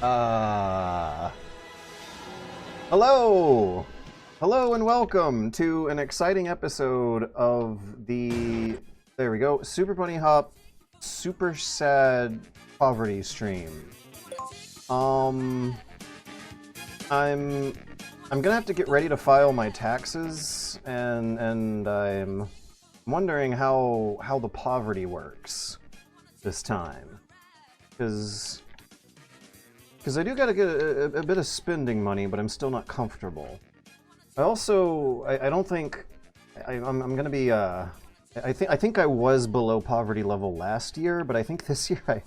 Uh, hello! Hello and welcome to an exciting episode of the, there we go, Super Bunny Hop Super Sad Poverty Stream. I'm gonna have to get ready to file my taxes, and I'm wondering how the poverty works this time. Because I do gotta get a bit of spending money, but I'm still not comfortable. I also, I don't think, I'm gonna be, I think I was below poverty level last year, but I think this year I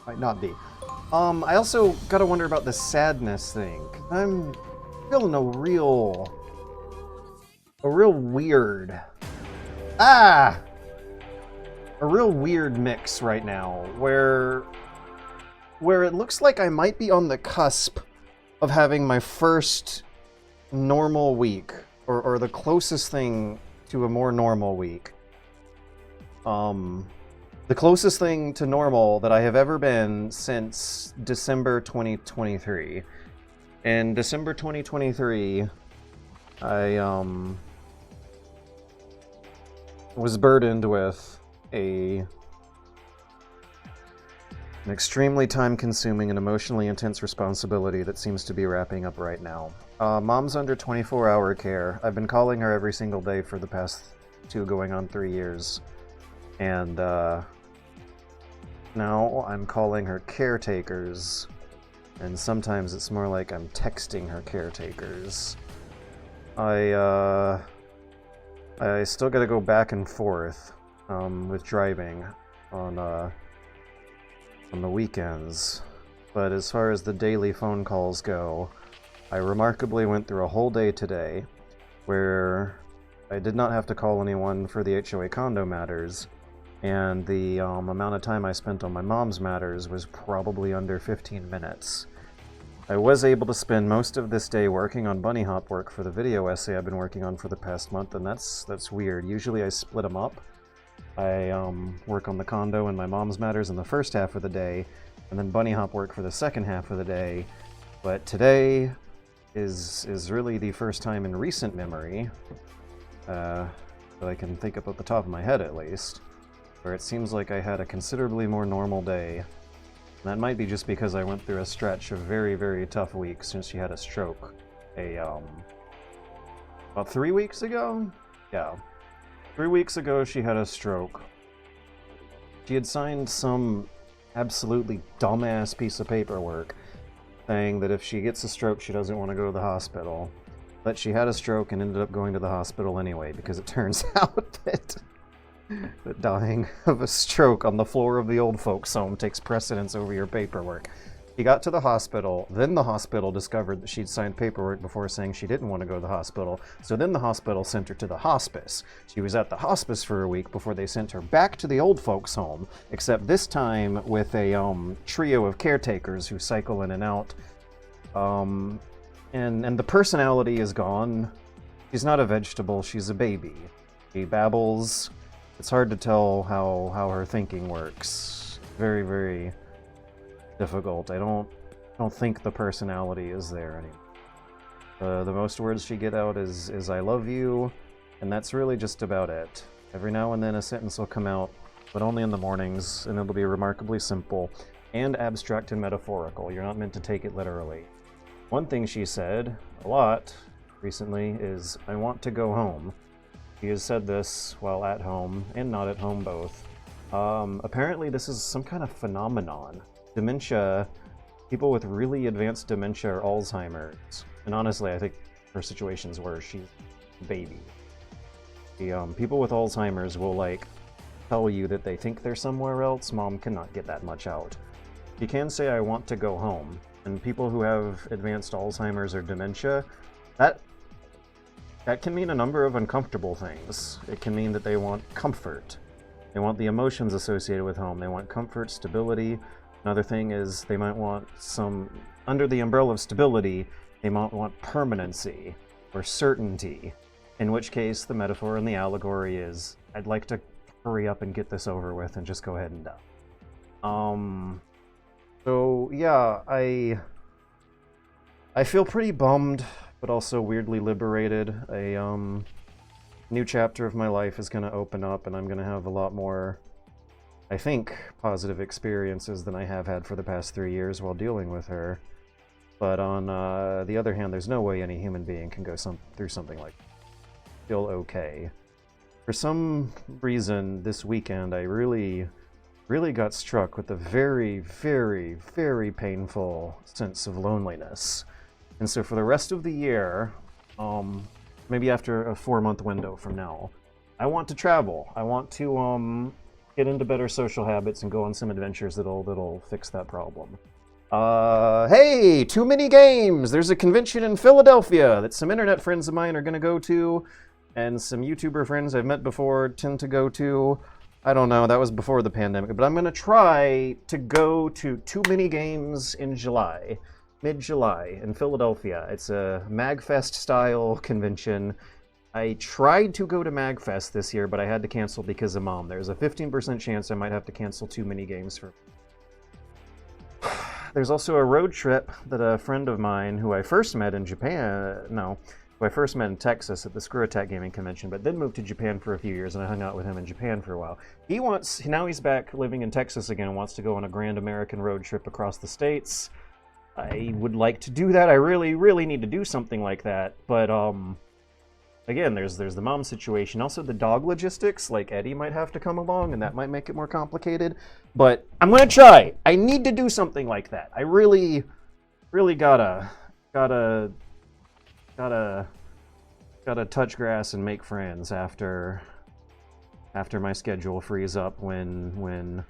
might not be. I also gotta wonder about the sadness thing. I'm feeling a real weird, a real weird mix right now, where it looks like I might be on the cusp of having my first normal week, or the closest thing to a more normal week. The closest thing to normal that I have ever been since December 2023. In December 2023, I was burdened with an extremely time-consuming and emotionally intense responsibility that seems to be wrapping up right now. Mom's under 24-hour care. I've been calling her every single day for the past 2 going on 3 years. And now I'm calling her caretakers. And sometimes it's more like I'm texting her caretakers. I still gotta go back and forth with driving on the weekends, but as far as the daily phone calls go, I remarkably went through a whole day today where I did not have to call anyone for the HOA condo matters, and the amount of time I spent on my mom's matters was probably under 15 minutes. I was able to spend most of this day working on bunny hop work for the video essay I've been working on for the past month, and that's weird. Usually I split them up. I work on the condo and my mom's matters in the first half of the day, and then bunny hop work for the second half of the day. But today is really the first time in recent memory, that I can think of at the top of my head at least, where it seems like I had a considerably more normal day. And that might be just because I went through a stretch of very, very tough weeks since she had a stroke about 3 weeks ago? Yeah. 3 weeks ago, she had a stroke. She had signed some absolutely dumbass piece of paperwork saying that if she gets a stroke, she doesn't want to go to the hospital. But she had a stroke and ended up going to the hospital anyway, because it turns out that dying of a stroke on the floor of the old folks' home takes precedence over your paperwork. She got to the hospital, then the hospital discovered that she'd signed paperwork before saying she didn't want to go to the hospital, so then the hospital sent her to the hospice. She was at the hospice for a week before they sent her back to the old folks' home, except this time with a trio of caretakers who cycle in and out. And the personality is gone. She's not a vegetable, she's a baby. She babbles. It's hard to tell how her thinking works. Very, very difficult. I don't think the personality is there anymore. The most words she get out is "I love you," and that's really just about it. Every now and then a sentence will come out, but only in the mornings, and it'll be remarkably simple and abstract and metaphorical. You're not meant to take it literally. One thing she said a lot recently is, "I want to go home." She has said this while at home and not at home both. Apparently this is some kind of phenomenon. Dementia, people with really advanced dementia or Alzheimer's, and honestly I think her situation's worse. She's a baby. People with Alzheimer's will tell you that they think they're somewhere else. Mom cannot get that much out. She can say, "I want to go home," and people who have advanced Alzheimer's or dementia, that can mean a number of uncomfortable things. It can mean that they want comfort. They want the emotions associated with home. They want comfort, stability. Another thing is they might want under the umbrella of stability, they might want permanency or certainty, in which case the metaphor and the allegory is, I'd like to hurry up and get this over with and just go ahead and die. So yeah, I feel pretty bummed, but also weirdly liberated. A new chapter of my life is going to open up, and I'm going to have a lot more, I think, positive experiences than I have had for the past 3 years while dealing with her. But on the other hand, there's no way any human being can go through something like that. Feel okay. For some reason, this weekend, I really got struck with a very, very, very painful sense of loneliness. And so for the rest of the year, maybe after a 4-month window from now, I want to travel. I want to get into better social habits and go on some adventures that'll fix that problem. Hey, Too Many Games! There's a convention in Philadelphia that some internet friends of mine are going to go to, and some YouTuber friends I've met before tend to go to. I don't know, that was before the pandemic, but I'm going to try to go to Too Many Games in July, mid-July, in Philadelphia. It's a MagFest-style convention. I tried to go to MagFest this year, but I had to cancel because of Mom. There's a 15% chance I might have to cancel Too Many Games for... There's also a road trip that a friend of mine, who I first met in Japan, who I first met in Texas at the Screw Attack Gaming Convention, but then moved to Japan for a few years, and I hung out with him in Japan for a while. Now he's back living in Texas again and wants to go on a grand American road trip across the states. I would like to do that. I really, really need to do something like that, but, again, there's the Mom situation. Also, the dog logistics, like Eddie might have to come along, and that might make it more complicated. But I'm gonna try. I need to do something like that. I really, really gotta touch grass and make friends after my schedule frees up when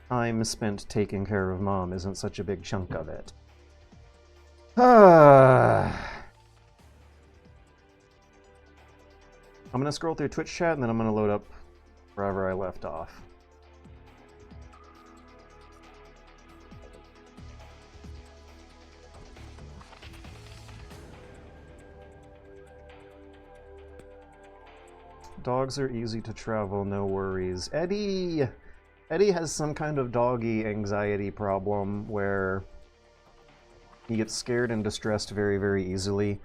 time spent taking care of Mom isn't such a big chunk of it. I'm gonna scroll through Twitch chat and then I'm gonna load up wherever I left off. Dogs are easy to travel, no worries. Eddie has some kind of doggy anxiety problem where he gets scared and distressed very, very easily.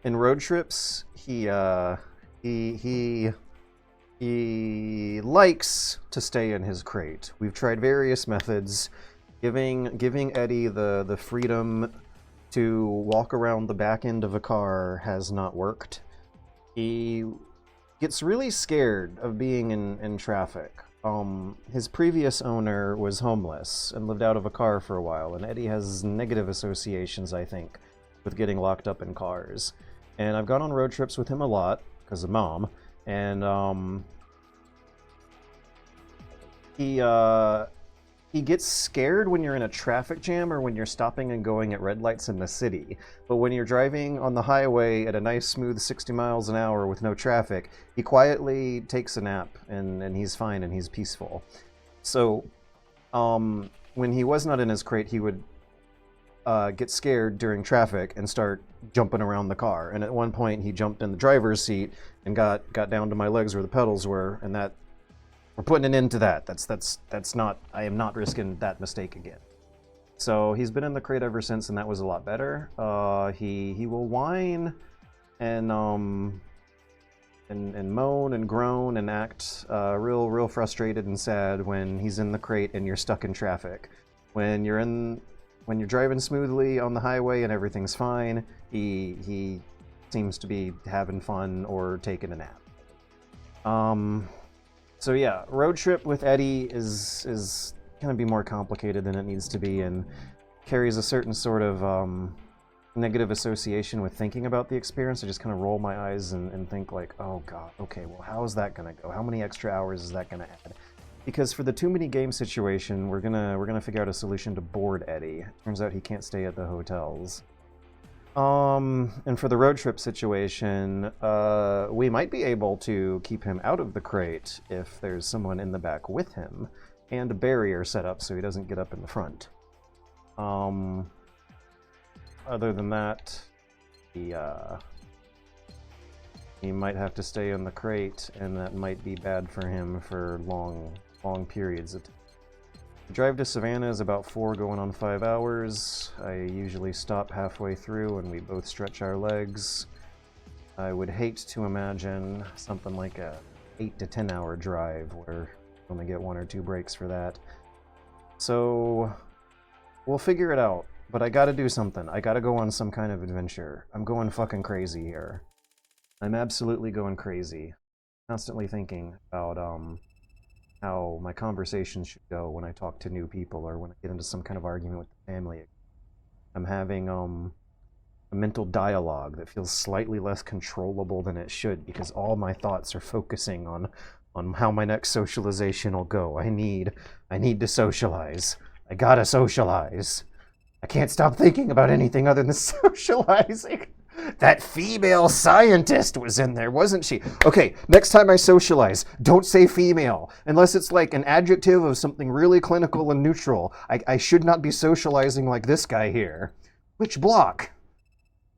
In road trips, he likes to stay in his crate. We've tried various methods. Giving Eddie the freedom to walk around the back end of a car has not worked. He gets really scared of being in traffic. His previous owner was homeless and lived out of a car for a while, and Eddie has negative associations, I think, with getting locked up in cars. And I've gone on road trips with him a lot, because of Mom, and he gets scared when you're in a traffic jam or when you're stopping and going at red lights in the city. But when you're driving on the highway at a nice smooth 60 miles an hour with no traffic, he quietly takes a nap and he's fine and he's peaceful. So when he was not in his crate, he would get scared during traffic and start jumping around the car. And at one point he jumped in the driver's seat and got down to my legs where the pedals were, and that we're putting an end to that. That's not, I am not risking that mistake again. So he's been in the crate ever since, and that was a lot better. He will whine and moan and groan and act real frustrated and sad when he's in the crate and you're stuck in traffic. When you're driving smoothly on the highway and everything's fine, he seems to be having fun or taking a nap. So yeah, road trip with Eddie is gonna be more complicated than it needs to be, and carries a certain sort of negative association with thinking about the experience. I just kind of roll my eyes and think like, oh god, okay, well, how is that gonna go? How many extra hours is that gonna add? Because for the Too Many Games situation, we're gonna figure out a solution to board Eddie. Turns out he can't stay at the hotels. And for the road trip situation, we might be able to keep him out of the crate if there's someone in the back with him, and a barrier set up so he doesn't get up in the front. Other than that, he might have to stay in the crate, and that might be bad for him for long periods of time. The drive to Savannah is about 4 going on 5 hours. I usually stop halfway through and we both stretch our legs. I would hate to imagine something like a 8 to 10 hour drive where you only get 1 or 2 breaks for that. So we'll figure it out, but I gotta do something. I gotta go on some kind of adventure. I'm going fucking crazy here. I'm absolutely going crazy. Constantly thinking about how my conversations should go when I talk to new people or when I get into some kind of argument with the family. I'm having a mental dialogue that feels slightly less controllable than it should because all my thoughts are focusing on how my next socialization will go. I need to socialize. I gotta socialize. I can't stop thinking about anything other than socializing. That female scientist was in there, wasn't she? Okay, next time I socialize, don't say female. Unless it's like an adjective of something really clinical and neutral. I should not be socializing like this guy here. Which block?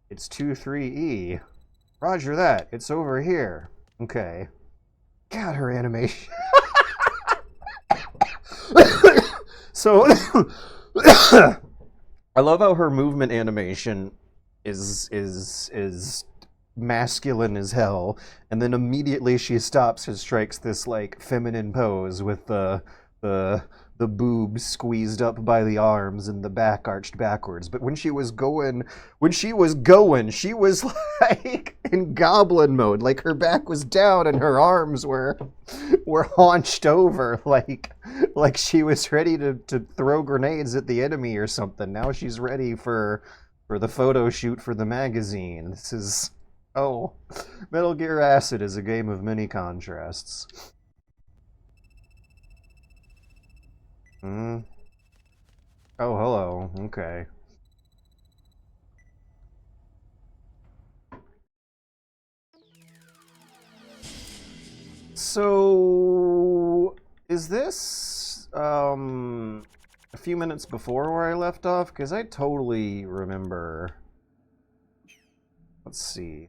It's 2-3E. Roger that. It's over here. Okay. God, her animation. So, I love how her movement animation is masculine as hell, and then immediately she stops and strikes this like feminine pose with the boobs squeezed up by the arms and the back arched backwards. But when she was going, she was like in goblin mode. Like her back was down and her arms were haunched over, like she was ready to throw grenades at the enemy or something. Now she's ready for the photo shoot for the magazine. This is Metal Gear Acid is a game of many contrasts. Oh, hello. Okay. So, is this, a few minutes before where I left off? Because I totally remember... Let's see.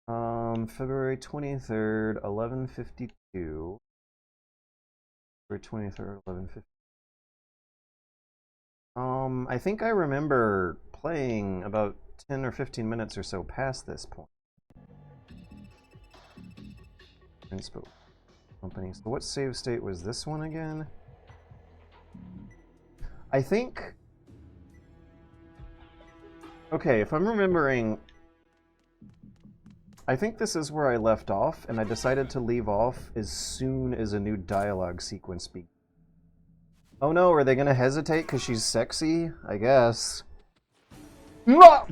February 23rd, 11:52. February 23rd, 11:50. I think I remember playing about 10 or 15 minutes or so past this point. Inspo company. So what save state was this one again? I think... Okay, if I'm remembering... I think this is where I left off, and I decided to leave off as soon as a new dialogue sequence began. Oh no, are they gonna hesitate because she's sexy? I guess. That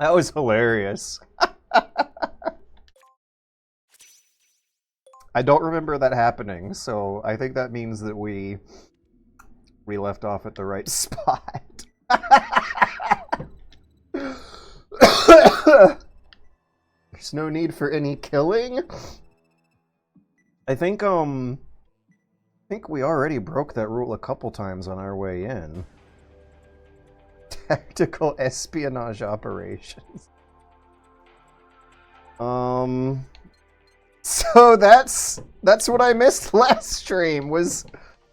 was hilarious. I don't remember that happening, so I think that means that we left off at the right spot. There's no need for any killing. I think we already broke that rule a couple times on our way in. Tactical espionage operations. So that's what I missed last stream. Was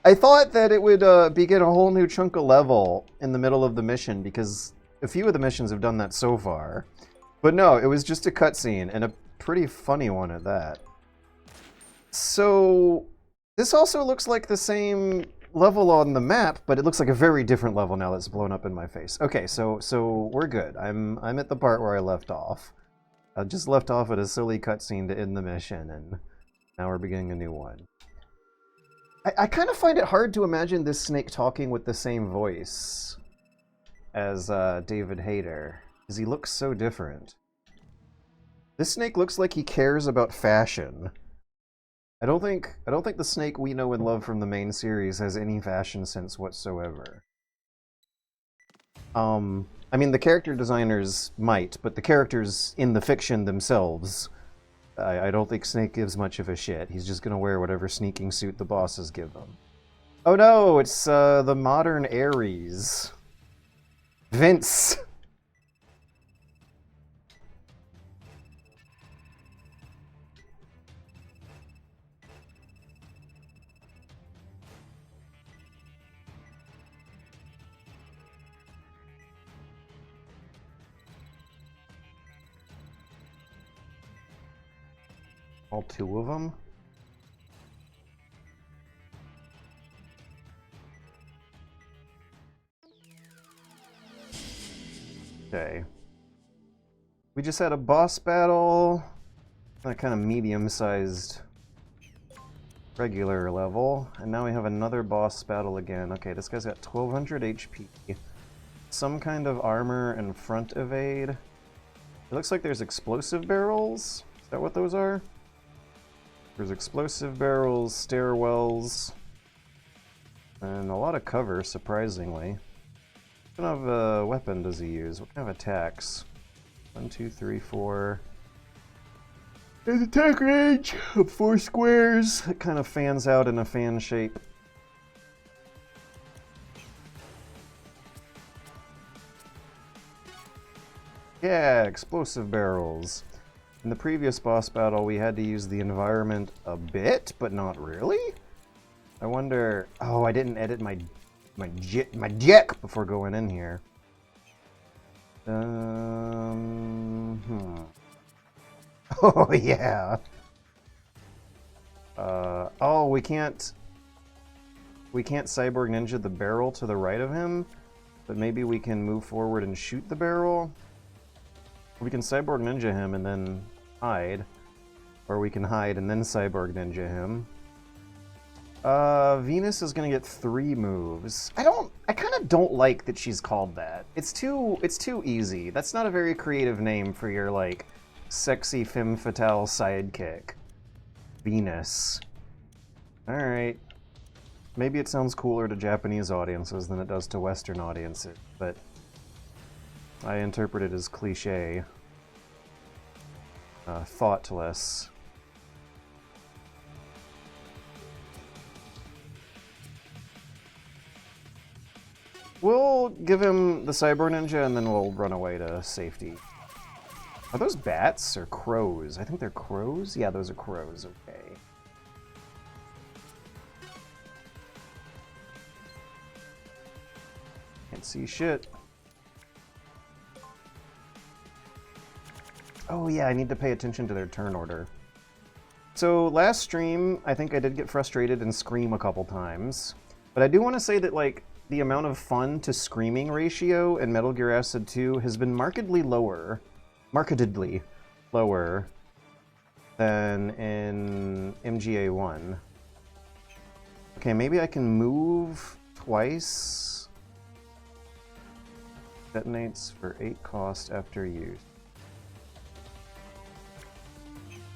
I thought that it would begin a whole new chunk of level in the middle of the mission, because a few of the missions have done that so far. But no, it was just a cutscene, and a pretty funny one at that. So this also looks like the same level on the map, but it looks like a very different level now that's blown up in my face. Okay, so we're good. I'm at the part where I left off. I just left off at a silly cutscene to end the mission, and now we're beginning a new one. I kind of find it hard to imagine this snake talking with the same voice as David Hayter, because he looks so different. This snake looks like he cares about fashion. I don't think the Snake we know and love from the main series has any fashion sense whatsoever. I mean, the character designers might, but the characters in the fiction themselves, I don't think Snake gives much of a shit. He's just gonna wear whatever sneaking suit the bosses give him. Oh no, it's the modern Ares. Vince! All two of them? Okay. We just had a boss battle. That kind of medium-sized regular level. And now we have another boss battle again. Okay, this guy's got 1200 HP. Some kind of armor and front evade. It looks like there's explosive barrels. Is that what those are? There's explosive barrels, stairwells, and a lot of cover, surprisingly. What kind of weapon does he use? What kind of attacks? 1, 2, 3, 4. His attack range of 4 squares. It kind of fans out in a fan shape. Yeah, explosive barrels. In the previous boss battle, we had to use the environment a bit, but not really. I wonder. Oh, I didn't edit my deck before going in here. Oh yeah. Oh, we can't Cyborg Ninja the barrel to the right of him, but maybe we can move forward and shoot the barrel. We can Cyborg Ninja him and then hide, or we can hide and then Cyborg Ninja him. Venus is gonna get 3 moves. I kind of don't like that she's called that. It's too easy. That's not a very creative name for your, like, sexy femme fatale sidekick. Venus. Alright. Maybe it sounds cooler to Japanese audiences than it does to Western audiences, but I interpret it as cliche. Thoughtless. We'll give him the Cyborg Ninja and then we'll run away to safety. Are those bats or crows? I think they're crows? Yeah, those are crows, okay. Can't see shit. Oh yeah, I need to pay attention to their turn order. So last stream, I think I did get frustrated and scream a couple times. But I do want to say that, like, the amount of fun to screaming ratio in Metal Gear Acid 2 has been markedly lower than in MGA 1. Okay, maybe I can move twice. Detonates for 8 cost after use.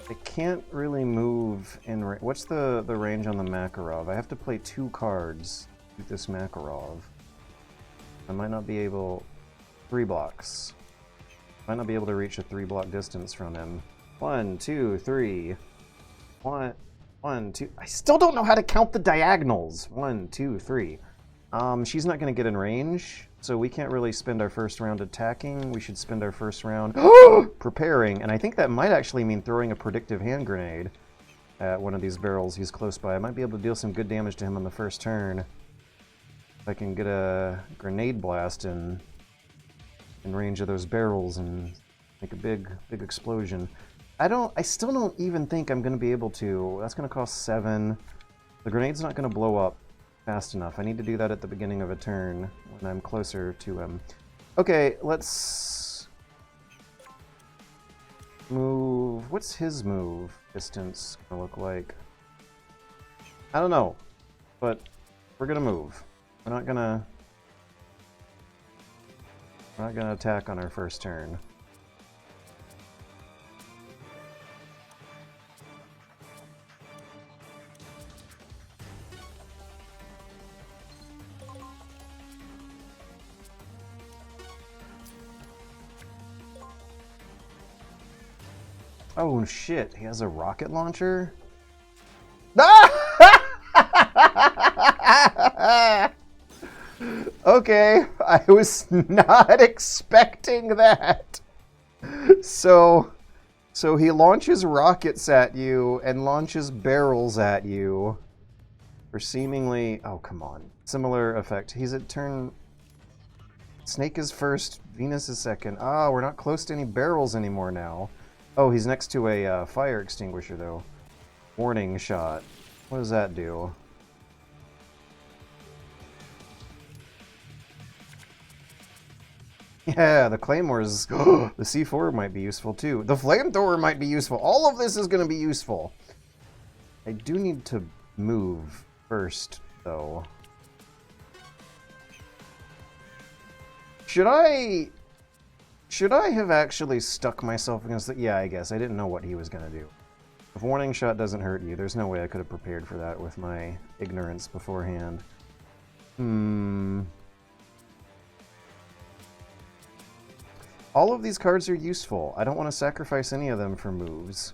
I can't really move in what's the range on the Makarov? I have to play 2 cards with this Makarov. I might not be able... 3 blocks. Might not be able to reach a 3-block distance from him. 1, 2, 3. 1, 2... I still don't know how to count the diagonals! 1, 2, 3. She's not gonna get in range, so we can't really spend our first round attacking. We should spend our first round preparing, and I think that might actually mean throwing a predictive hand grenade at one of these barrels he's close by. I might be able to deal some good damage to him on the first turn. If I can get a grenade blast in range of those barrels and make a big explosion. I still don't even think I'm gonna be able to. That's gonna cost 7. The grenade's not gonna blow up fast enough. I need to do that at the beginning of a turn when I'm closer to him. Okay, let's move. What's his move distance gonna look like? I don't know, but we're gonna move. We're not gonna attack on our first turn. Oh shit, he has a rocket launcher? Okay, I was not expecting that. So he launches rockets at you and launches barrels at you for seemingly, oh come on, similar effect. He's at turn, Snake is first, Venus is second. Ah, we're not close to any barrels anymore now. Oh, he's next to a fire extinguisher, though. Warning shot. What does that do? Yeah, the claymores. The C4 might be useful, too. The flamethrower might be useful. All of this is going to be useful. I do need to move first, though. Should I have actually stuck myself against the... Yeah, I guess. I didn't know what he was going to do. If warning shot doesn't hurt you, there's no way I could have prepared for that with my ignorance beforehand. All of these cards are useful. I don't want to sacrifice any of them for moves.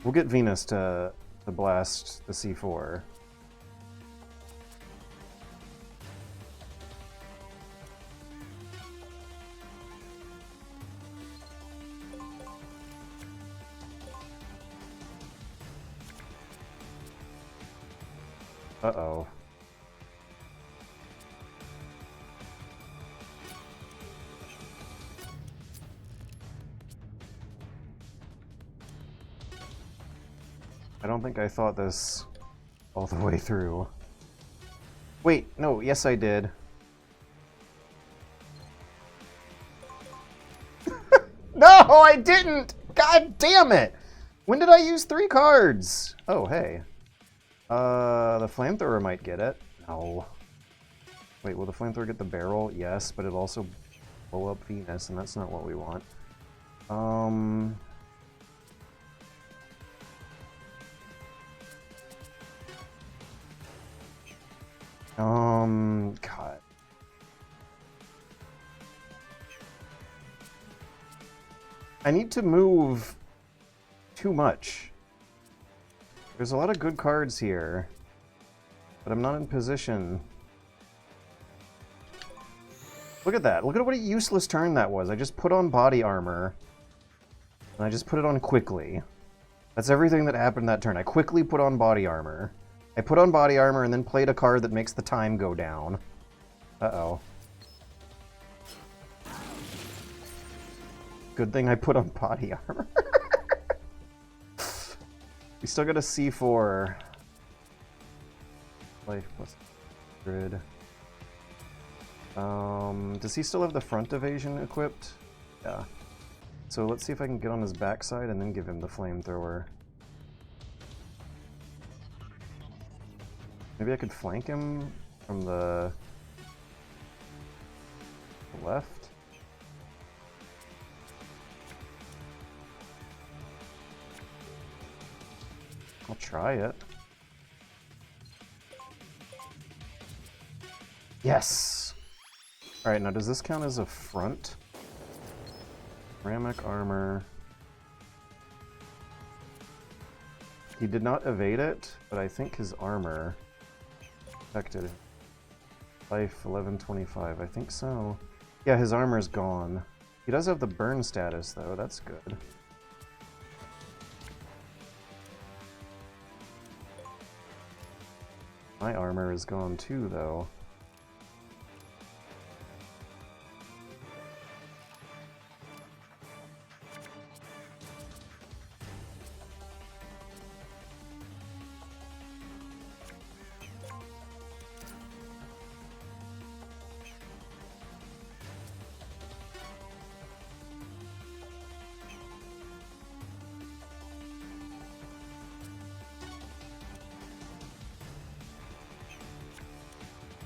We'll get Venus to blast the C4. Uh-oh. I don't think I thought this all the way through. Wait, no, yes I did. No, I didn't! God damn it! When did I use 3 cards? Oh, hey. The flamethrower might get it. No. Wait, will the flamethrower get the barrel? Yes, but it'll also blow up Venus, and that's not what we want. God. I need to move too much. There's a lot of good cards here, but I'm not in position. Look at that. Look at what a useless turn that was. I just put on body armor, and I just put it on quickly. That's everything that happened that turn. I quickly put on body armor. I put on body armor and then played a card that makes the time go down. Uh-oh. Good thing I put on body armor. We still got a C4. Life plus grid. Does he still have the front evasion equipped? Yeah. So let's see if I can get on his backside and then give him the flamethrower. Maybe I could flank him from the left? I'll try it. Yes! Alright, now does this count as a front? Ceramic armor. He did not evade it, but I think his armor affected it. Life 1125, I think so. Yeah, his armor's gone. He does have the burn status though, that's good. My armor is gone too, though.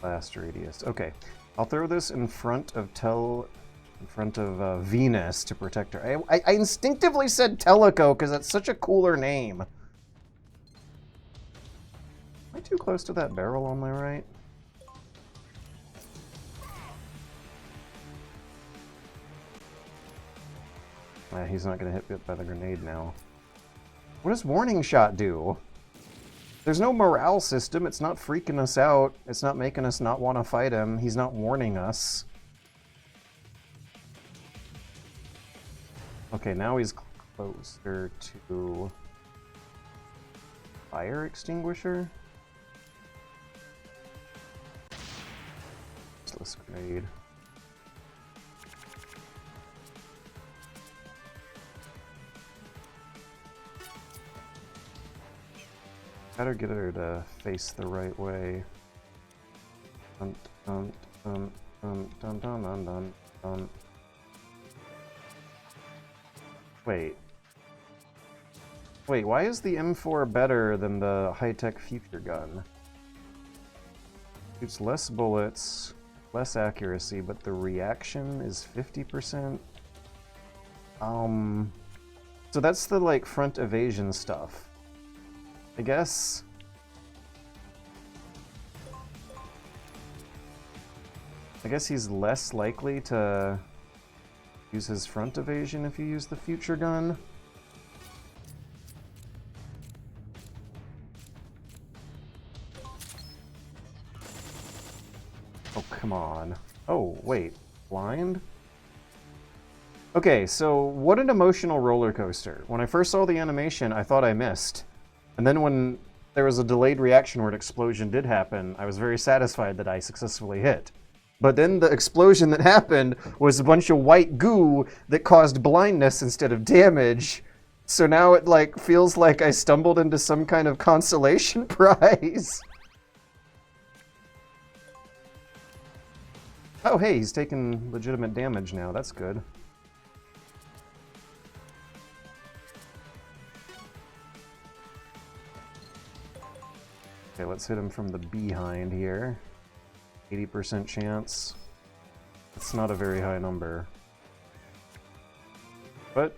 Blast radius. Okay, I'll throw this in front of Venus to protect her. I instinctively said Teleco because that's such a cooler name. Am I too close to that barrel on my right? He's not going to get hit by the grenade now. What does warning shot do? There's no morale system. It's not freaking us out. It's not making us not want to fight him. He's not warning us. Okay, now he's closer to fire extinguisher. useless grenade. Gotta get her to face the right way. Dun, dun, dun, dun, dun, dun, dun, dun, dun. Wait. Wait, why is the M4 better than the high-tech future gun? Shoots less bullets, less accuracy, but the reaction is 50%? So that's the, like, front evasion stuff. I guess he's less likely to use his front evasion if you use the future gun. Oh, come on. Oh, wait. Blind? Okay, so what an emotional roller coaster. When I first saw the animation, I thought I missed. And then when there was a delayed reaction where an explosion did happen, I was very satisfied that I successfully hit. But then the explosion that happened was a bunch of white goo that caused blindness instead of damage. So now it like feels like I stumbled into some kind of consolation prize. Oh hey, he's taking legitimate damage now. That's good. Okay, let's hit him from the behind here. 80% chance. That's not a very high number. But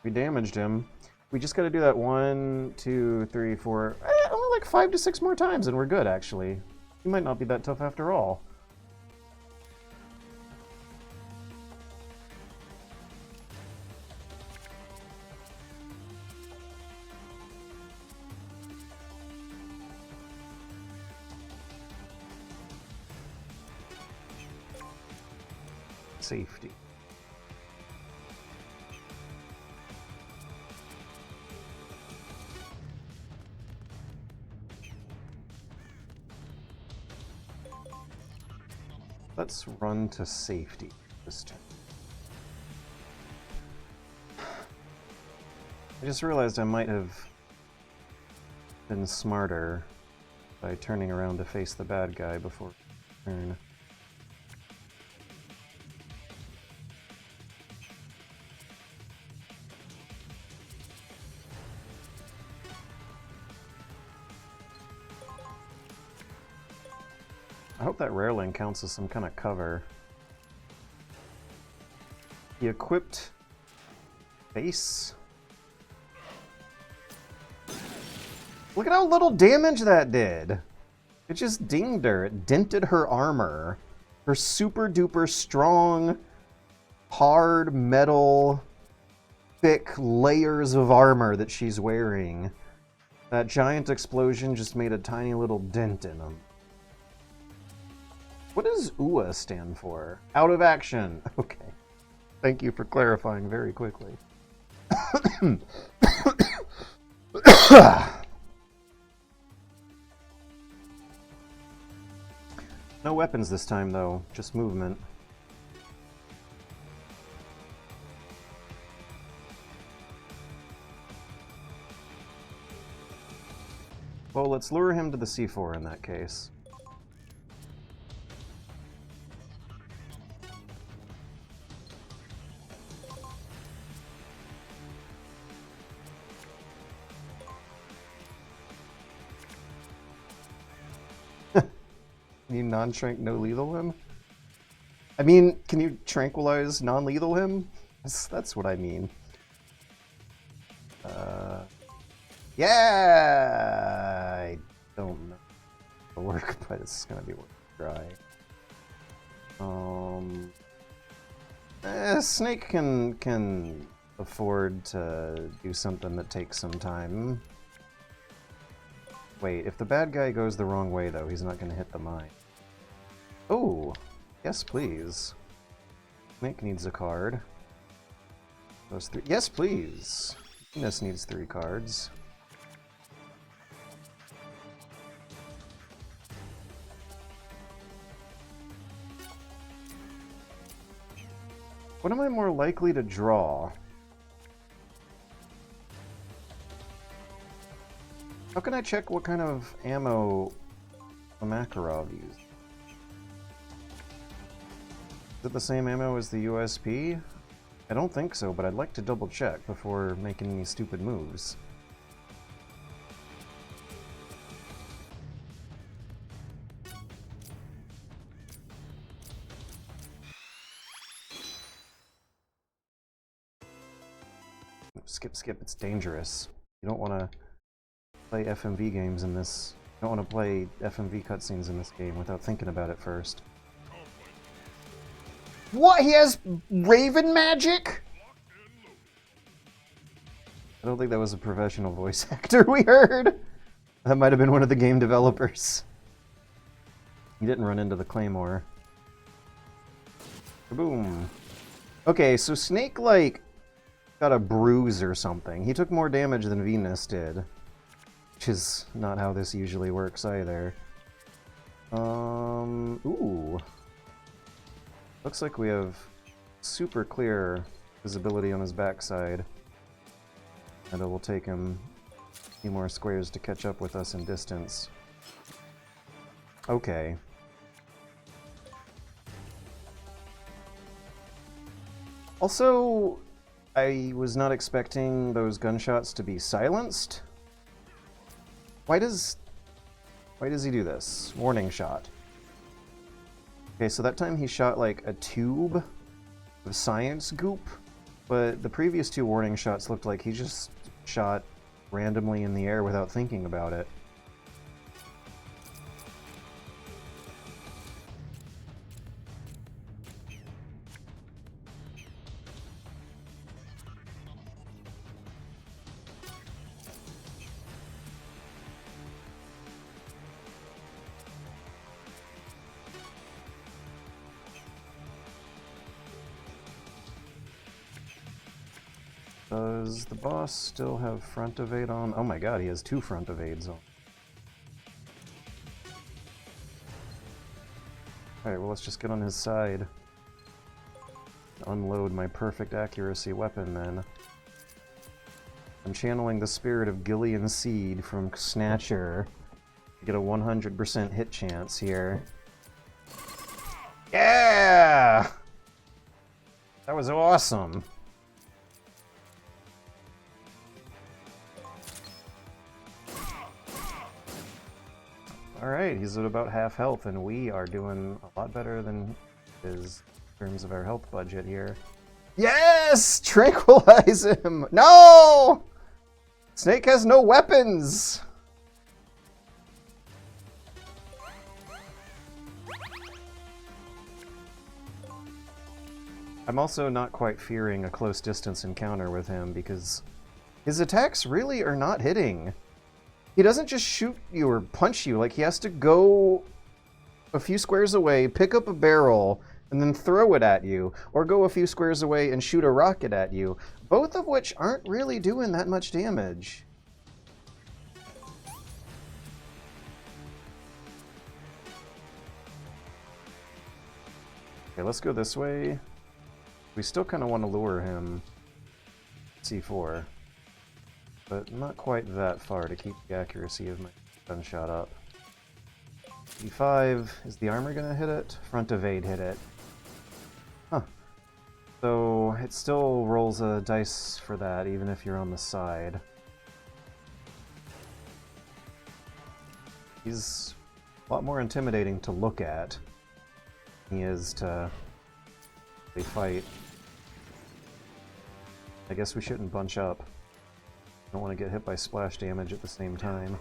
we damaged him. We just gotta do that 1, 2, 3, 4, only like 5 to 6 more times and we're good, actually. He might not be that tough after all. Safety. Let's run to safety this turn. I just realized I might have been smarter by turning around to face the bad guy before turn. I hope that railing counts as some kind of cover. The equipped base. Look at how little damage that did. It just dinged her. It dented her armor. Her super duper strong, hard metal, thick layers of armor that she's wearing. That giant explosion just made a tiny little dent in them. What does UA stand for? Out of action. Okay. Thank you for clarifying very quickly. No weapons this time, though. Just movement. Well, let's lure him to the C4 in that case. Can you non-trank no-lethal him? I mean, can you tranquilize non-lethal him? That's what I mean. Yeah! I don't know if it'll work, but it's gonna be worth a try. Snake can afford to do something that takes some time. Wait, if the bad guy goes the wrong way, though, he's not going to hit the mine. Oh, yes, please. Snake needs a card. Those 3. Yes, please. Venus needs 3 cards. What am I more likely to draw? How can I check what kind of ammo the Makarov used? Is it the same ammo as the USP? I don't think so, but I'd like to double check before making any stupid moves. Skip, it's dangerous. You don't want to play FMV games in this. You don't want to play FMV cutscenes in this game without thinking about it first. What? He has Raven magic? I don't think that was a professional voice actor we heard. That might have been one of the game developers. He didn't run into the Claymore. Boom. Okay, so Snake, like, got a bruise or something. He took more damage than Venus did. Which is not how this usually works either. Ooh. Looks like we have super clear visibility on his backside. And it will take him a few more squares to catch up with us in distance. Okay. Also, I was not expecting those gunshots to be silenced. Why does he do this? Warning shot. Okay, so that time he shot like a tube of science goop, but the previous two warning shots looked like he just shot randomly in the air without thinking about it. Does the boss still have front evade on? Oh my god, he has two front evades on. Alright, well let's just get on his side. Unload my perfect accuracy weapon then. I'm channeling the spirit of Gillian Seed from Snatcher to get a 100% hit chance here. Yeah! That was awesome! Alright, he's at about half health, and we are doing a lot better than his in terms of our health budget here. Yes! Tranquilize him! No! Snake has no weapons! I'm also not quite fearing a close distance encounter with him because his attacks really are not hitting. He doesn't just shoot you or punch you, like he has to go a few squares away, pick up a barrel, and then throw it at you, or go a few squares away and shoot a rocket at you, both of which aren't really doing that much damage. Okay, let's go this way. We still kind of want to lure him C4. But not quite that far to keep the accuracy of my gunshot up. E5, is the armor gonna hit it? Front evade hit it. Huh. So it still rolls a dice for that, even if you're on the side. He's a lot more intimidating to look at than he is to fight. I guess we shouldn't bunch up. Don't want to get hit by splash damage at the same time.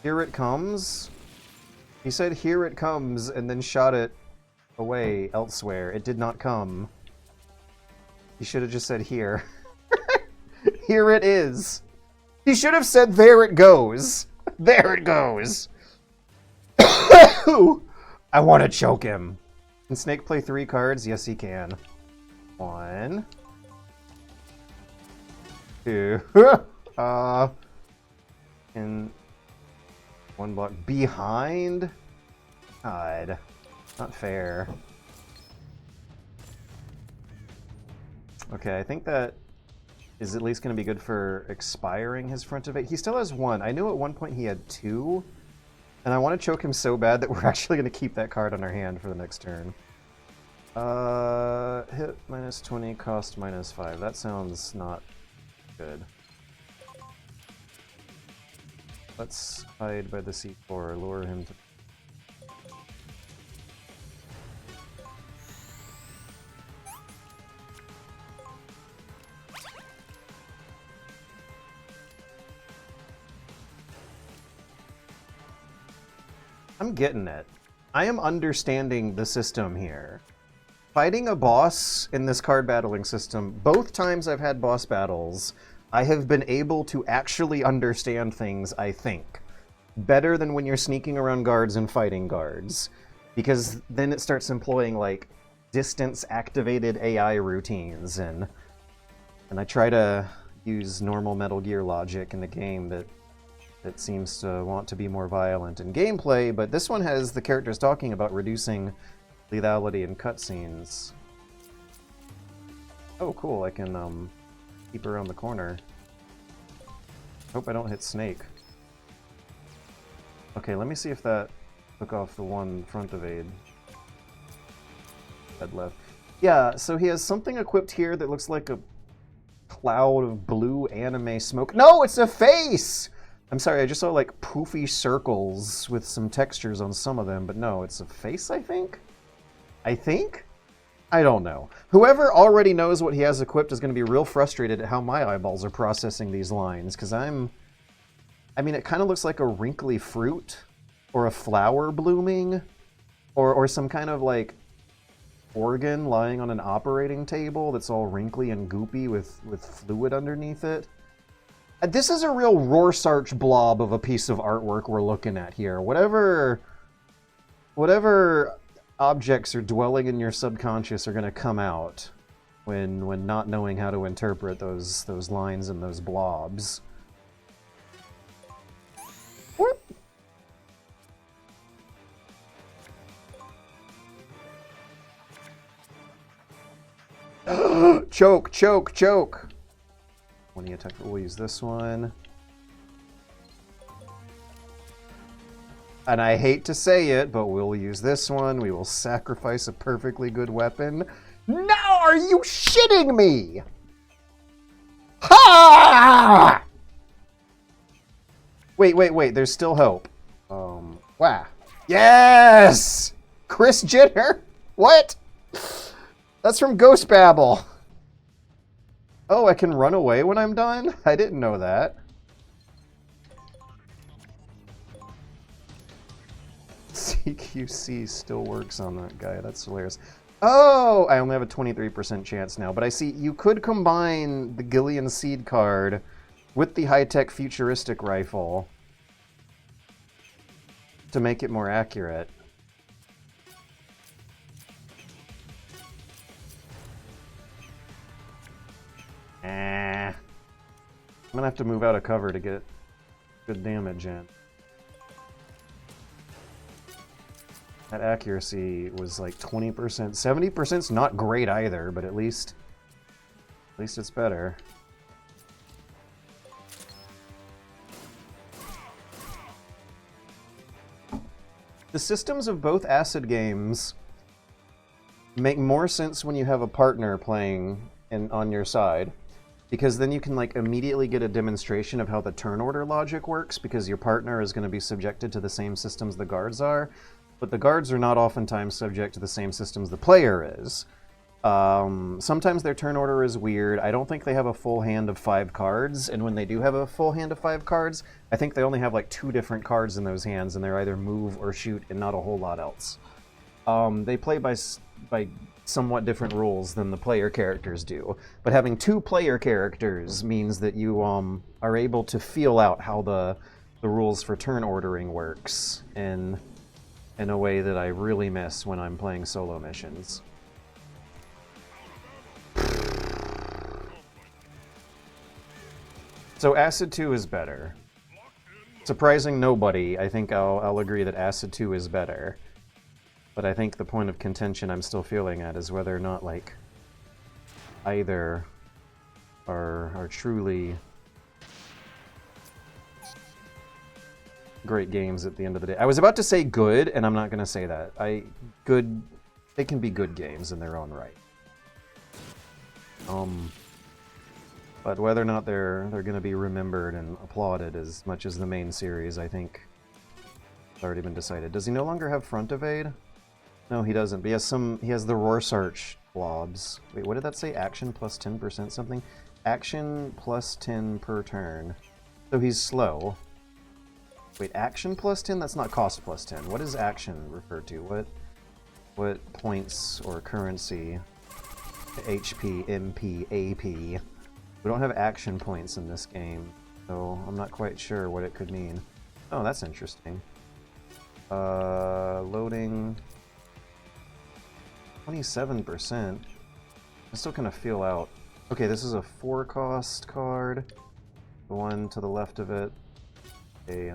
Here it comes. He said here it comes and then shot it away elsewhere. It did not come. He should have just said here. Here it is. He should have said there it goes. There it goes. I want to choke him. Can Snake play 3 cards? Yes, he can. 1. 2. And 1 block behind? God. Not fair. Okay, I think that is at least going to be good for expiring his front evade. He still has one. I knew at one point he had two, and I want to choke him so bad that we're actually going to keep that card on our hand for the next turn. Hit minus 20, cost minus 5. That sounds not good. Let's hide by the C4, lure him to... I'm getting it. I am understanding the system here. Fighting a boss in this card battling system, both times I've had boss battles, I have been able to actually understand things, I think. Better than when you're sneaking around guards and fighting guards. Because then it starts employing, like, distance-activated AI routines, and I try to use normal Metal Gear logic in the game that seems to want to be more violent in gameplay, but this one has the characters talking about reducing lethality in cutscenes. Oh, cool, I can keep around the corner. Hope I don't hit Snake. Okay, let me see if that took off the one front evade. Head left. Yeah, so he has something equipped here that looks like a cloud of blue anime smoke. No, it's a face! I'm sorry, I just saw like poofy circles with some textures on some of them, but no, it's a face, I think? I think? I don't know. Whoever already knows what he has equipped is going to be real frustrated at how my eyeballs are processing these lines, because I mean, it kind of looks like a wrinkly fruit, or a flower blooming, or some kind of like organ lying on an operating table that's all wrinkly and goopy with fluid underneath it. This is a real Rorschach blob of a piece of artwork we're looking at here. Whatever objects are dwelling in your subconscious are going to come out when not knowing how to interpret those lines and those blobs. Choke, choke, choke! When he attacks, we'll use this one. And I hate to say it, but we'll use this one. We will sacrifice a perfectly good weapon. No! Are you shitting me? Ha! Wait. There's still hope. Wow. Yes! Chris Jenner? What? That's from Ghost Babble. Oh, I can run away when I'm done? I didn't know that. CQC still works on that guy. That's hilarious. Oh, I only have a 23% chance now, but I see you could combine the Gillian Seed card with the high-tech futuristic rifle to make it more accurate. I'm gonna have to move out of cover to get good damage in. That accuracy was like 20%. 70%'s not great either, but at least it's better. The systems of both Acid games make more sense when you have a partner playing on your side, because then you can like immediately get a demonstration of how the turn order logic works, because your partner is going to be subjected to the same systems the guards are, but the guards are not oftentimes subject to the same systems the player is. Sometimes their turn order is weird. I don't think they have a full hand of 5 cards, and when they do have a full hand of 5 cards, I think they only have like 2 different cards in those hands, and they're either move or shoot and not a whole lot else. They play by somewhat different rules than the player characters do, but having 2 player characters means that you are able to feel out how the rules for turn ordering works in a way that I really miss when I'm playing solo missions. So Acid 2 is better. Surprising nobody, I think I'll agree that Acid 2 is better. But I think the point of contention I'm still feeling at is whether or not, like, either are truly great games at the end of the day. I was about to say good, and I'm not going to say that. They can be good games in their own right. But whether or not they're going to be remembered and applauded as much as the main series, I think it's already been decided. Does he no longer have front evade? No, he doesn't. But he has the Rorschach blobs. Wait, what did that say? Action plus 10% something? Action plus 10 per turn. So he's slow. Wait, action plus 10? That's not cost plus 10. What is action referred to? What points or currency? HP, MP, AP. We don't have action points in this game, so I'm not quite sure what it could mean. Oh, that's interesting. Loading 27%. I still kind of feel out. Okay, this is a 4-cost card. The one to the left of it, a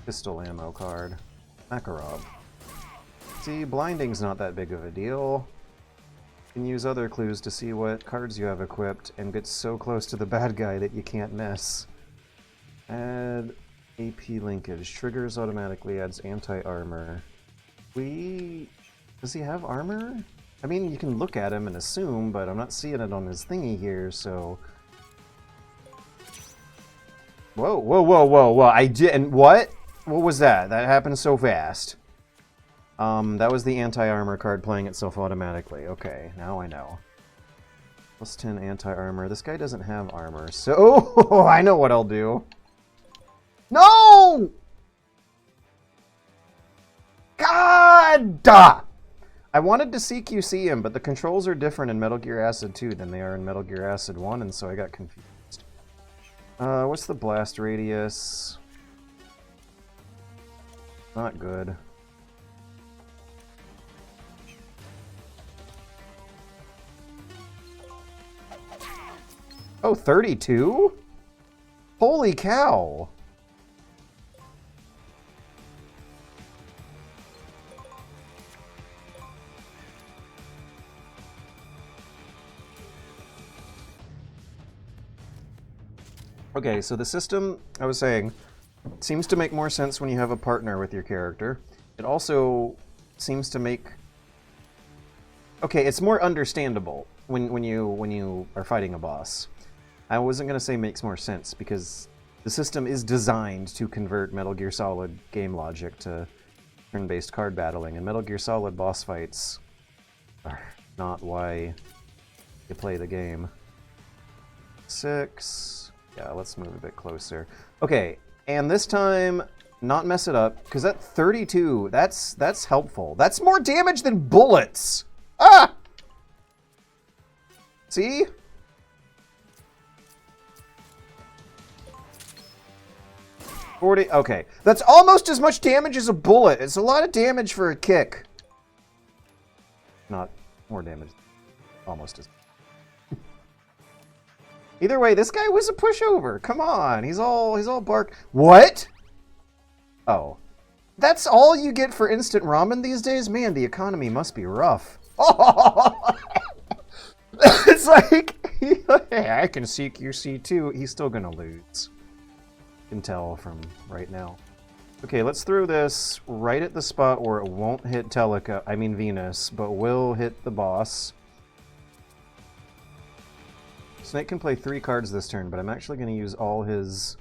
pistol ammo card. Makarov. See, blinding's not that big of a deal. You can use other clues to see what cards you have equipped and get so close to the bad guy that you can't miss. Add AP linkage. Triggers automatically, adds anti-armor. Does he have armor? I mean, you can look at him and assume, but I'm not seeing it on his thingy here, so... Whoa, whoa, whoa, whoa, whoa, I didn't... What? What was that? That happened so fast. That was the anti-armor card playing itself automatically. Okay, now I know. Plus 10 anti-armor. This guy doesn't have armor, so... Oh, I know what I'll do. No! God! Duh! I wanted to CQC him, but the controls are different in Metal Gear Acid 2 than they are in Metal Gear Acid 1, and so I got confused. What's the blast radius? Not good. Oh, 32? Holy cow! Okay, so the system, I was saying, seems to make more sense when you have a partner with your character. It also seems to make... Okay, it's more understandable when you are fighting a boss. I wasn't going to say makes more sense, because the system is designed to convert Metal Gear Solid game logic to turn-based card battling, and Metal Gear Solid boss fights are not why you play the game. 6... Yeah, let's move a bit closer. Okay, and this time, not mess it up, because that 32, that's helpful. That's more damage than bullets! Ah! See? Okay, that's almost as much damage as a bullet. It's a lot of damage for a kick. Not more damage. Almost as much. Either way, this guy was a pushover. Come on, he's all bark. What? Oh. That's all you get for instant ramen these days? Man, the economy must be rough. Oh! It's like, I can CQC too. He's still gonna lose. Can tell from right now. Okay, let's throw this right at the spot where it won't hit Venus, but will hit the boss. Snake can play 3 cards this turn, but I'm actually going to use all the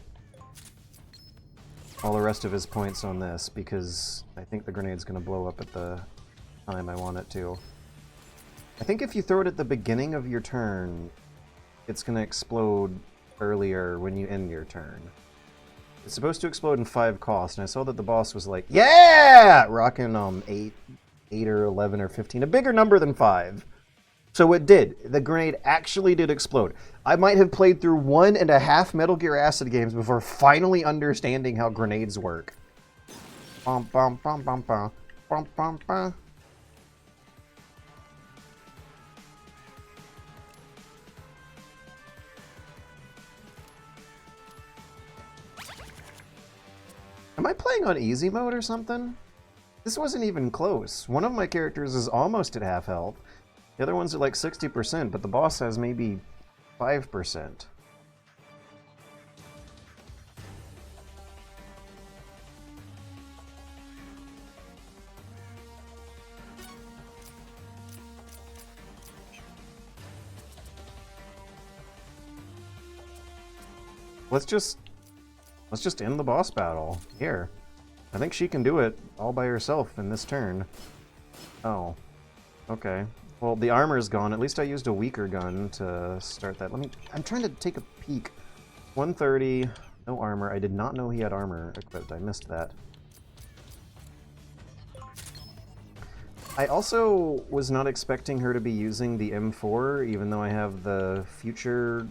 rest of his points on this, because I think the grenade's going to blow up at the time I want it to. I think if you throw it at the beginning of your turn, it's going to explode earlier when you end your turn. It's supposed to explode in 5 cost, and I saw that the boss was like, yeah! Rocking 8 or 11 or 15, a bigger number than 5. So it did. The grenade actually did explode. I might have played through 1.5 Metal Gear Acid games before finally understanding how grenades work. Bum, bum, bum, bum, bum, bum, bum, bum. Am I playing on easy mode or something? This wasn't even close. One of my characters is almost at half health. The other ones are like 60%, but the boss has maybe 5%. Let's just end the boss battle here. I think she can do it all by herself in this turn. Oh, okay. Well, the armor's gone. At least I used a weaker gun to start that. I'm trying to take a peek. 130, no armor. I did not know he had armor equipped. I missed that. I also was not expecting her to be using the M4, even though I have the future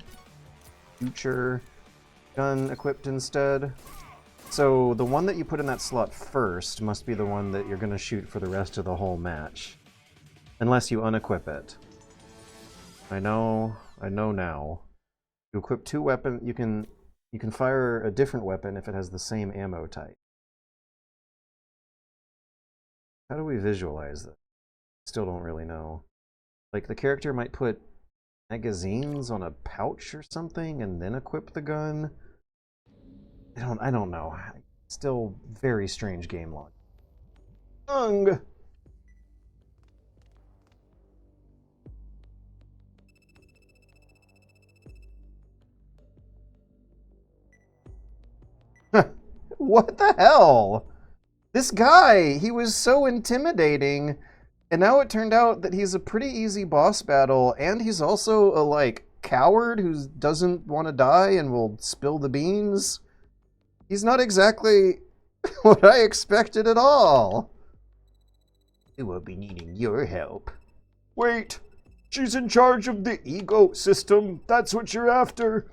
gun equipped instead. So the one that you put in that slot first must be the one that you're going to shoot for the rest of the whole match. Unless you unequip it. I know now. You equip two weapons, you can fire a different weapon if it has the same ammo type. How do we visualize this? Still don't really know. Like, the character might put magazines on a pouch or something and then equip the gun. I don't know. Still very strange game logic. Ung! What the hell? This guy, he was so intimidating, and now it turned out that he's a pretty easy boss battle, and he's also a, like, coward who doesn't want to die and will spill the beans. He's not exactly what I expected at all. I will be needing your help. Wait, she's in charge of the ego system. That's what you're after.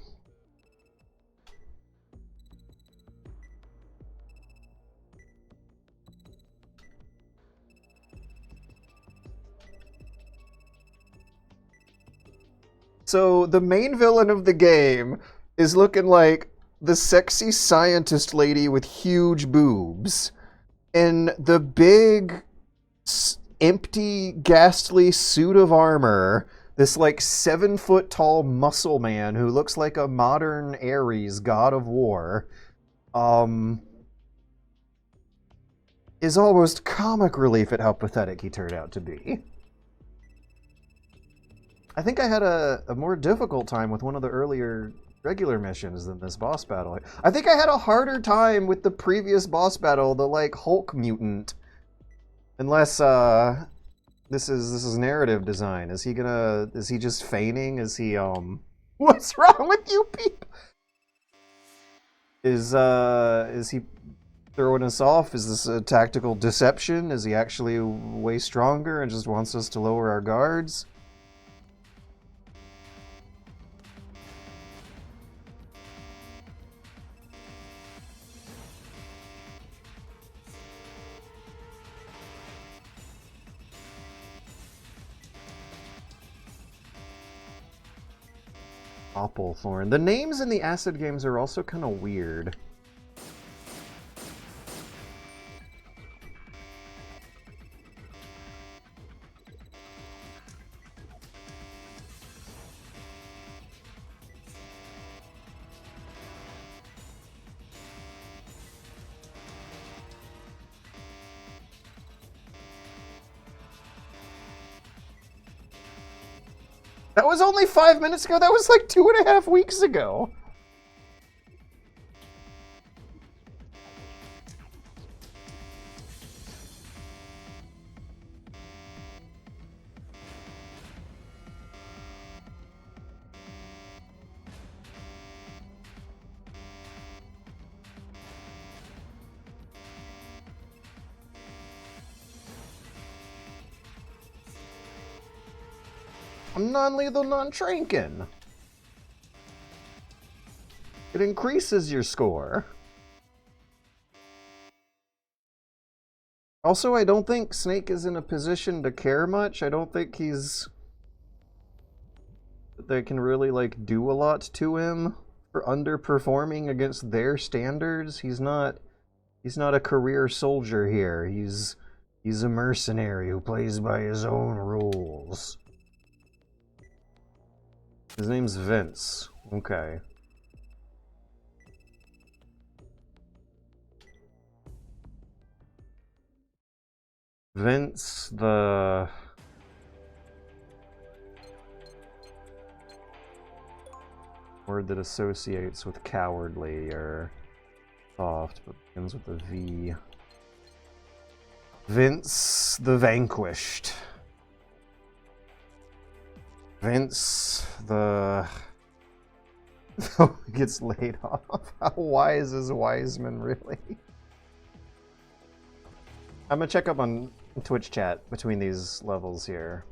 So the main villain of the game is looking like the sexy scientist lady with huge boobs. And the big, empty, ghastly suit of armor, this like 7-foot tall muscle man who looks like a modern Ares, god of war, is almost comic relief at how pathetic he turned out to be. I think I had a more difficult time with one of the earlier regular missions than this boss battle. I think I had a harder time with the previous boss battle, the like Hulk mutant. Unless this is narrative design. Is he just feigning? Is he what's wrong with you people? Is he throwing us off? Is this a tactical deception? Is he actually way stronger and just wants us to lower our guards? Opalthorn. The names in the Acid games are also kind of weird. That was only 5 minutes ago. That was like 2.5 weeks ago. I'm non-lethal, non-trankin. It increases your score. Also, I don't think Snake is in a position to care much. I don't think they can really, like, do a lot to him for underperforming against their standards. He's not a career soldier here. He's a mercenary who plays by his own rules. His name's Vince. Okay. Vince, the... word that associates with cowardly or soft, but begins with a V. Vince the Vanquished. Vince the... gets laid off. How wise is Wiseman, really? I'm gonna check up on Twitch chat between these levels here.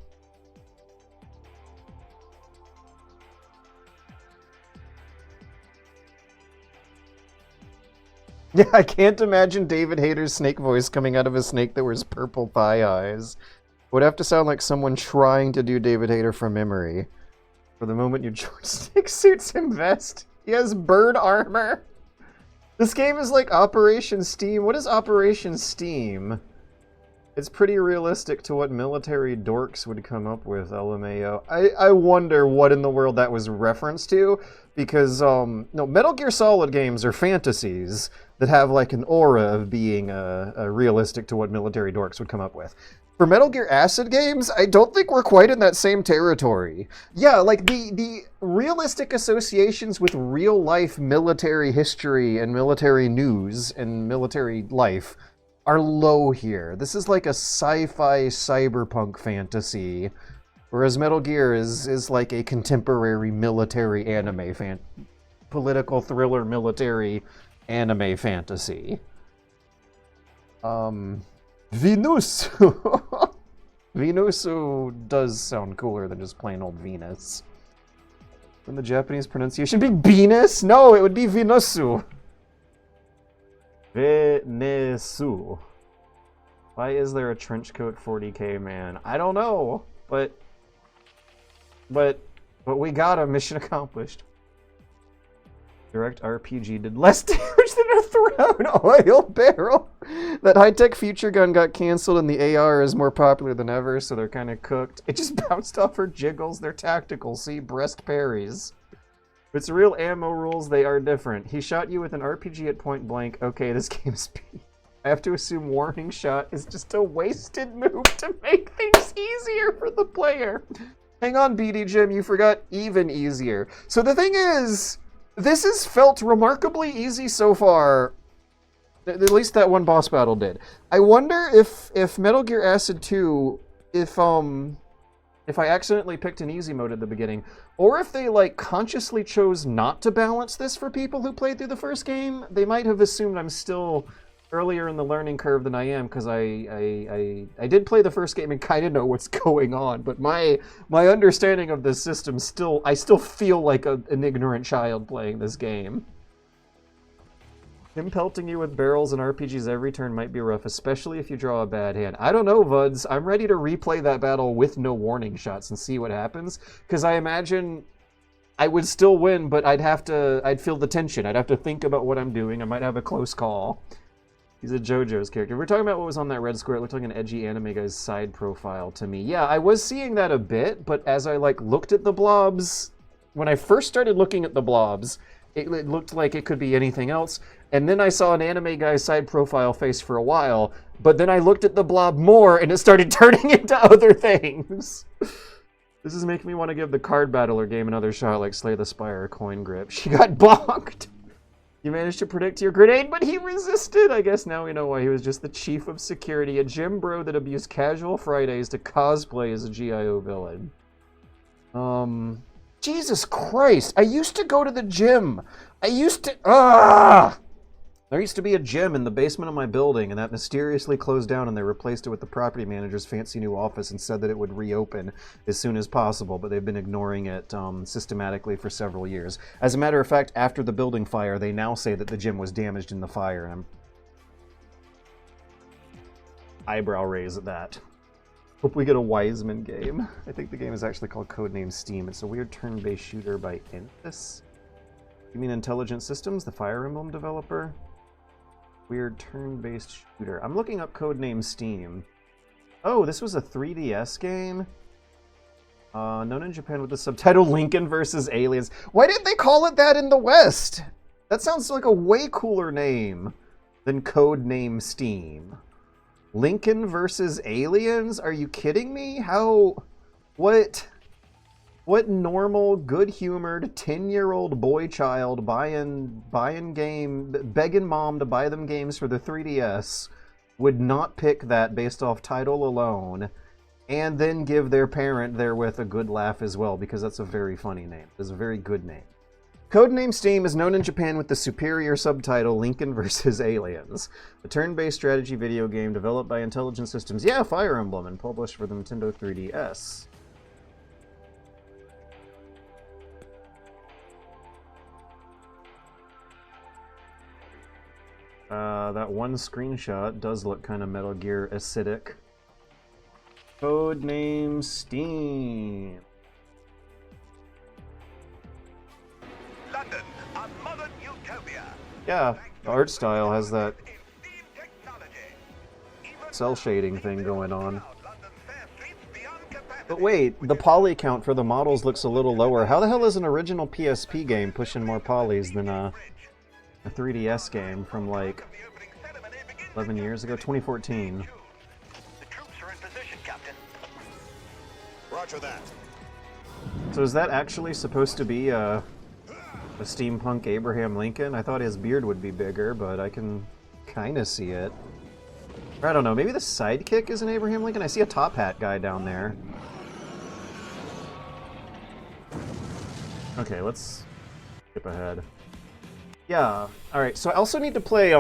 Yeah, I can't imagine David Hayter's snake voice coming out of a snake that wears purple thigh eyes. Would have to sound like someone trying to do David Hayter from memory. For the moment your joystick suits him vest. He has bird armor. This game is like Operation Steam. What is Operation Steam? It's pretty realistic to what military dorks would come up with, LMAO. I wonder what in the world that was referenced to, because, no, Metal Gear Solid games are fantasies that have, like, an aura of being realistic to what military dorks would come up with. For Metal Gear Acid games, I don't think we're quite in that same territory. Yeah, like, the realistic associations with real-life military history and military news and military life are low here. This is like a sci-fi cyberpunk fantasy, whereas Metal Gear is like a contemporary military anime political thriller military anime fantasy. Venus! Venusu does sound cooler than just plain old Venus. Wouldn't the Japanese pronunciation be Venus? No, it would be Venusu. Venesu. Why is there a trenchcoat 40k man? I don't know, but we got a mission accomplished. Direct RPG did less damage than a thrown oil barrel. That high-tech future gun got canceled and the AR is more popular than ever, so they're kind of cooked. It just bounced off her jiggles. They're tactical. See, breast parries. If it's real ammo rules, they are different. He shot you with an RPG at point blank. Okay, this game's beat. I have to assume warning shot is just a wasted move to make things easier for the player. Hang on, BD Jim, you forgot even easier. So the thing is, this has felt remarkably easy so far. At least that one boss battle did. I wonder if Metal Gear Acid 2, if I accidentally picked an easy mode at the beginning, or if they like consciously chose not to balance this for people who played through the first game, they might have assumed I'm still earlier in the learning curve than I am, because I did play the first game and kind of know what's going on, but my understanding of this system I still feel like an ignorant child playing this game. Him pelting you with barrels and RPGs every turn might be rough, especially if you draw a bad hand. I don't know, Vuds. I'm ready to replay that battle with no warning shots and see what happens, because I imagine I would still win, but I'd feel the tension. I'd have to think about what I'm doing. I might have a close call. He's a JoJo's character. We're talking about what was on that red square. It looked like an edgy anime guy's side profile to me. Yeah, I was seeing that a bit, but as I looked at the blobs, when I first started looking at the blobs, it looked like it could be anything else. And then I saw an anime guy's side profile face for a while, but then I looked at the blob more and it started turning into other things. This is making me want to give the card battler game another shot, like Slay the Spire or Coin Grip. She got bonked. You managed to predict your grenade, but he resisted. I guess now we know why he was just the chief of security, a gym bro that abused casual Fridays to cosplay as a GIO villain. Jesus Christ, I used to go to the gym. There used to be a gym in the basement of my building, and that mysteriously closed down, and they replaced it with the property manager's fancy new office and said that it would reopen as soon as possible, but they've been ignoring it systematically for several years. As a matter of fact, after the building fire, they now say that the gym was damaged in the fire, and I'm eyebrow raise at that. Hope we get a Wiseman game. I think the game is actually called Codename Steam. It's a weird turn-based shooter by Inthus. You mean Intelligent Systems, the Fire Emblem developer? Weird turn-based shooter. I'm looking up Codename Steam. Oh, this was a 3DS game? Known in Japan with the subtitle Lincoln versus Aliens. Why didn't they call it that in the West? That sounds like a way cooler name than Codename Steam. Lincoln versus Aliens? Are you kidding me? How... What normal, good-humored, 10-year-old boy child begging mom to buy them games for the 3DS would not pick that based off title alone, and then give their parent therewith a good laugh as well, because that's a very funny name. It's a very good name. Codename Steam is known in Japan with the superior subtitle Lincoln vs. Aliens, a turn-based strategy video game developed by Intelligent Systems, yeah, Fire Emblem, and published for the Nintendo 3DS. That one screenshot does look kind of Metal Gear acidic. Codename Steam. London, a modern utopia. Yeah, the art style has that cell shading thing going on. But wait, the poly count for the models looks a little lower. How the hell is an original PSP game pushing more polys than a 3DS game from like 11 years ago? 2014. The troops are in position, Captain. Roger that. So is that actually supposed to be a steampunk Abraham Lincoln? I thought his beard would be bigger, but I can kind of see it. Or I don't know, maybe the sidekick is an Abraham Lincoln? I see a top hat guy down there. Okay, let's skip ahead. Yeah, alright, so I also need to play,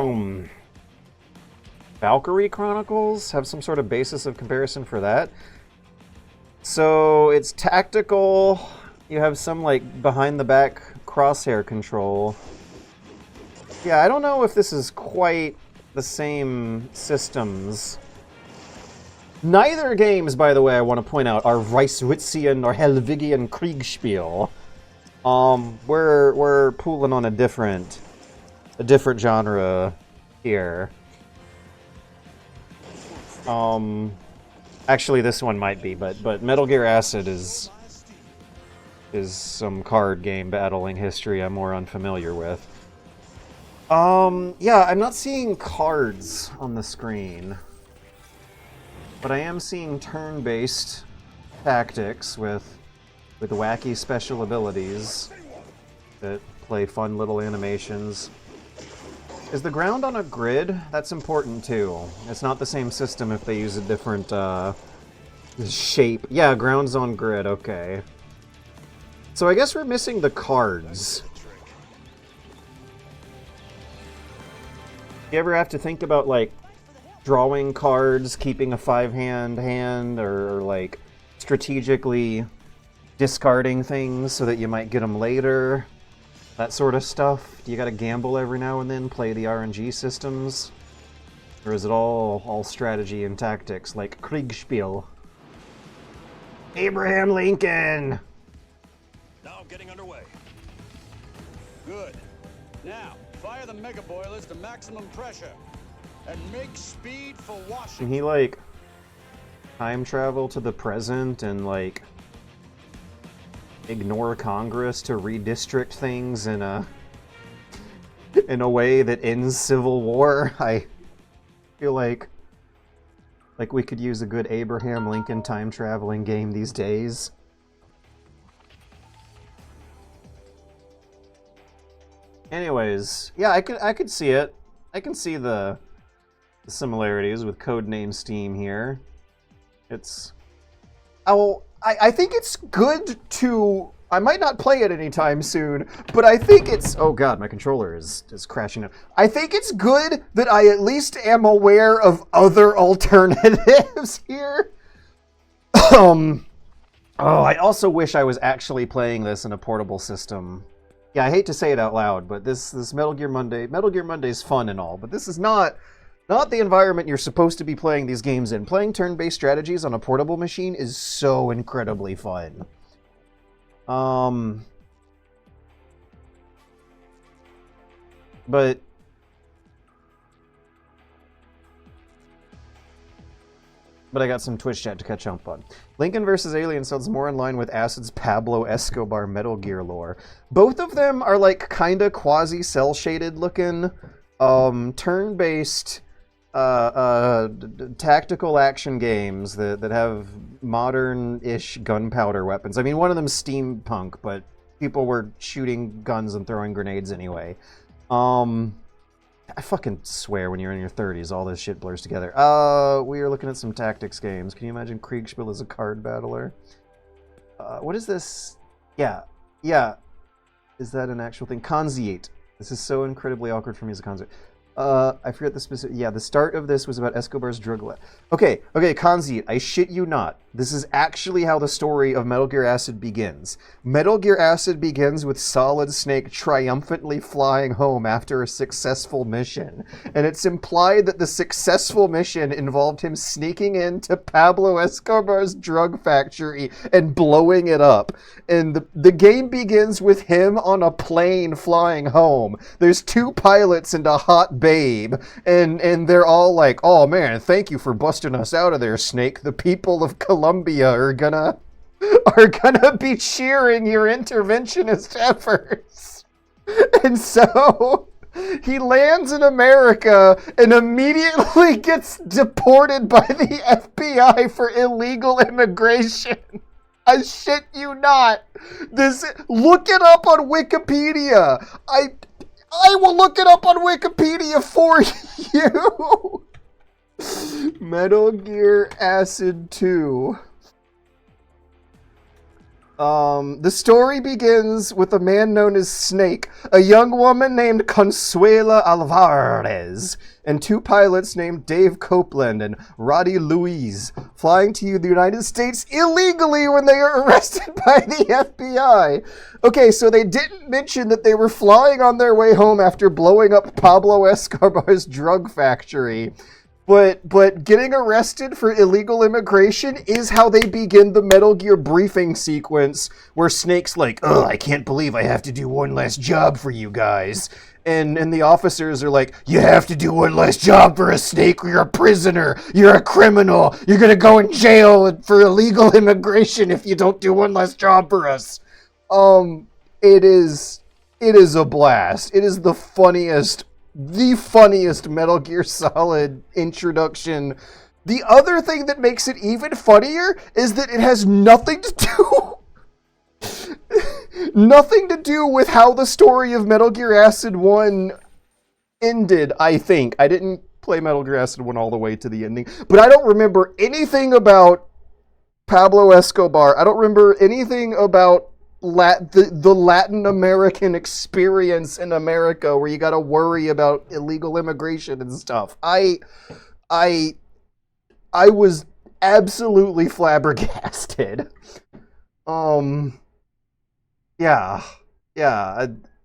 Valkyrie Chronicles, have some sort of basis of comparison for that. So, it's tactical, you have some, like, behind-the-back crosshair control. Yeah, I don't know if this is quite the same systems. Neither games, by the way, I want to point out, are Weisswitzian or Helvigian Kriegspiel. We're pooling on a different genre here. Actually, this one might be, but Metal Gear Acid is some card game battling history I'm more unfamiliar with. Yeah, I'm not seeing cards on the screen, but I am seeing turn-based tactics with wacky special abilities that play fun little animations. Is the ground on a grid? That's important too. It's not the same system if they use a different shape. Yeah, ground's on grid, okay. So I guess we're missing the cards. You ever have to think about, like, drawing cards, keeping a 5-hand hand, or like, strategically discarding things so that you might get them later? That sort of stuff? Do you gotta gamble every now and then, play the RNG systems? Or is it all strategy and tactics, like Kriegspiel? Abraham Lincoln! Now getting underway. Good. Now, fire the mega boilers to maximum pressure. And make speed for Washington. Can he, like, time travel to the present and, like, ignore Congress to redistrict things in a way that ends Civil War? I feel like we could use a good Abraham Lincoln time traveling game these days. Anyways, yeah, I could see it. I can see the similarities with Codename Steam here. It's... I think it's good to... I might not play it anytime soon, but I think it's... Oh god, my controller is crashing out. I think it's good that I at least am aware of other alternatives here. Oh, I also wish I was actually playing this in a portable system. Yeah, I hate to say it out loud, but this Metal Gear Monday is fun and all, but this is not the environment you're supposed to be playing these games in. Playing turn-based strategies on a portable machine is so incredibly fun. But but I got some Twitch chat to catch up on. Lincoln vs. Alien sounds more in line with Acid's Pablo Escobar Metal Gear lore. Both of them are like kinda quasi-cel-shaded looking, turn-based, tactical action games that have modern-ish gunpowder weapons. I mean, one of them's steampunk, but people were shooting guns and throwing grenades anyway. I fucking swear when you're in your 30s, all this shit blurs together. We are looking at some tactics games. Can you imagine Kriegspiel as a card battler? What is this? Yeah. Is that an actual thing? Conziate. This is so incredibly awkward for me as a conziate. I forget the specific... Yeah, the start of this was about Escobar's drug lab. Okay, Conziate, I shit you not. This is actually how the story of Metal Gear Acid begins. Metal Gear Acid begins with Solid Snake triumphantly flying home after a successful mission. And it's implied that the successful mission involved him sneaking into Pablo Escobar's drug factory and blowing it up. And the game begins with him on a plane flying home. There's 2 pilots and a hot babe. And they're all like, oh man, thank you for busting us out of there, Snake. The people of Colombia are gonna be cheering your interventionist efforts. And so he lands in America and immediately gets deported by the FBI for illegal immigration. I shit you not. Look it up on Wikipedia. I will look it up on Wikipedia for you. Metal Gear Acid 2. The story begins with a man known as Snake, a young woman named Consuela Alvarez, and 2 pilots named Dave Copeland and Roddy Louise, flying to the United States illegally when they are arrested by the FBI. Okay, so they didn't mention that they were flying on their way home after blowing up Pablo Escobar's drug factory. But getting arrested for illegal immigration is how they begin the Metal Gear briefing sequence, where Snake's like, oh, I can't believe I have to do one last job for you guys. And the officers are like, you have to do one last job for us, Snake. You're a prisoner. You're a criminal. You're going to go in jail for illegal immigration if you don't do one last job for us. It is a blast. It is the funniest Metal Gear Solid introduction. The other thing that makes it even funnier is that it has nothing to do with how the story of Metal Gear Acid 1 ended, I think. I didn't play Metal Gear Acid 1 all the way to the ending, but I don't remember anything about Pablo Escobar. I don't remember anything about the Latin American experience in America where you gotta worry about illegal immigration and stuff. I was absolutely flabbergasted.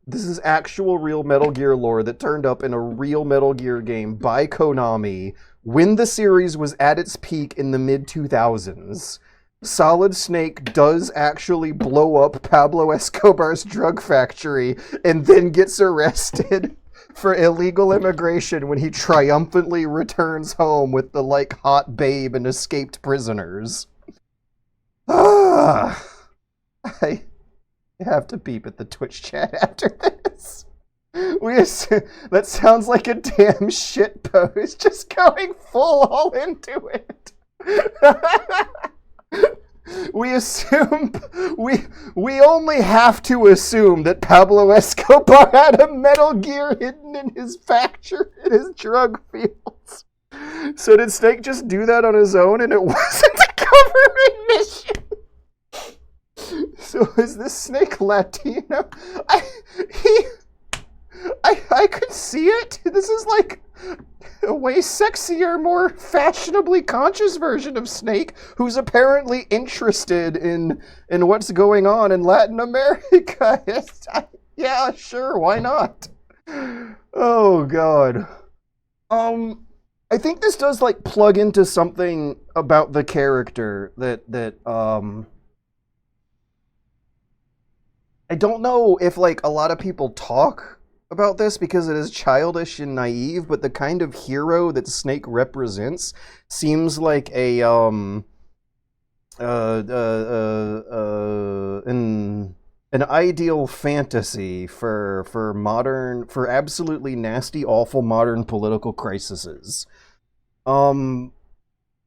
This is actual real Metal Gear lore that turned up in a real Metal Gear game by Konami when the series was at its peak in the mid-2000s. Solid Snake does actually blow up Pablo Escobar's drug factory and then gets arrested for illegal immigration when he triumphantly returns home with the, hot babe and escaped prisoners. I have to beep at the Twitch chat after this. That sounds like a damn shit post, just going full all into it. We only have to assume that Pablo Escobar had a Metal Gear hidden in his factory, in his drug fields. So did Snake just do that on his own and it wasn't a government mission? So is this Snake Latino? I could see it. This is like a way sexier, more fashionably conscious version of Snake, who's apparently interested in what's going on in Latin America. Yeah, sure, why not? Oh god. I think this does plug into something about the character that I don't know if a lot of people talk about this because it is childish and naive, but the kind of hero that Snake represents seems like a an ideal fantasy for absolutely nasty, awful modern political crises. One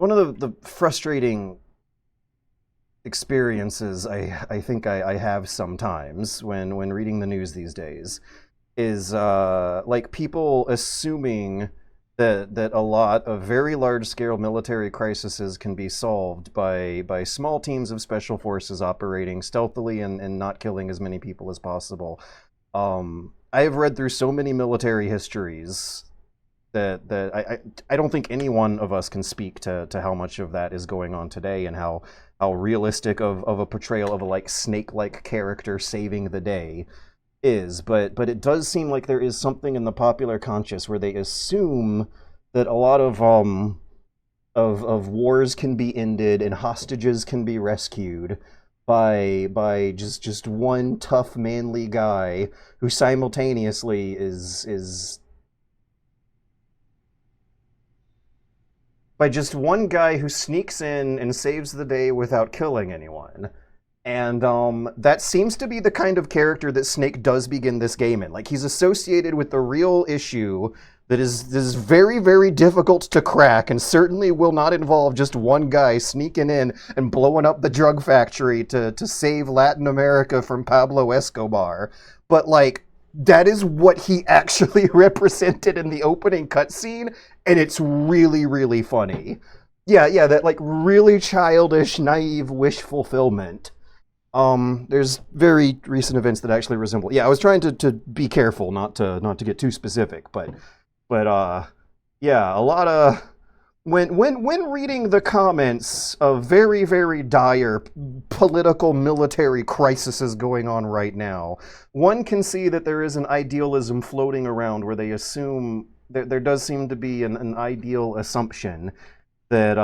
of the frustrating experiences I think I have sometimes when reading the news these days is like people assuming that a lot of very large scale military crises can be solved by small teams of special forces operating stealthily and not killing as many people as possible. I have read through so many military histories that I don't think any one of us can speak to how much of that is going on today and how realistic of a portrayal of a like snake-like character saving the day is, but it does seem like there is something in the popular conscious where they assume that a lot of wars can be ended and hostages can be rescued by just one tough manly guy who simultaneously is by just one guy who sneaks in and saves the day without killing anyone. And that seems to be the kind of character that Snake does begin this game in. Like, he's associated with the real issue that is very, very difficult to crack and certainly will not involve just one guy sneaking in and blowing up the drug factory to save Latin America from Pablo Escobar. But, like, that is what he actually represented in the opening cutscene, and it's really, really funny. Yeah, that, like, really childish, naive wish fulfillment. There's very recent events that actually resemble. Yeah, I was trying to be careful not to get too specific, but yeah, a lot of when reading the comments of very, very dire political military crises going on right now, one can see that there is an idealism floating around where they assume there does seem to be an ideal assumption that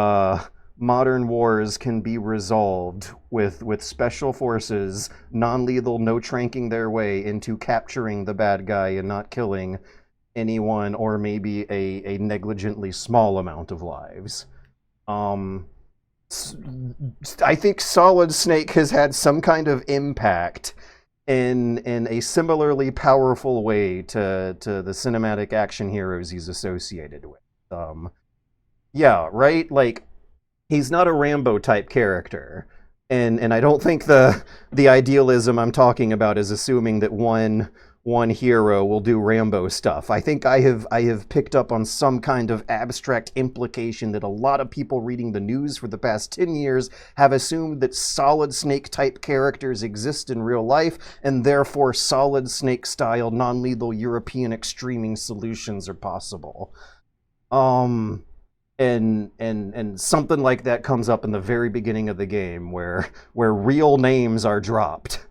modern wars can be resolved with special forces, non-lethal, no-tranking their way into capturing the bad guy and not killing anyone or maybe a negligently small amount of lives. I think Solid Snake has had some kind of impact in a similarly powerful way to the cinematic action heroes he's associated with. Yeah, right? Like, he's not a Rambo type character. And I don't think the idealism I'm talking about is assuming that one hero will do Rambo stuff. I think I have picked up on some kind of abstract implication that a lot of people reading the news for the past 10 years have assumed that Solid Snake type characters exist in real life, and therefore Solid Snake style non-lethal European extreming solutions are possible. And something like that comes up in the very beginning of the game where real names are dropped.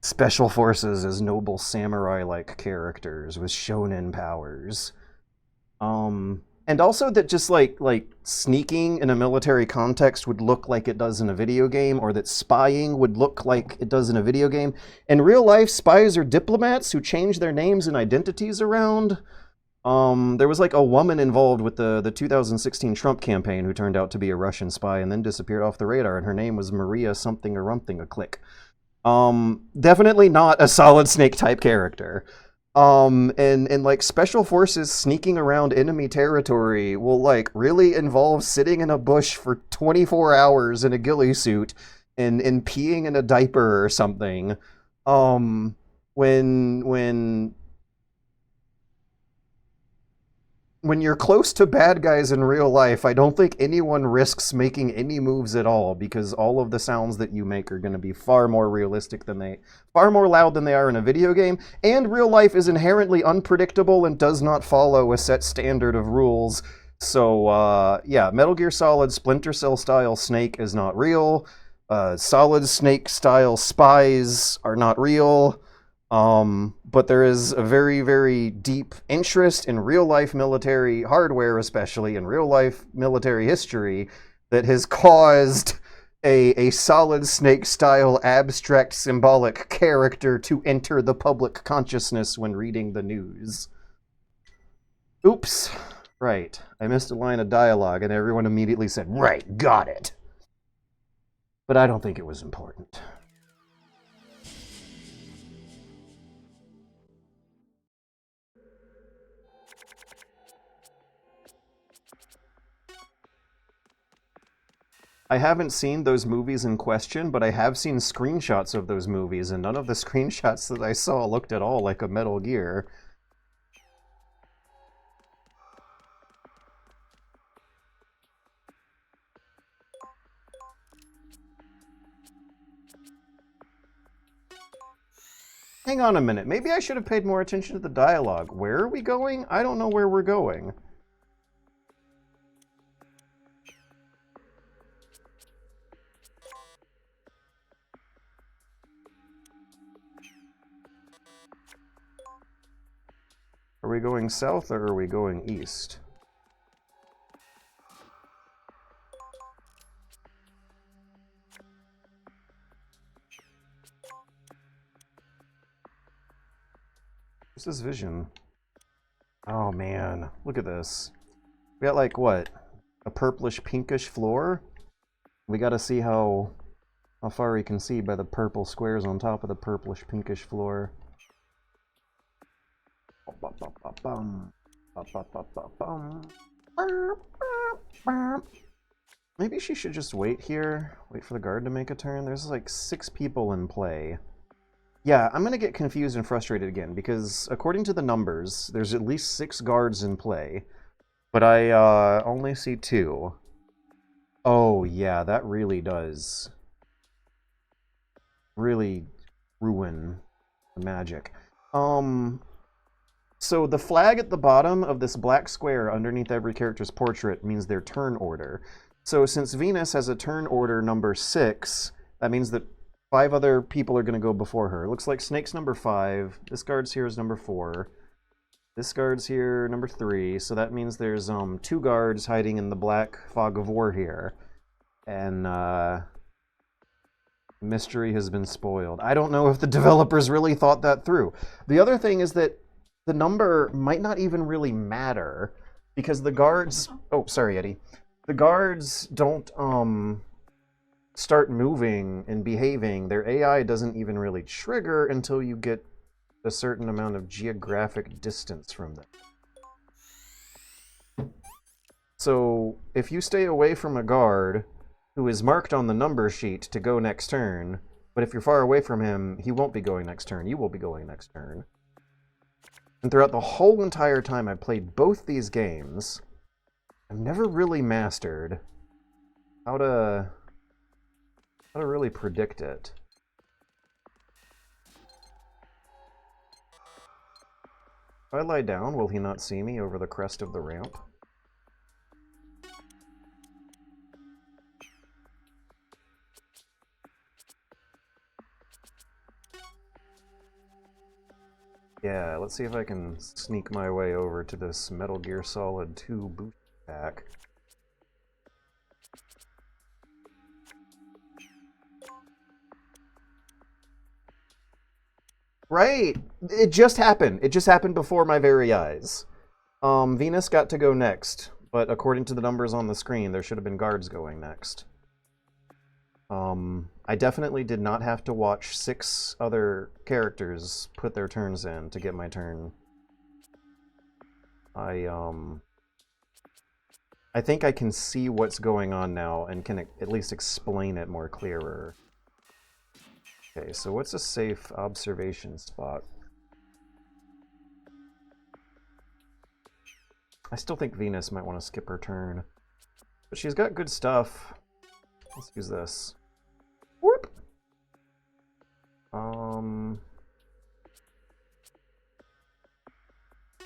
Special forces as noble samurai-like characters with shonen powers. And also that just like sneaking in a military context would look like it does in a video game, or that spying would look like it does in a video game. In real life, spies are diplomats who change their names and identities around. There was like a woman involved with the 2016 Trump campaign who turned out to be a Russian spy and then disappeared off the radar, and her name was Maria something or something a click. Definitely not a Solid Snake type character. And like special forces sneaking around enemy territory will like really involve sitting in a bush for 24 hours in a ghillie suit and peeing in a diaper or something. When you're close to bad guys in real life, I don't think anyone risks making any moves at all, because all of the sounds that you make are going to be far more loud than they are in a video game, and real life is inherently unpredictable and does not follow a set standard of rules. So, yeah, Metal Gear Solid Splinter Cell style Snake is not real. Solid Snake style spies are not real. But there is a very, very deep interest in real-life military hardware, especially in real-life military history, that has caused a Solid Snake-style abstract symbolic character to enter the public consciousness when reading the news. Oops. Right. I missed a line of dialogue, and everyone immediately said, right, got it. But I don't think it was important. I haven't seen those movies in question, but I have seen screenshots of those movies, and none of the screenshots that I saw looked at all like a Metal Gear. Hang on a minute, maybe I should have paid more attention to the dialogue. Where are we going? I don't know where we're going. Are we going south or are we going east? What's this vision? Oh man, look at this. We got like what? A purplish pinkish floor? We gotta see how far we can see by the purple squares on top of the purplish pinkish floor. Maybe she should just wait here. Wait for the guard to make a turn. There's like 6 people in play. Yeah, I'm gonna get confused and frustrated again, because according to the numbers, there's at least 6 guards in play. But I only see 2. Oh yeah, that really does really ruin the magic. So the flag at the bottom of this black square underneath every character's portrait means their turn order. So since Venus has a turn order number 6, that means that 5 other people are going to go before her. Looks like Snake's number 5. This guard's here is number 4. This guard's here, number 3. So that means there's 2 guards hiding in the black fog of war here. And mystery has been spoiled. I don't know if the developers really thought that through. The other thing is that the number might not even really matter, because the guards... Oh, sorry, Eddie. The guards don't start moving and behaving. Their AI doesn't even really trigger until you get a certain amount of geographic distance from them. So if you stay away from a guard who is marked on the number sheet to go next turn, but if you're far away from him, he won't be going next turn. You will be going next turn. And throughout the whole entire time I played both these games, I've never really mastered how to really predict it. If I lie down, will he not see me over the crest of the ramp? Yeah, let's see if I can sneak my way over to this Metal Gear Solid 2 boost pack. Right! It just happened. It just happened before my very eyes. Venus got to go next, but according to the numbers on the screen, there should have been guards going next. I definitely did not have to watch 6 other characters put their turns in to get my turn. I think I can see what's going on now and can at least explain it more clearer. Okay, so what's a safe observation spot? I still think Venus might want to skip her turn. But she's got good stuff. Let's use this. Whoop!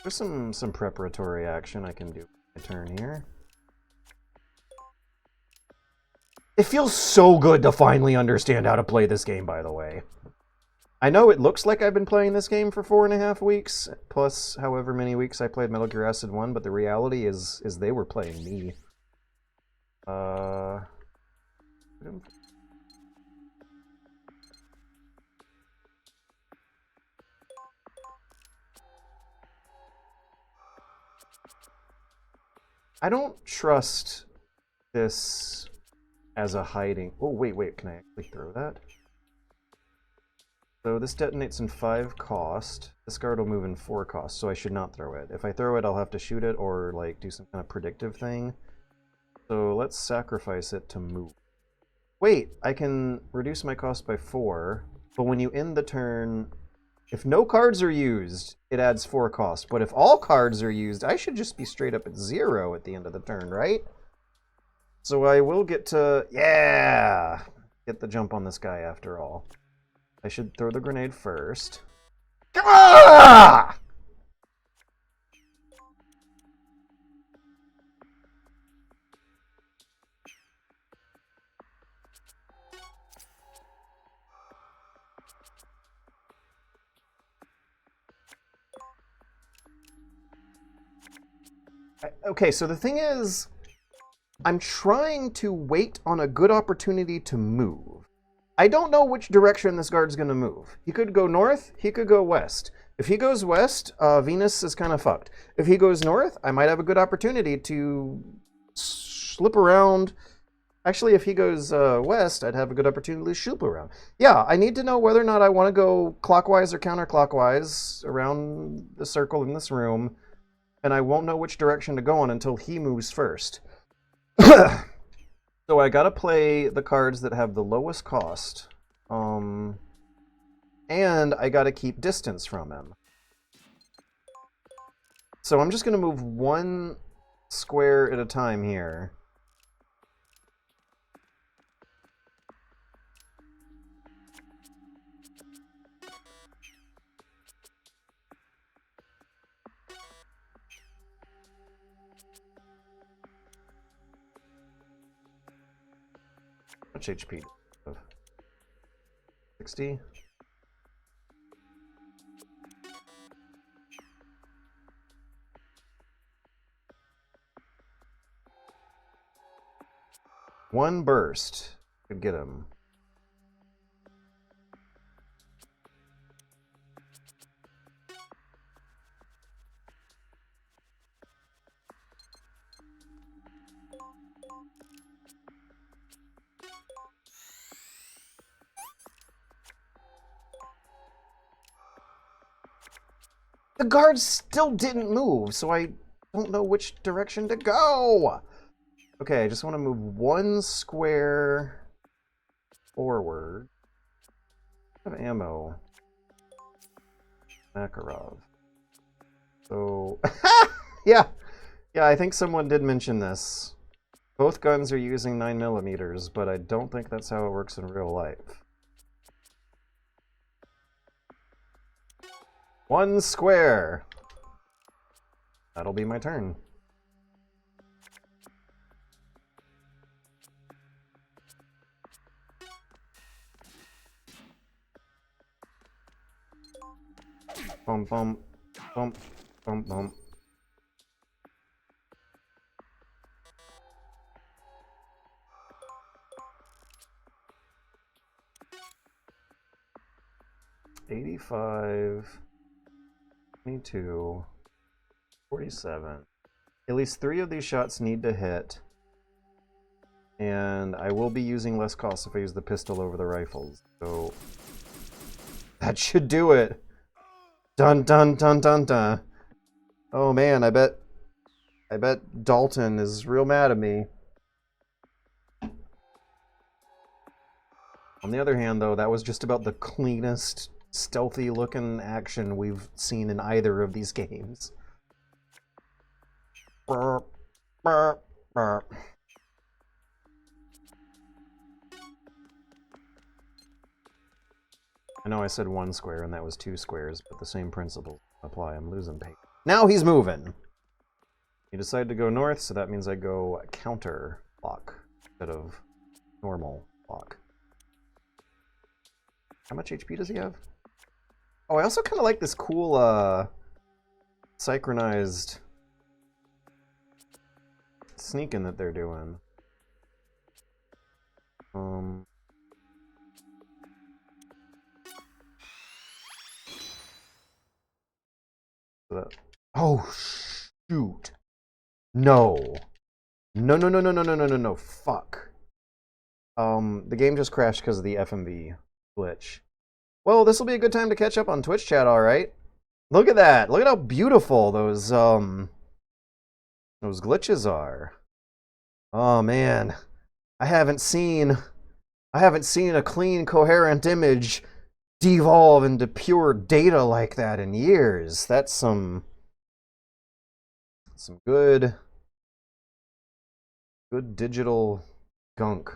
There's some preparatory action I can do my turn here. It feels so good to finally understand how to play this game, by the way. I know it looks like I've been playing this game for 4.5 weeks, plus however many weeks I played Metal Gear Acid 1, but the reality is they were playing me. I don't trust this as a hiding... Oh, wait, can I actually throw that? So this detonates in 5 cost. This guard will move in 4 cost, so I should not throw it. If I throw it, I'll have to shoot it or like do some kind of predictive thing. So let's sacrifice it to move. Wait, I can reduce my cost by 4, but when you end the turn, if no cards are used, it adds 4 cost. But if all cards are used, I should just be straight up at 0 at the end of the turn, right? So I will get to, yeah, get the jump on this guy after all. I should throw the grenade first. Ah! Okay, so the thing is, I'm trying to wait on a good opportunity to move. I don't know which direction this guard's going to move. He could go north, he could go west. If he goes west, Venus is kind of fucked. If he goes north, I might have a good opportunity to slip around. Actually, if he goes west, I'd have a good opportunity to slip around. Yeah, I need to know whether or not I want to go clockwise or counterclockwise around the circle in this room, and I won't know which direction to go on until he moves first. So I gotta play the cards that have the lowest cost, and I gotta keep distance from him. So I'm just gonna move 1 square at a time here. How much HP? 60? One burst could get him. The guard still didn't move, so I don't know which direction to go. Okay, I just want to move 1 square forward. I have ammo. Makarov. So, yeah, I think someone did mention this. Both guns are using 9mm, but I don't think that's how it works in real life. 1 square. That'll be my turn. Bum bum bum bum bum. $85, 22, 47. At least 3 of these shots need to hit. And I will be using less cost if I use the pistol over the rifles. So that should do it. Dun dun dun dun dun. Oh man, I bet Dalton is real mad at me. On the other hand, though, that was just about the cleanest, stealthy-looking action we've seen in either of these games. Burp, burp, burp. I know I said 1 square and that was 2 squares, but the same principle apply. I'm losing pace. Now he's moving! He decided to go north, so that means I go counter block instead of normal block. How much HP does he have? Oh, I also kind of like this cool, synchronized sneaking that they're doing. Oh, shoot. No. No, no, no, no, no, no, no, no, no. Fuck. The game just crashed because of the FMV glitch. Well, this will be a good time to catch up on Twitch chat, alright? Look at that! Look at how beautiful those glitches are. Oh, man. I haven't seen a clean, coherent image devolve into pure data like that in years. That's some good digital gunk.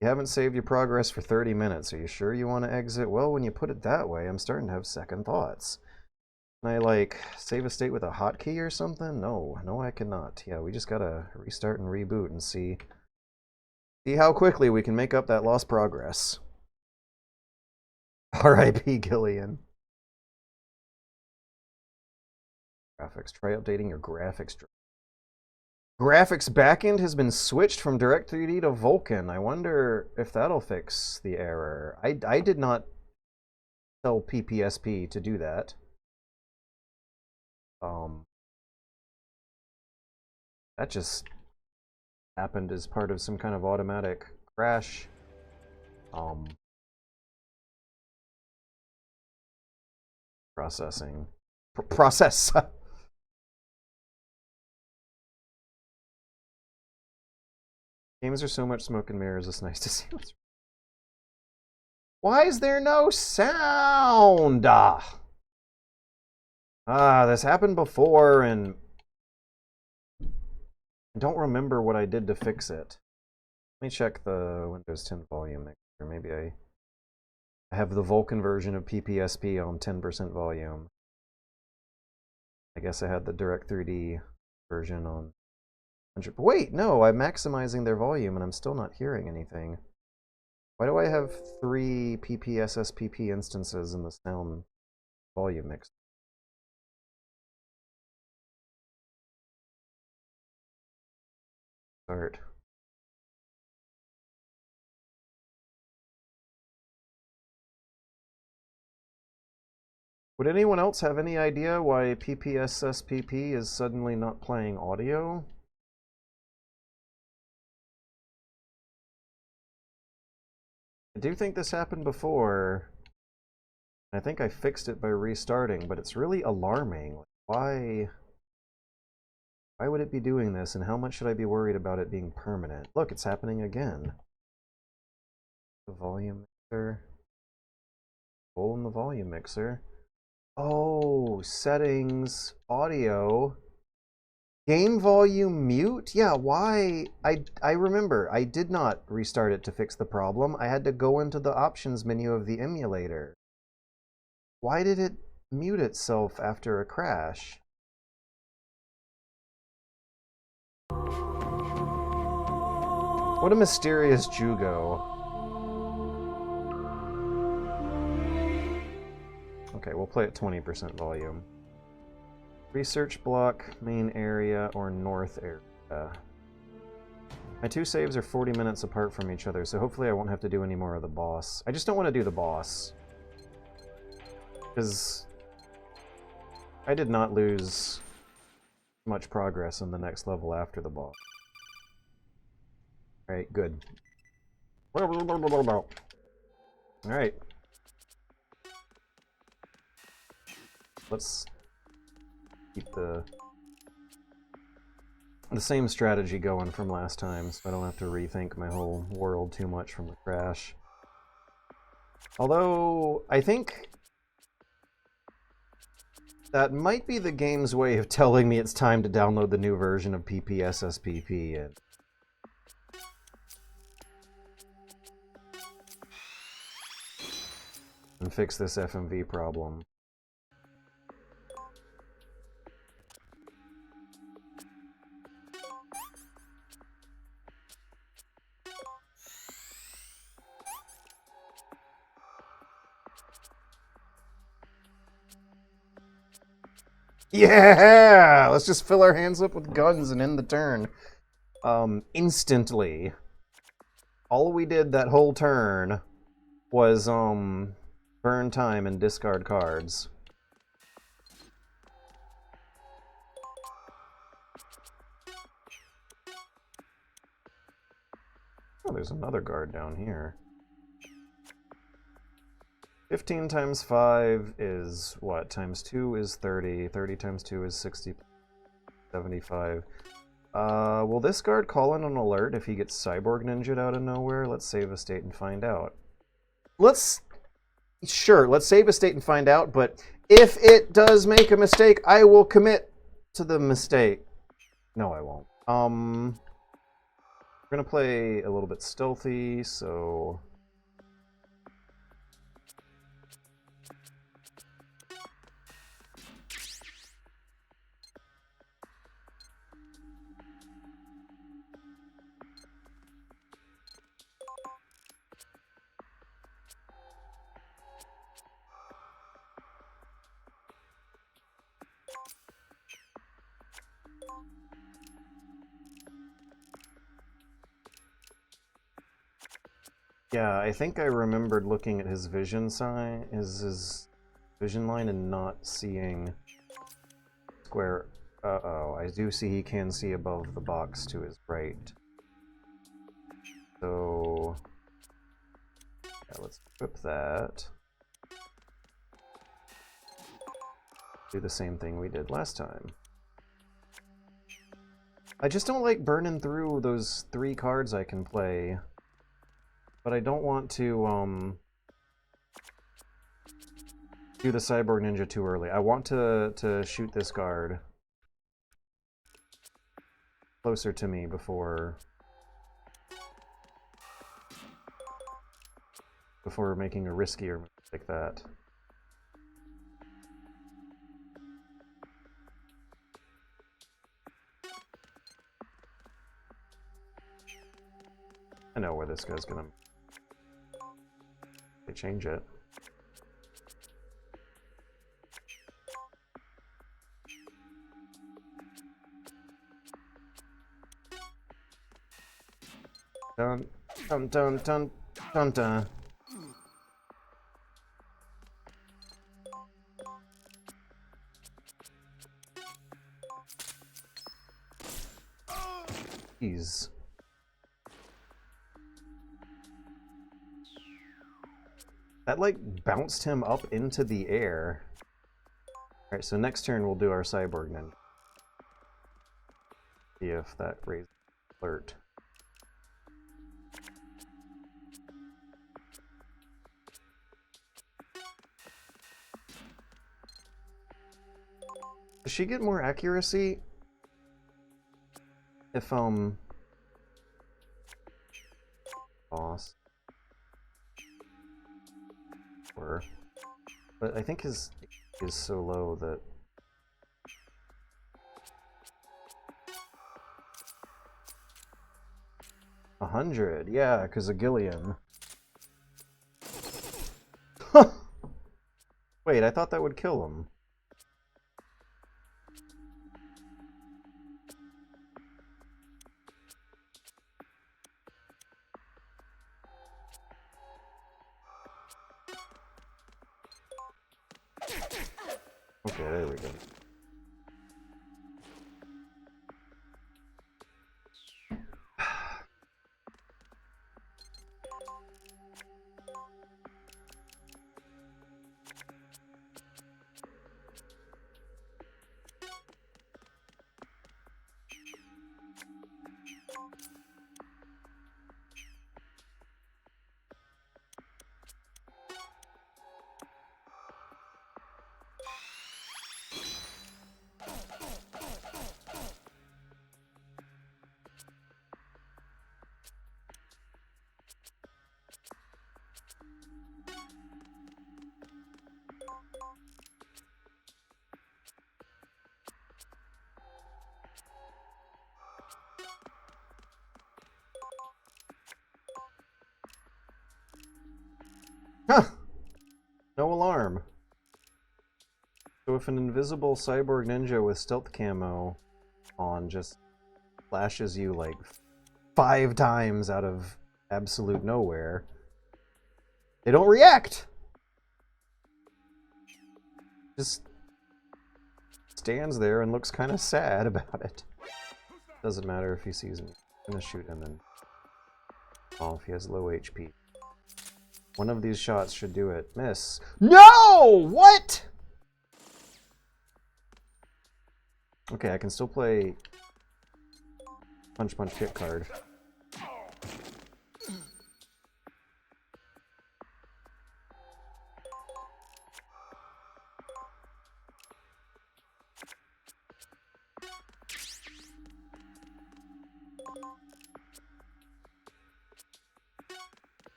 You haven't saved your progress for 30 minutes. Are you sure you want to exit? Well, when you put it that way, I'm starting to have second thoughts. Can I, like, save a state with a hotkey or something? No, I cannot. Yeah, we just gotta restart and reboot and see how quickly we can make up that lost progress. R.I.P. Gillian. Graphics. Try updating your graphics. Graphics backend has been switched from Direct3D to Vulkan. I wonder if that'll fix the error. I did not tell PPSP to do that. That just happened as part of some kind of automatic crash. Processing. Process. Games are so much smoke and mirrors, it's nice to see what's... Why is there no sound? This happened before, and I don't remember what I did to fix it. Let me check the Windows 10 volume mixer. Maybe I have the Vulkan version of PPSP on 10% volume. I guess I had the Direct3D version on 100%. Wait, no, I'm maximizing their volume and I'm still not hearing anything. Why do I have 3 PPSSPP instances in the sound volume mix? Start. Would anyone else have any idea why PPSSPP is suddenly not playing audio? I do think this happened before. I think I fixed it by restarting, but it's really alarming. Why would it be doing this, and how much should I be worried about it being permanent? Look, it's happening again. The volume mixer. Hole in the volume mixer. Oh, settings, audio, game volume mute? Yeah, why? I remember, I did not restart it to fix the problem. I had to go into the options menu of the emulator. Why did it mute itself after a crash? What a mysterious Jugo. Okay, we'll play at 20% volume. Research block, main area, or north area. My 2 saves are 40 minutes apart from each other, so hopefully I won't have to do any more of the boss. I just don't want to do the boss. Because I did not lose much progress on the next level after the boss. Alright, good. Alright. Let's keep the same strategy going from last time, so I don't have to rethink my whole world too much from the crash. Although, I think that might be the game's way of telling me it's time to download the new version of PPSSPP and fix this FMV problem. Yeah! Let's just fill our hands up with guns and end the turn. Instantly. All we did that whole turn was, burn time and discard cards. Oh, there's another guard down here. 15 times 5 is what? Times 2 is 30. 30 times 2 is 60. 75. Will this guard call in an alert if he gets cyborg ninja'd out of nowhere? Let's save a state and find out. Sure, let's save a state and find out, but if it does make a mistake, I will commit to the mistake. No, I won't. We're gonna play a little bit stealthy, so... Yeah, I think I remembered looking at his vision sign, his vision line, and not seeing square. Uh-oh, I do see he can see above the box to his right. So, yeah, let's equip that. Do the same thing we did last time. I just don't like burning through those 3 cards I can play. But I don't want to do the Cyborg Ninja too early. I want to shoot this guard closer to me before making a riskier move like that. I know where this guy's gonna... They change it. Dun dun dun dun dun dun. Jeez. That, like, bounced him up into the air. Alright, so next turn we'll do our Cyborg Ninja. See if that raises alert. Does she get more accuracy if, boss? But I think his is so low that... A 100, yeah, because of Gillian. Wait, I thought that would kill him. Okay, there we go. Huh! No alarm. So if an invisible cyborg ninja with stealth camo on just flashes you like 5 times out of absolute nowhere, they don't react! Just stands there and looks kind of sad about it. Doesn't matter if he sees me. I'm gonna shoot him and off. He has low HP. One of these shots should do it. Miss. No! What? Okay, I can still play punch, punch, kick card.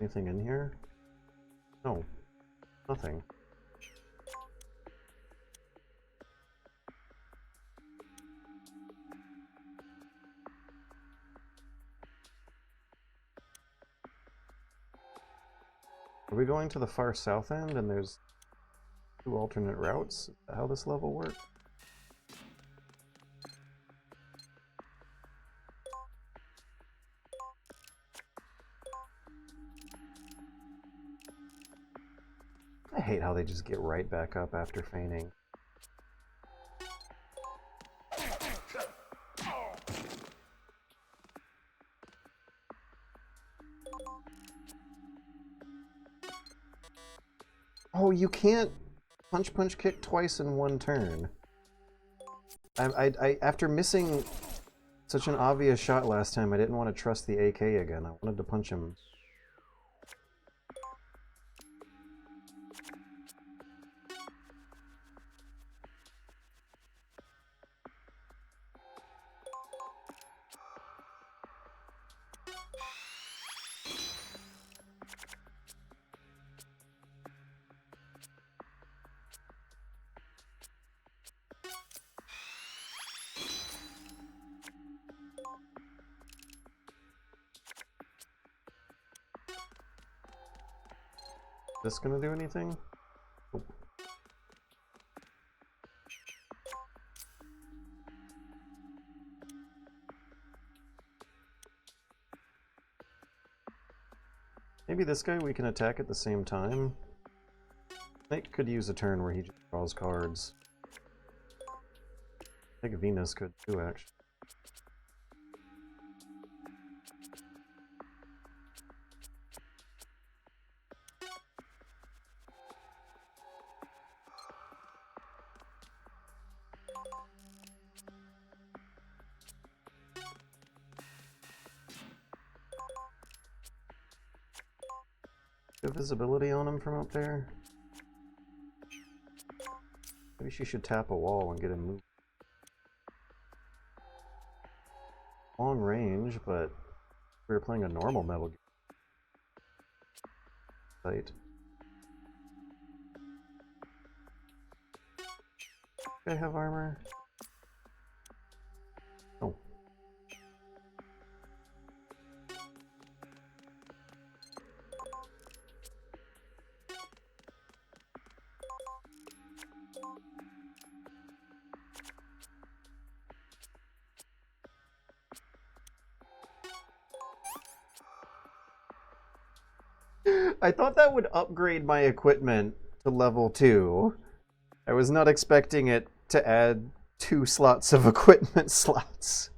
Anything in here? No. Nothing. Are we going to the far south end and there's 2 alternate routes? Is that how this level works? I hate how they just get right back up after feigning. Oh, you can't punch, punch, kick twice in one turn. After missing such an obvious shot last time, I didn't want to trust the AK again. I wanted to punch him. This gonna do anything? Nope. Maybe this guy we can attack at the same time. Snake could use a turn where he just draws cards. I think Venus could too, actually. Good visibility on him from up there. Maybe she should tap a wall and get him moved. Long range, but if we were playing a normal Metal Gear fight. Do I have armor? Oh. I thought that would upgrade my equipment to level 2. I was not expecting it to add 2 slots of equipment slots.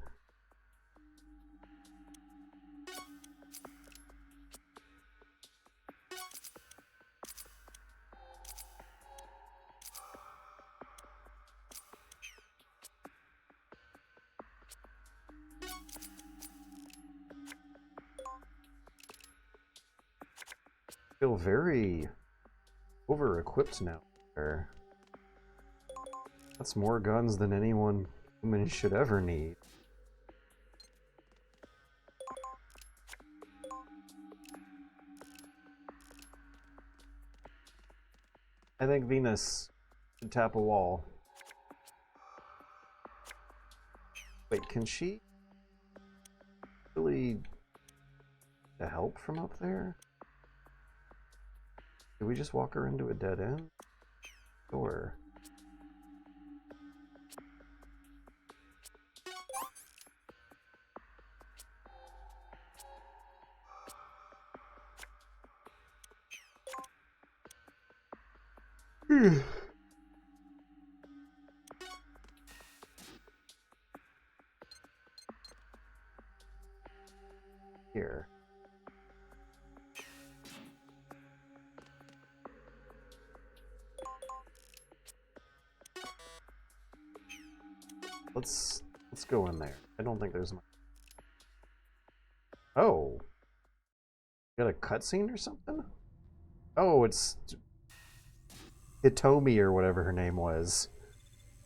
I feel very over-equipped now. That's more guns than anyone human should ever need. I think Venus should tap a wall. Wait, can she really get help from up there? Did we just walk her into a dead end? Or... here? Let's go in there. I don't think there's much. Oh. Got a cutscene or something? Oh, it's Hitomi or whatever her name was.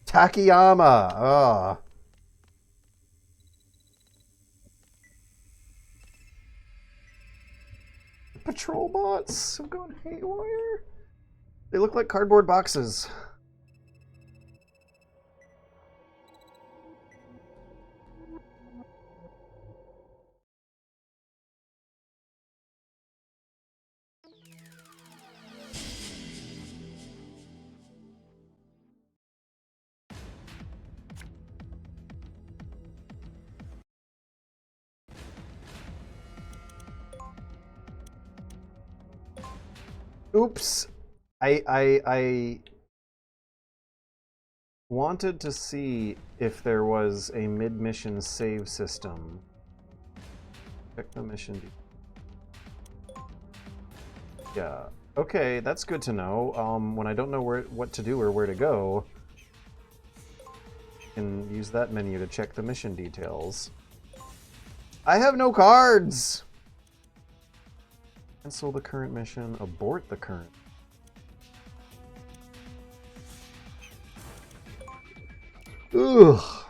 Takayama! Ah. Patrol bots have gone haywire. They look like cardboard boxes. Oops. I wanted to see if there was a mid-mission save system. Check the mission. Yeah. Okay, that's good to know. When I don't know what to do or where to go, I can use that menu to check the mission details. I have no cards! Cancel the current mission, abort the current. Ugh.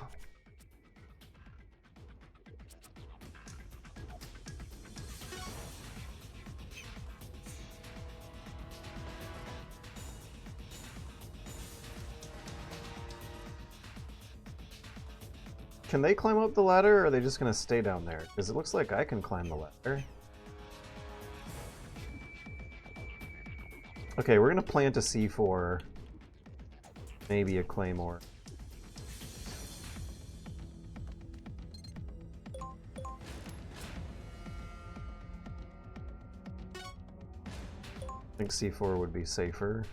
Can they climb up the ladder, or are they just gonna stay down there? Because it looks like I can climb the ladder. Okay, we're gonna plant a C4. Maybe a claymore. I think C4 would be safer.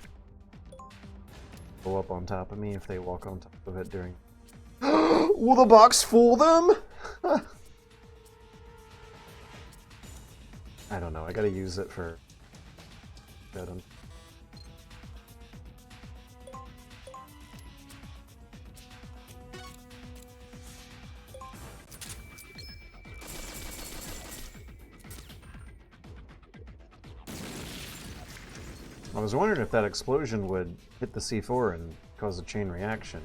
Go up on top of me if they walk on top of it during... Will the box fool them? I don't know, I gotta use it for... I was wondering if that explosion would hit the C4 and cause a chain reaction.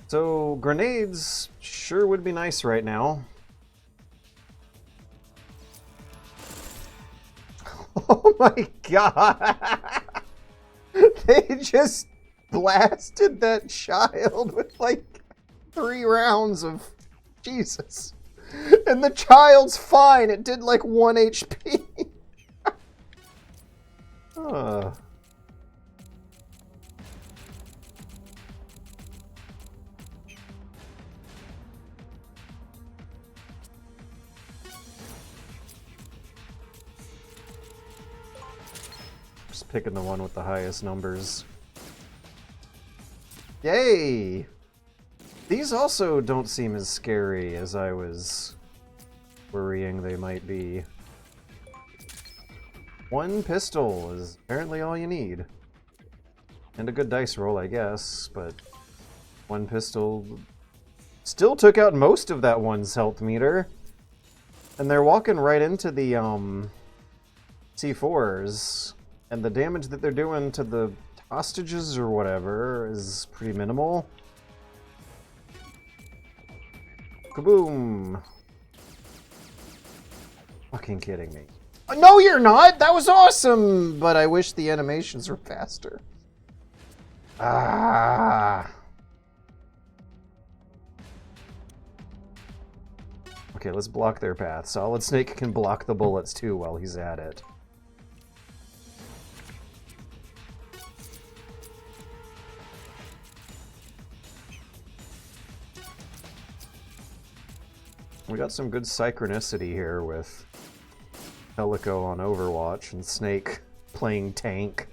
So, grenades sure would be nice right now. Oh my god! They just blasted that child with like 3 rounds of... Jesus. And the child's fine, it did like 1 HP. Just picking the one with the highest numbers. Yay! These also don't seem as scary as I was worrying they might be. 1 pistol is apparently all you need. And a good dice roll, I guess, but 1 pistol still took out most of that one's health meter. And they're walking right into the C4s, and the damage that they're doing to the hostages or whatever is pretty minimal. Kaboom! Fucking kidding me. No, you're not! That was awesome! But I wish the animations were faster. Ah. Okay, let's block their path. Solid Snake can block the bullets too while he's at it. We got some good synchronicity here with Helico on Overwatch and Snake playing tank.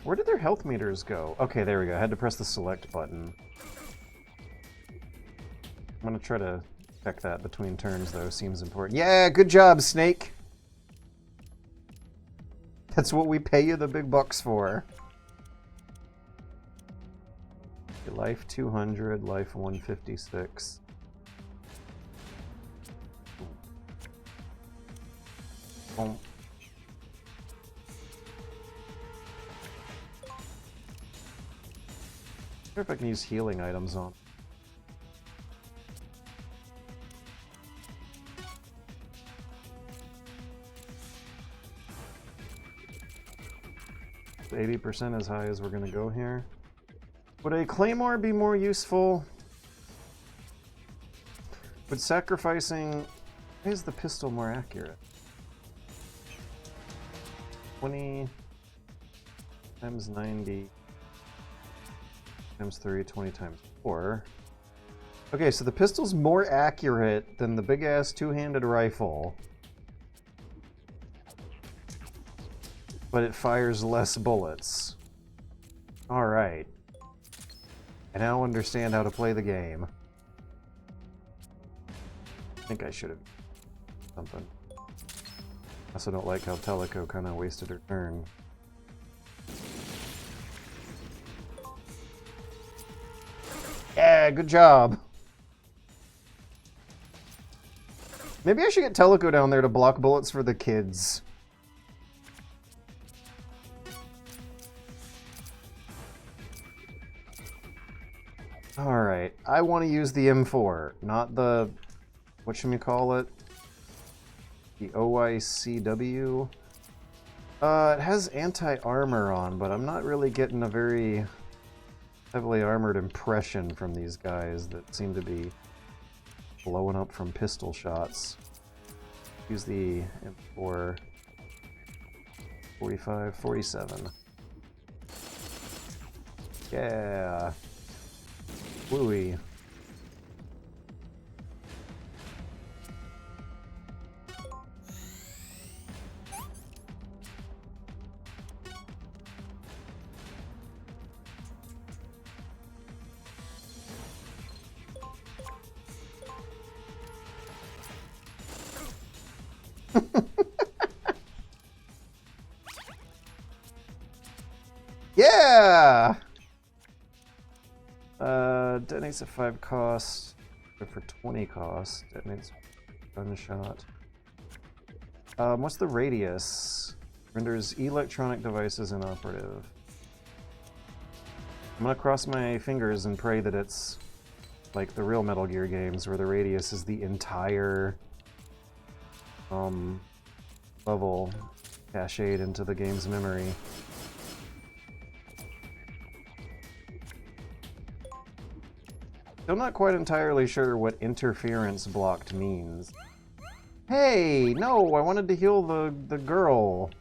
Where did their health meters go? Okay, there we go. I had to press the select button. I'm gonna try to check that between turns, though. Seems important. Yeah, good job, Snake! That's what we pay you the big bucks for. Life 200, life 156. Oh. I wonder if I can use healing items on. So 80% as high as we're gonna go here. Would a claymore be more useful? Would sacrificing... Why is the pistol more accurate? 20 times 90 times 3, 20 times 4. Okay, so the pistol's more accurate than the big-ass two-handed rifle. But it fires less bullets. Alright. I now understand how to play the game. I think I should have something. I also don't like how Teleco kind of wasted her turn. Yeah, good job. Maybe I should get Teleco down there to block bullets for the kids. Alright, I want to use the M4, not the... what should we call it? The OICW? It has anti-armor on, but I'm not really getting a very heavily armored impression from these guys that seem to be blowing up from pistol shots. Use the M4. 45, 47. Yeah. Wooey. Yeah! Detonates at 5 cost, for 20 cost. Detonates gunshot. What's the radius? Renders electronic devices inoperative. I'm gonna cross my fingers and pray that it's like the real Metal Gear games where the radius is the entire level cached into the game's memory. Still not quite entirely sure what interference blocked means. Hey, no, I wanted to heal the girl.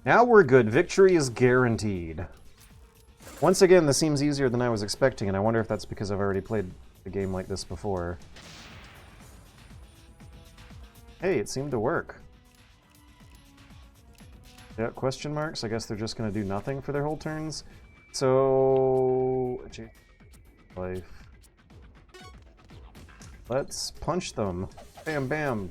Now we're good. Victory is guaranteed. Once again, this seems easier than I was expecting, and I wonder if that's because I've already played a game like this before. Hey, it seemed to work. Yeah, question marks? I guess they're just going to do nothing for their whole turns. So... life. Let's punch them. Bam, bam.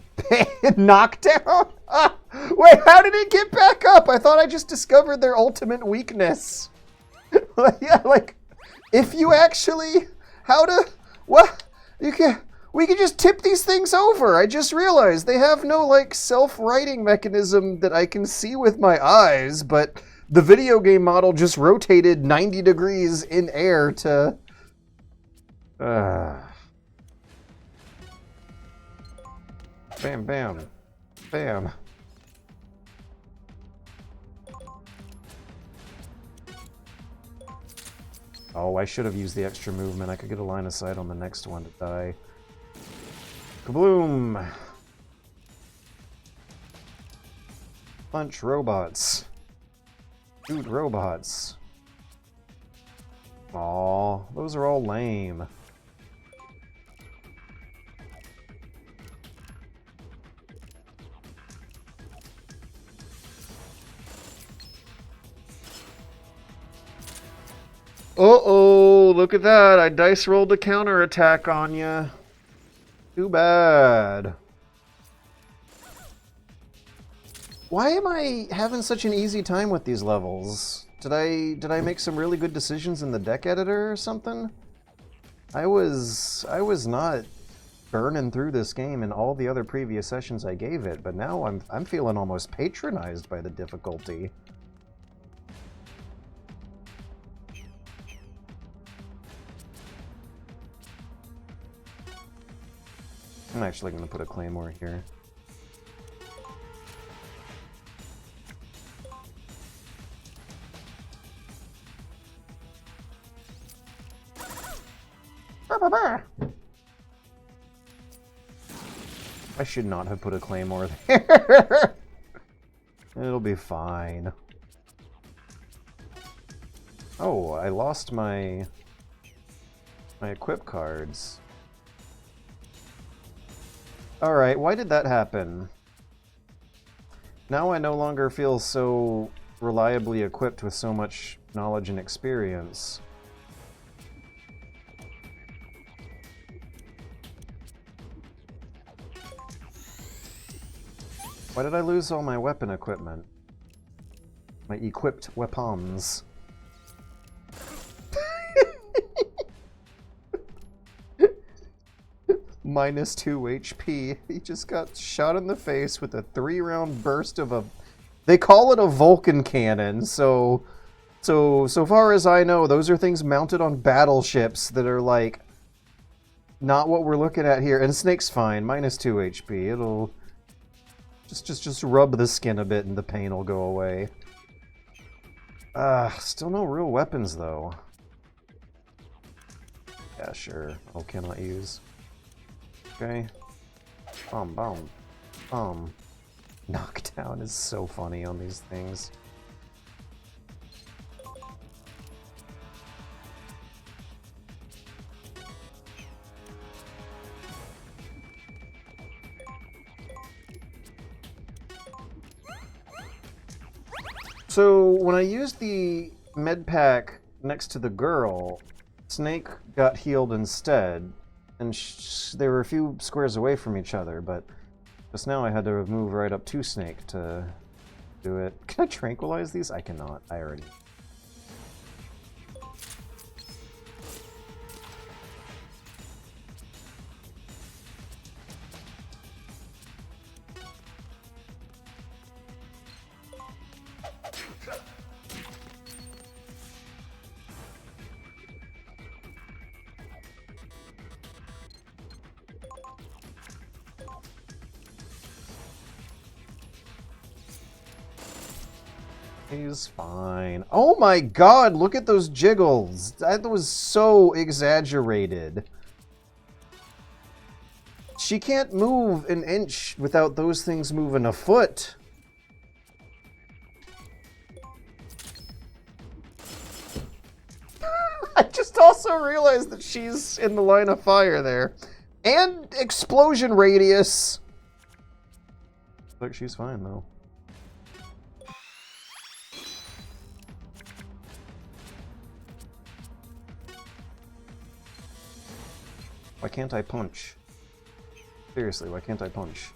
Knockdown? Ah, wait, how did it get back up? I thought I just discovered their ultimate weakness. Yeah, like, if you actually... How to... What? You can... We can just tip these things over. I just realized they have no, like, self-righting mechanism that I can see with my eyes, but the video game model just rotated 90 degrees in air to... Bam, bam. Bam. Oh, I should have used the extra movement. I could get a line of sight on the next one to die. Kabloom! Punch robots. Shoot robots. Aw, those are all lame. Uh-oh, look at that. I dice rolled a counterattack on you. Too bad. Why am I having such an easy time with these levels? Did I make some really good decisions in the deck editor or something? I was not burning through this game in all the other previous sessions I gave it, but now I'm feeling almost patronized by the difficulty. I'm actually going to put a claymore here. I should not have put a claymore there. It'll be fine. Oh, I lost my equip cards. Alright, why did that happen? Now I no longer feel so reliably equipped with so much knowledge and experience. Why did I lose all my weapon equipment? My equipped weapons. Minus 2 HP. He just got shot in the face with a 3-round burst of a... They call it a Vulcan cannon, so far as I know, those are things mounted on battleships that are, like, not what we're looking at here. And Snake's fine. Minus 2 HP. It'll... Just rub the skin a bit and the pain will go away. Still no real weapons, though. Yeah, sure. Oh, cannot use. Okay. Knockdown is so funny on these things. So, when I used the med pack next to the girl, Snake got healed instead, and they were a few squares away from each other, but just now I had to move right up to Snake to do it. Can I tranquilize these? I cannot. I already... He's fine. Oh my god, look at those jiggles. That was so exaggerated. She can't move an inch without those things moving a foot. I just also realized that she's in the line of fire there. And explosion radius. Look, she's fine though. Why can't I punch? Seriously, why can't I punch?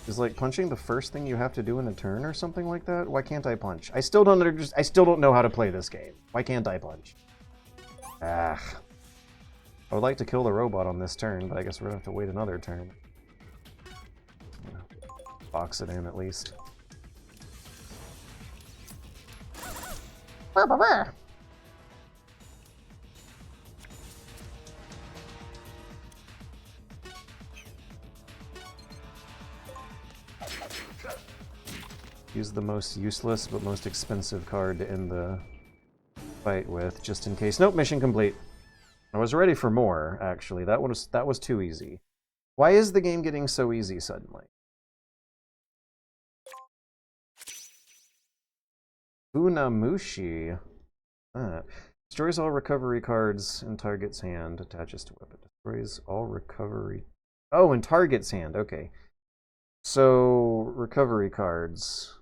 Is like punching the first thing you have to do in a turn or something like that? Why can't I punch? I still don't know how to play this game. Why can't I punch? I would like to kill the robot on this turn, but I guess we're gonna have to wait another turn. Box it in at least. Use the most useless but most expensive card to end the fight with, just in case. Nope, mission complete. I was ready for more, actually. That was too easy. Why is the game getting so easy suddenly? Unamushi. Destroys all recovery cards in target's hand. Attaches to weapon. Destroys all recovery... Oh, in target's hand. Okay. So, recovery cards.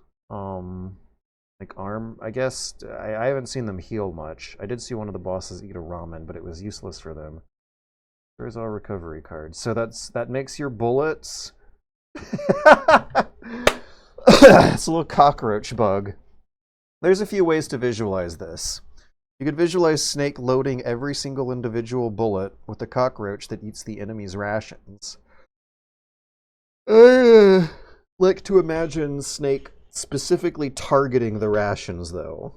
like arm, I guess. I haven't seen them heal much. I did see one of the bosses eat a ramen, but it was useless for them. There's our recovery card. So that makes your bullets. It's a little cockroach bug. There's a few ways to visualize this. You could visualize Snake loading every single individual bullet with the cockroach that eats the enemy's rations. I like to imagine Snake specifically targeting the rations, though.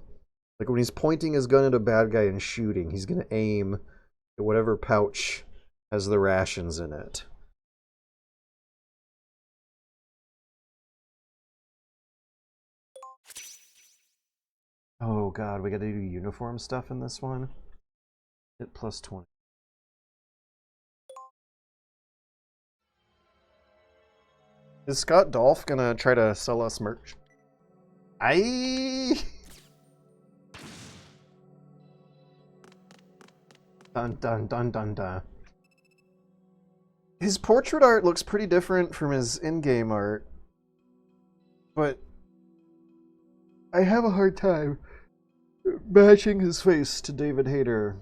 Like when he's pointing his gun at a bad guy and shooting, he's going to aim at whatever pouch has the rations in it. Oh god, we gotta do uniform stuff in this one? Hit plus 20. Is Scott Dolph gonna try to sell us merch? Dun dun dun dun dun. His portrait art looks pretty different from his in-game art. But I have a hard time matching his face to David Hayter.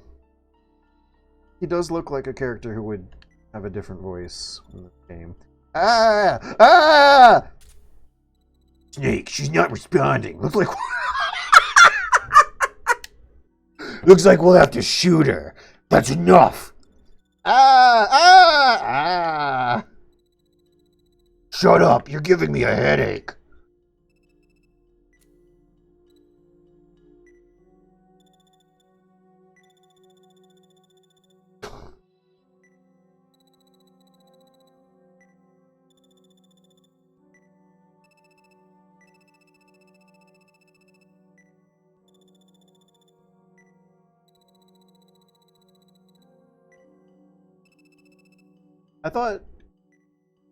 He does look like a character who would have a different voice in the game. Ah! Ah! Snake, she's not responding. Looks like looks like we'll have to shoot her. That's enough. Ah! Ah! Ah! Shut up! You're giving me a headache. I thought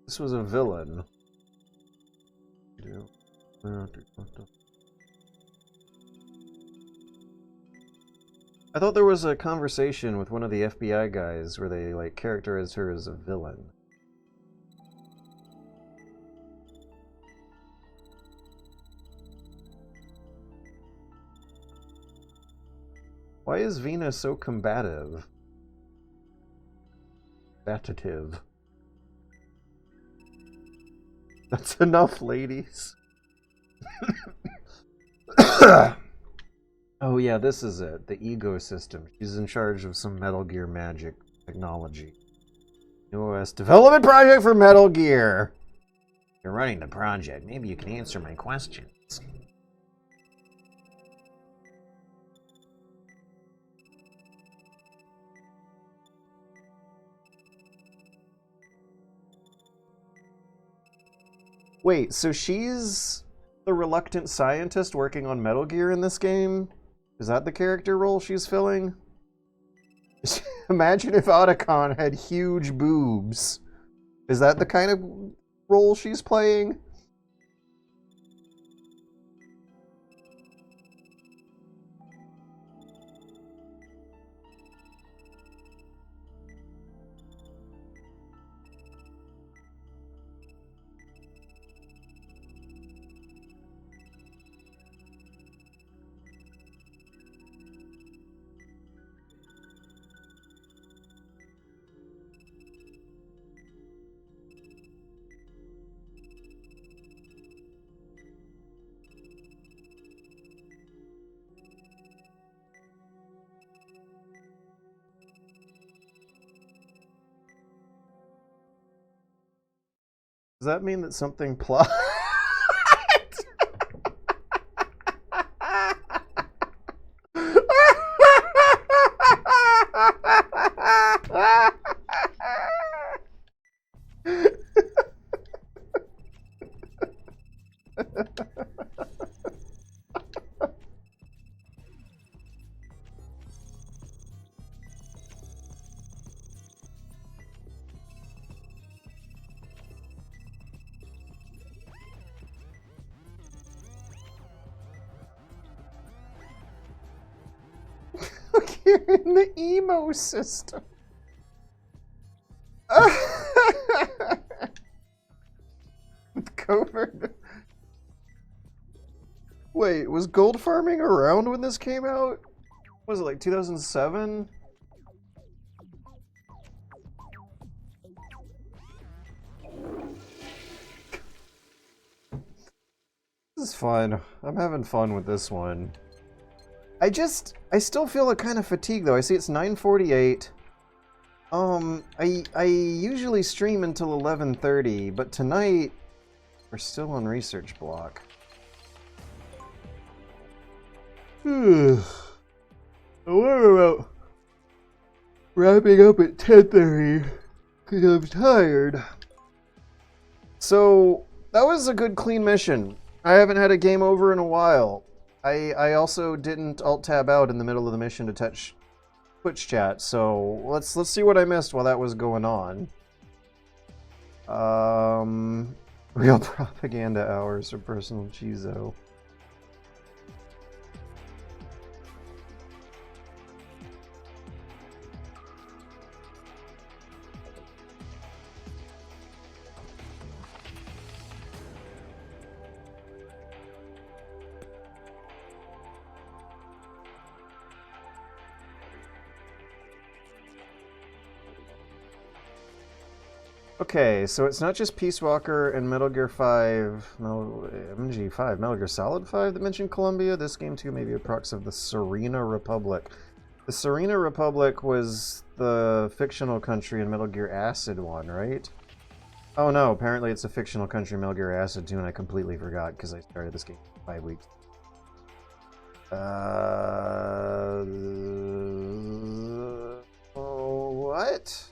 this was a villain. I thought there was a conversation with one of the FBI guys where they like characterized her as a villain. Why is Vina so combative? Combative. That's enough, ladies. Oh yeah, this is it. The ego system. She's in charge of some Metal Gear magic technology. New OS development project for Metal Gear. You're running the project. Maybe you can answer my questions. Wait, so she's the reluctant scientist working on Metal Gear in this game? Is that the character role she's filling? Imagine if Otacon had huge boobs. Is that the kind of role she's playing? Does that mean that something plot? You're in the emo system. With covert. Wait, was gold farming around when this came out? Was it like 2007? This is fun. I'm having fun with this one. I still feel a kind of fatigue though. I see it's 9:48. I usually stream until 11:30, but tonight we're still on research block. I wonder about wrapping up at 10:30 because I'm tired. So that was a good clean mission. I haven't had a game over in a while. I also didn't alt-tab out in the middle of the mission to touch Twitch chat, so let's see what I missed while that was going on. Real propaganda hours for personal cheezo. Okay, so it's not just Peace Walker and Metal Gear 5, MG5, Metal Gear Solid 5 that mentioned Colombia. This game too may be a prox of the Serena Republic. The Serena Republic was the fictional country in Metal Gear Acid 1, right? Oh no, apparently it's a fictional country in Metal Gear Acid 2 and I completely forgot because I started this game 5 weeks. What?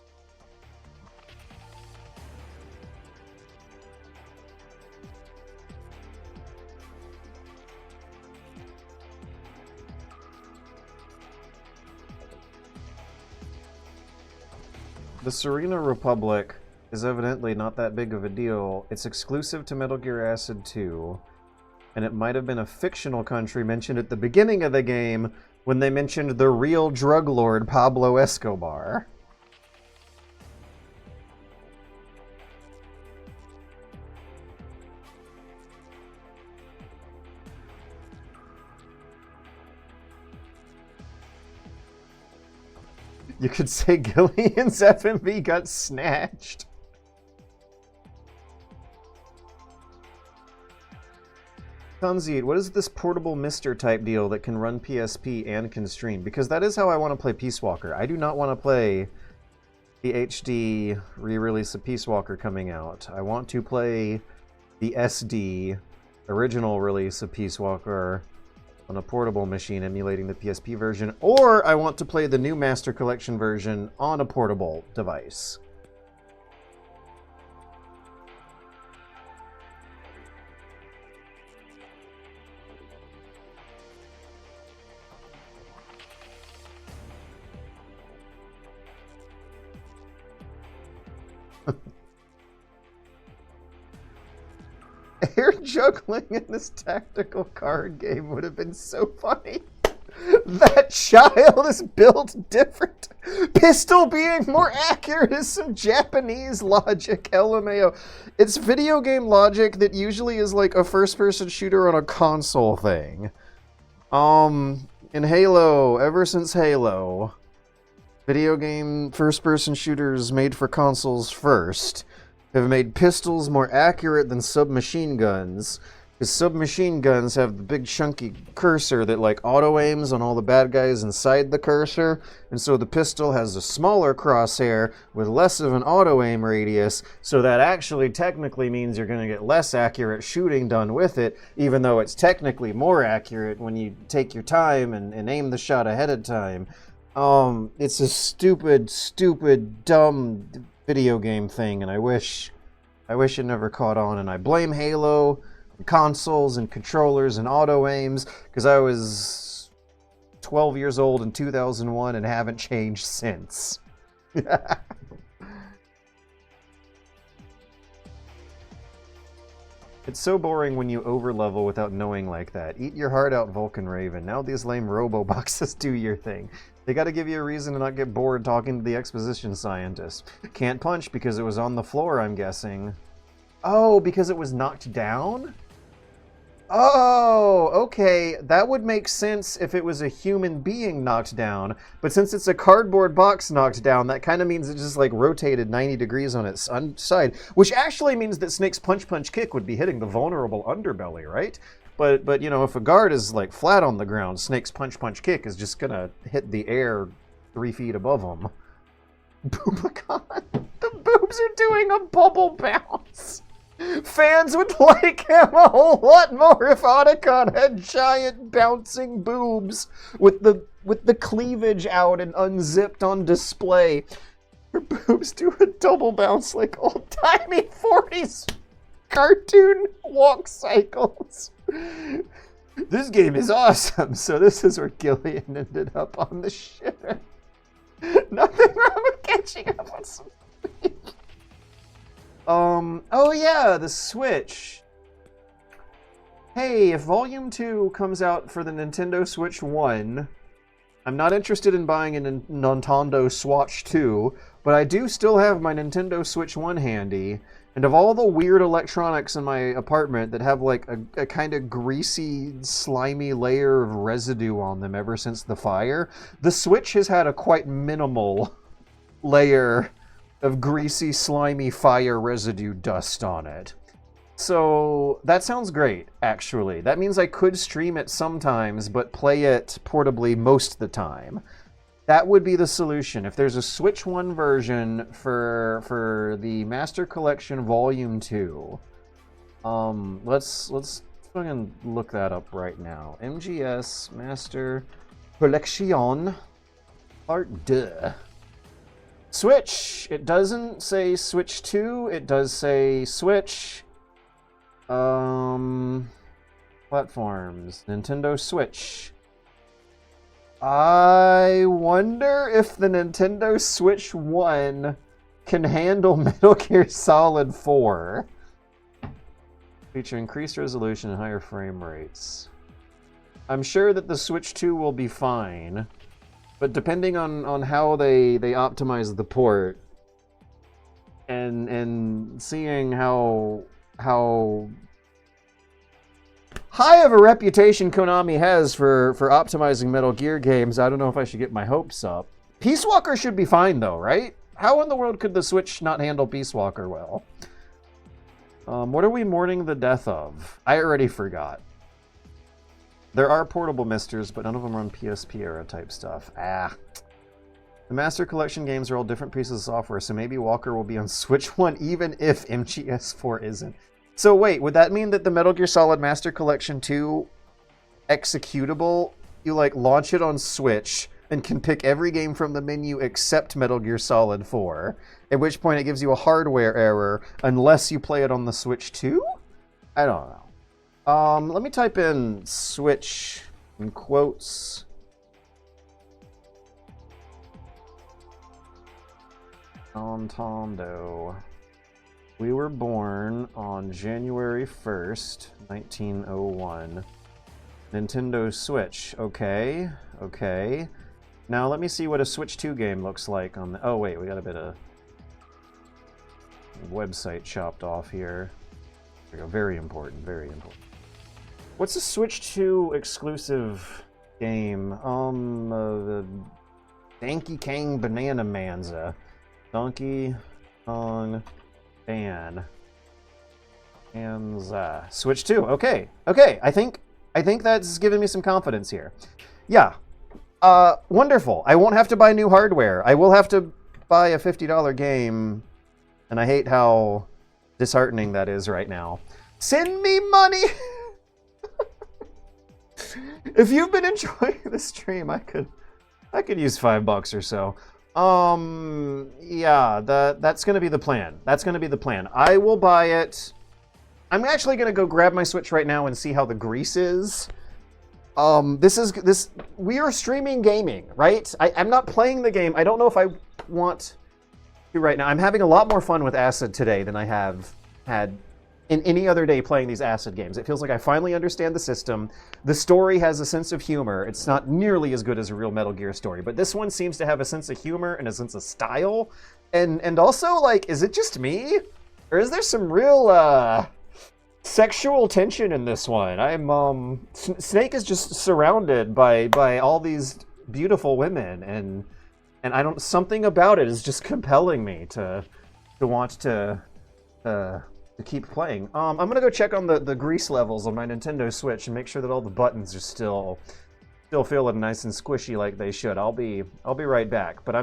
The Serena Republic is evidently not that big of a deal. It's exclusive to Metal Gear Acid 2, and it might have been a fictional country mentioned at the beginning of the game when they mentioned the real drug lord Pablo Escobar. You could say Gillian's FMV got snatched. Tanzid, what is this portable Mister type deal that can run PSP and can stream? Because that is how I want to play Peace Walker. I do not want to play the HD re-release of Peace Walker coming out. I want to play the SD original release of Peace Walker on a portable machine emulating the PSP version, or I want to play the new Master Collection version on a portable device. Air juggling in this tactical card game would have been so funny. That child is built different. Pistol being more accurate is some Japanese logic, LMAO. It's video game logic that usually is like a first-person shooter on a console thing. In Halo, ever since Halo, video game first-person shooters made for consoles first have made pistols more accurate than submachine guns, because submachine guns have the big chunky cursor that like auto-aims on all the bad guys inside the cursor, and so the pistol has a smaller crosshair with less of an auto-aim radius, so that actually technically means you're going to get less accurate shooting done with it, even though it's technically more accurate when you take your time and aim the shot ahead of time. It's a stupid, dumb video game thing, and I wish it never caught on, and I blame Halo, and consoles, and controllers, and auto-aims, because I was 12 years old in 2001 and haven't changed since. It's so boring when you overlevel without knowing like that. Eat your heart out, Vulcan Raven. Now these lame robo-boxes do your thing. They gotta give you a reason to not get bored talking to the exposition scientist. Can't punch because it was on the floor, I'm guessing. Oh, because it was knocked down? Oh, okay. That would make sense if it was a human being knocked down. But since it's a cardboard box knocked down, that kind of means it just like rotated 90 degrees on its side, which actually means that Snake's punch punch kick would be hitting the vulnerable underbelly, right? But you know, if a guard is like flat on the ground, Snake's punch punch kick is just gonna hit the air 3 feet above him. Boobacon, the boobs are doing a bubble bounce. Fans would like him a whole lot more if Otacon had giant bouncing boobs with the cleavage out and unzipped on display. Her boobs do a double bounce like old-timey 40s cartoon walk cycles. This game is awesome. So this is where Gillian ended up on the shitter. Nothing wrong with catching up on some sleep. Oh yeah, the Switch. Hey, if Volume 2 comes out for the Nintendo Switch 1, I'm not interested in buying a Nintendo Swatch 2, but I do still have my Nintendo Switch 1 handy, and of all the weird electronics in my apartment that have like a kind of greasy, slimy layer of residue on them ever since the fire, the Switch has had a quite minimal layer of greasy, slimy fire residue dust on it. So that sounds great, actually. That means I could stream it sometimes, but play it portably most of the time. That would be the solution. If there's a Switch 1 version for the Master Collection Volume 2, let's fucking look that up right now. MGS Master Collection Part 2. Switch! It doesn't say Switch 2, it does say Switch. Platforms. Nintendo Switch. I wonder if the Nintendo Switch 1 can handle Metal Gear Solid 4. Feature increased resolution and higher frame rates. I'm sure that the Switch 2 will be fine. But depending on how they optimize the port, and seeing how high of a reputation Konami has for optimizing Metal Gear games, I don't know if I should get my hopes up. Peace Walker should be fine though, right? How in the world could the Switch not handle Peace Walker well? What are we mourning the death of? I already forgot. There are portable misters, but none of them run PSP era type stuff. The Master Collection games are all different pieces of software, so maybe Walker will be on Switch 1 even if MGS4 isn't. So wait, would that mean that the Metal Gear Solid Master Collection 2 executable, you like launch it on Switch and can pick every game from the menu except Metal Gear Solid 4, at which point it gives you a hardware error unless you play it on the Switch 2? I don't know. Let me type in Switch in quotes. Nintendo. We were born on January 1st, 1901. Nintendo Switch. Okay. Now let me see what a Switch 2 game looks like on the... Oh wait, we got a bit of website chopped off here. There we go. Very important. What's a Switch 2 exclusive game? Donkey Kong Banana Manza. Donkey Kong Bananza. Switch 2. Okay. I think that's giving me some confidence here. Yeah. Wonderful. I won't have to buy new hardware. I will have to buy a $50 game, and I hate how disheartening that is right now. Send me money! If you've been enjoying the stream, I could use $5 or so. Yeah, that's gonna be the plan. I will buy it. I'm actually gonna go grab my Switch right now and see how the grease is. We are streaming gaming, right? I'm not playing the game. I don't know if I want to right now. I'm having a lot more fun with Acid today than I have had in any other day playing these Acid games. It feels like I finally understand the system. The story has a sense of humor. It's not nearly as good as a real Metal Gear story, but this one seems to have a sense of humor and a sense of style. And also, like, is it just me? Or is there some real sexual tension in this one. I'm Snake is just surrounded by all these beautiful women, and I don't, something about it is just compelling me to want to keep playing. I'm gonna go check on the grease levels on my Nintendo Switch and make sure that all the buttons are still feeling nice and squishy like they should. I'll be right back. But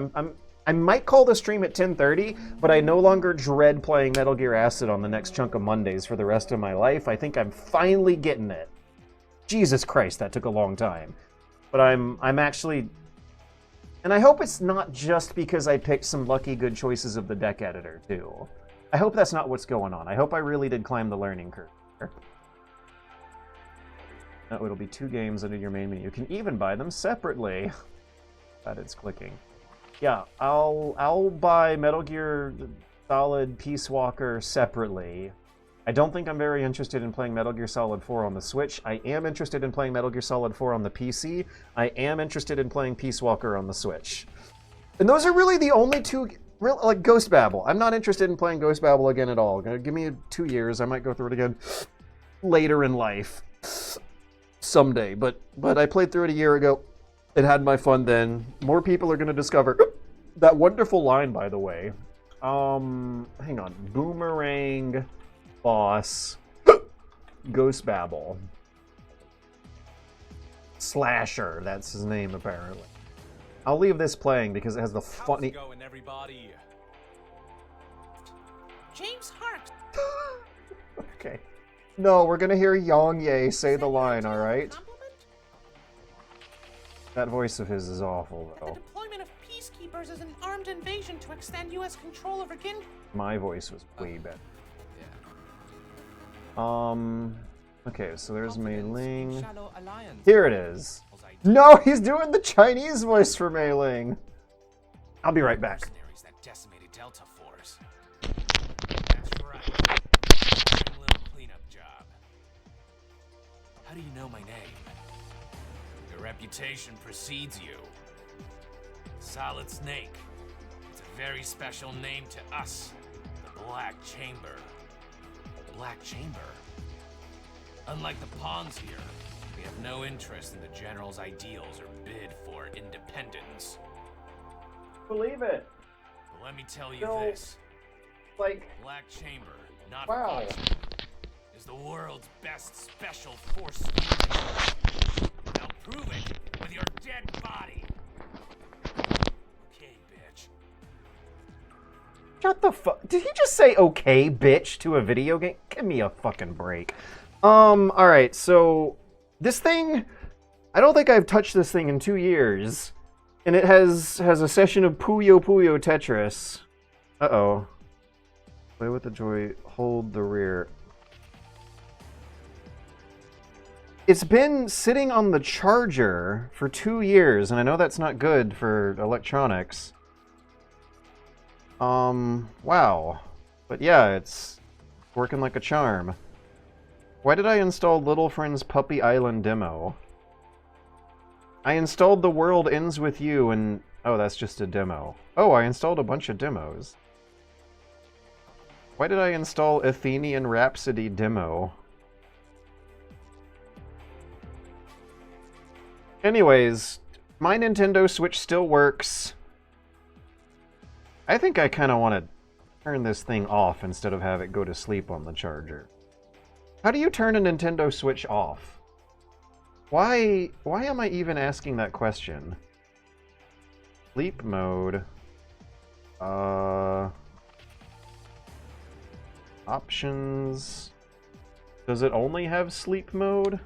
I might call the stream at 10:30, but I no longer dread playing Metal Gear Acid on the next chunk of Mondays for the rest of my life. I think I'm finally getting it. Jesus Christ, that took a long time. But I'm actually, and I hope it's not just because I picked some lucky good choices of the deck editor too. I hope that's not what's going on. I hope I really did climb the learning curve. No, it'll be 2 games under your main menu. You can even buy them separately. That it's clicking. Yeah, I'll buy Metal Gear Solid Peace Walker separately. I don't think I'm very interested in playing Metal Gear Solid 4 on the Switch. I am interested in playing Metal Gear Solid 4 on the PC. I am interested in playing Peace Walker on the Switch. And those are really the only 2, like Ghost Babel. I'm not interested in playing Ghost Babel again at all. Give me 2 years. I might go through it again later in life. Someday. But I played through it a year ago. It had my fun then. More people are going to discover that wonderful line, by the way. Hang on. Boomerang boss Ghost Babel. Slasher, that's his name apparently. I'll leave this playing because it has the funny. How's it going, everybody? James Hart. Okay. No, we're gonna hear Yang Ye say the line, alright? That voice of his is awful, The though. deployment of peacekeepers is an armed invasion to extend U.S. control over Kin. My voice was way better. Okay, so there's Mei Ling. Here it is. No, he's doing the Chinese voice for Mei Ling. I'll be right back. Mercenaries that decimated Delta Force. That's right. A little cleanup job. How do you know my name? Your reputation precedes you. Solid Snake. It's a very special name to us. The Black Chamber. Black Chamber? Unlike the pawns here, we have no interest in the General's ideals or bid for independence. Believe it. But let me tell you No. this. Like, Black Chamber, not wow. Fox, is the world's best special force unit. Now prove it with your dead body. Okay, bitch. Shut the fuck. Did he just say okay, bitch, to a video game? Give me a fucking break. Alright, so this thing, I don't think I've touched this thing in 2 years. And it has a session of Puyo Puyo Tetris. Uh-oh. Play with the joy, hold the rear. It's been sitting on the charger for 2 years, and I know that's not good for electronics. Wow. But yeah, it's working like a charm. Why did I install Little Friend's Puppy Island demo? I installed The World Ends With You and... Oh, that's just a demo. Oh, I installed a bunch of demos. Why did I install Athenian Rhapsody demo? Anyways, my Nintendo Switch still works. I think I kind of want to turn this thing off instead of have it go to sleep on the charger. How do you turn a Nintendo Switch off? Why am I even asking that question? Sleep mode. Options. Does it only have sleep mode?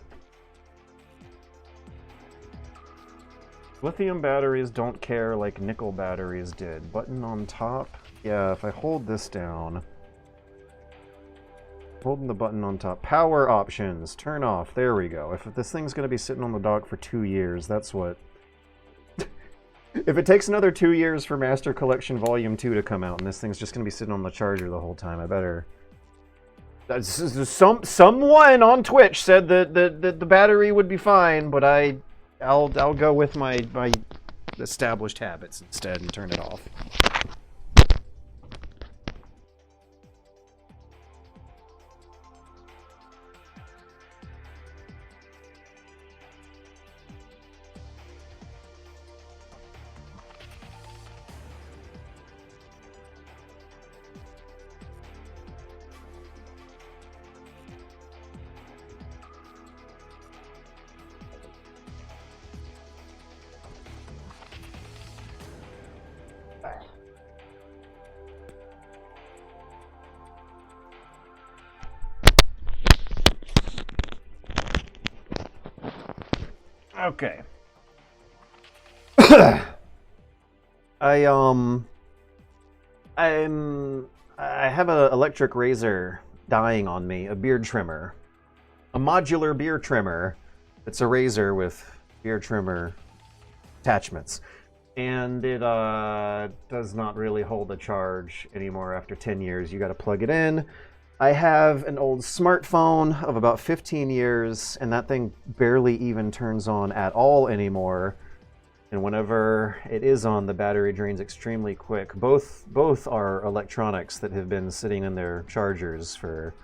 Lithium batteries don't care like nickel batteries did. Button on top? Yeah, if I hold this down. Holding the button on top. Power options. Turn off. There we go. If this thing's going to be sitting on the dock for 2 years, that's what... If it takes another 2 years for Master Collection Volume 2 to come out, and this thing's just going to be sitting on the charger the whole time, I better... Someone on Twitch said that the battery would be fine, but I'll go with my established habits instead and turn it off. Okay. I have an electric razor dying on me, a beard trimmer. A modular beard trimmer. It's a razor with beard trimmer attachments. And it does not really hold a charge anymore after 10 years. You gotta plug it in. I have an old smartphone of about 15 years, and that thing barely even turns on at all anymore. And whenever it is on, the battery drains extremely quick. Both are electronics that have been sitting in their chargers for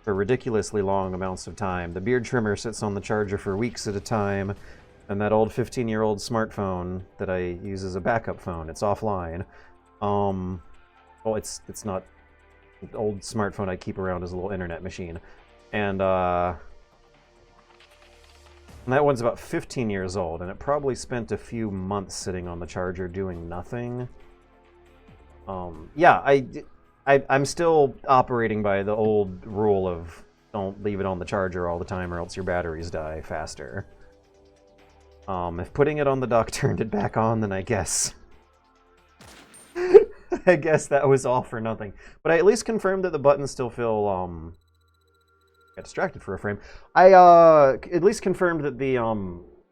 ridiculously long amounts of time. The beard trimmer sits on the charger for weeks at a time, and that old 15-year-old smartphone that I use as a backup phone, it's offline. Well, it's not the old smartphone I keep around as a little internet machine. And that one's about 15 years old, and it probably spent a few months sitting on the charger doing nothing. Yeah, I'm still operating by the old rule of don't leave it on the charger all the time or else your batteries die faster. If putting it on the dock turned it back on, then I guess... I guess that was all for nothing. But I at least confirmed that the buttons still feel, got distracted for a frame. I, at least confirmed that the,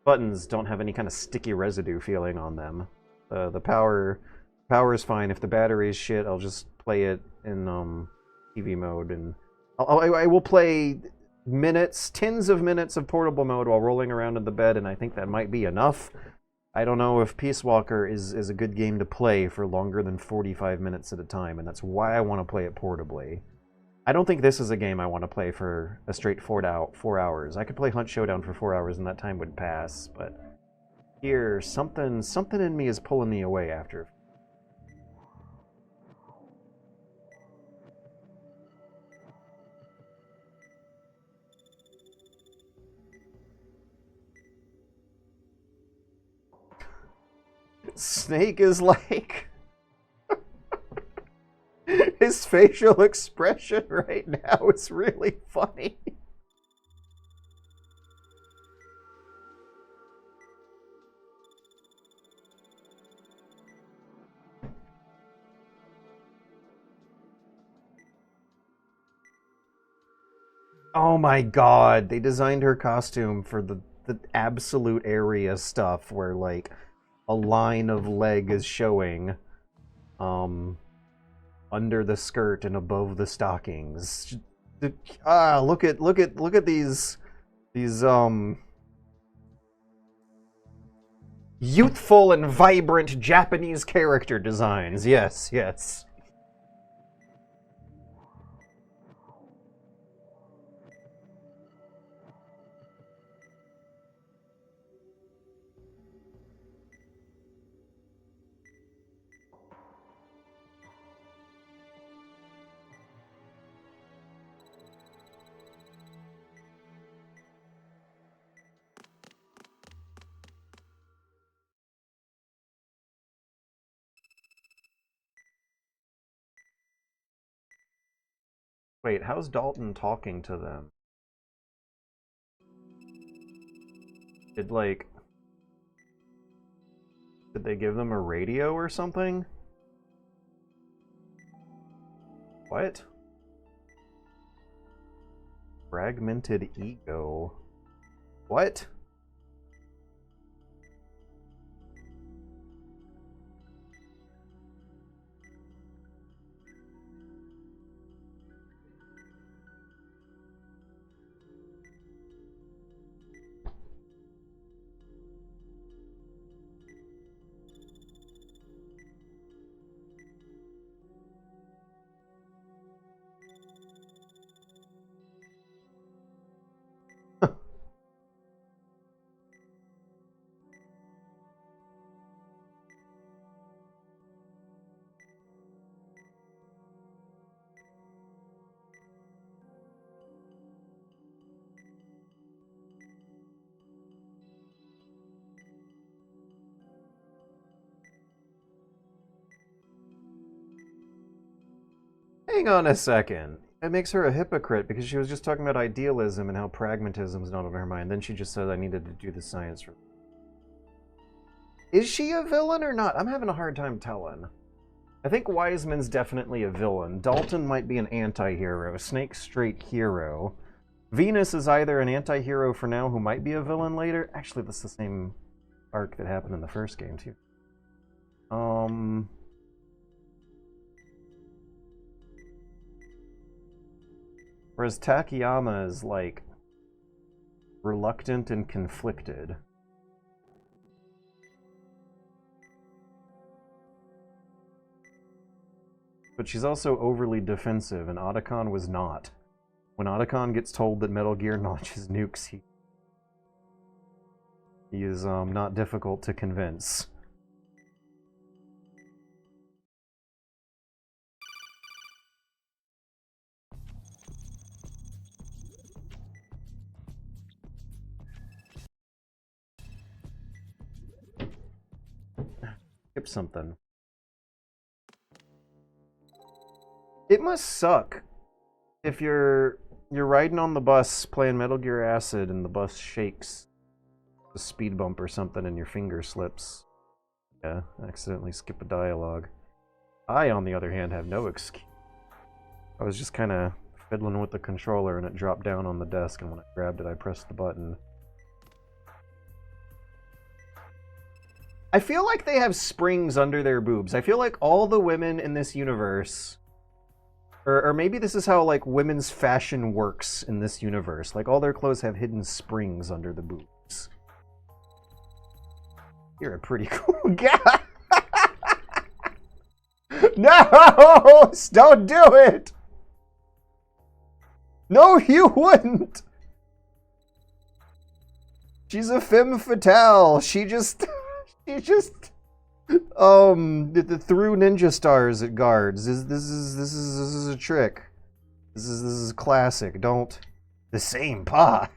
buttons don't have any kind of sticky residue feeling on them. The power is fine. If the battery is shit, I'll just play it in, TV mode, and I will play minutes, tens of minutes of portable mode while rolling around in the bed, and I think that might be enough. I don't know if Peace Walker is a good game to play for longer than 45 minutes at a time, and that's why I want to play it portably. I don't think this is a game I want to play for a straight 4 hours. I could play Hunt Showdown for 4 hours and that time would pass, but here, something in me is pulling me away after. Snake is like... His facial expression right now is really funny. Oh my god, they designed her costume for the absolute area stuff where, like, a line of leg is showing under the skirt and above the stockings. Look at these youthful and vibrant Japanese character designs. Yes, yes. Wait, how's Dalton talking to them? Did they give them a radio or something? What? Fragmented ego. What? Hang on a second. It makes her a hypocrite because she was just talking about idealism and how pragmatism is not on her mind. Then she just said I needed to do the science. Is she a villain or not? I'm having a hard time telling. I think Wiseman's definitely a villain. Dalton might be an anti-hero. Snake's straight hero. Venus is either an anti-hero for now who might be a villain later. Actually, that's the same arc that happened in the first game, too. Whereas Takayama is, like, reluctant and conflicted. But she's also overly defensive, and Otacon was not. When Otacon gets told that Metal Gear launches nukes, he is not difficult to convince. Skip something. It must suck if you're riding on the bus playing Metal Gear Acid and the bus shakes a speed bump or something and your finger slips. Yeah, accidentally skip a dialogue. I, on the other hand, have no excuse. I was just kind of fiddling with the controller and it dropped down on the desk, and when I grabbed it I pressed the button. I feel like they have springs under their boobs. I feel like all the women in this universe... Or maybe this is how, like, women's fashion works in this universe. Like, all their clothes have hidden springs under the boobs. You're a pretty cool guy. No! Don't do it! No, you wouldn't! She's a femme fatale. She just... threw ninja stars at guards. This is a trick. This is classic. Don't the same pa.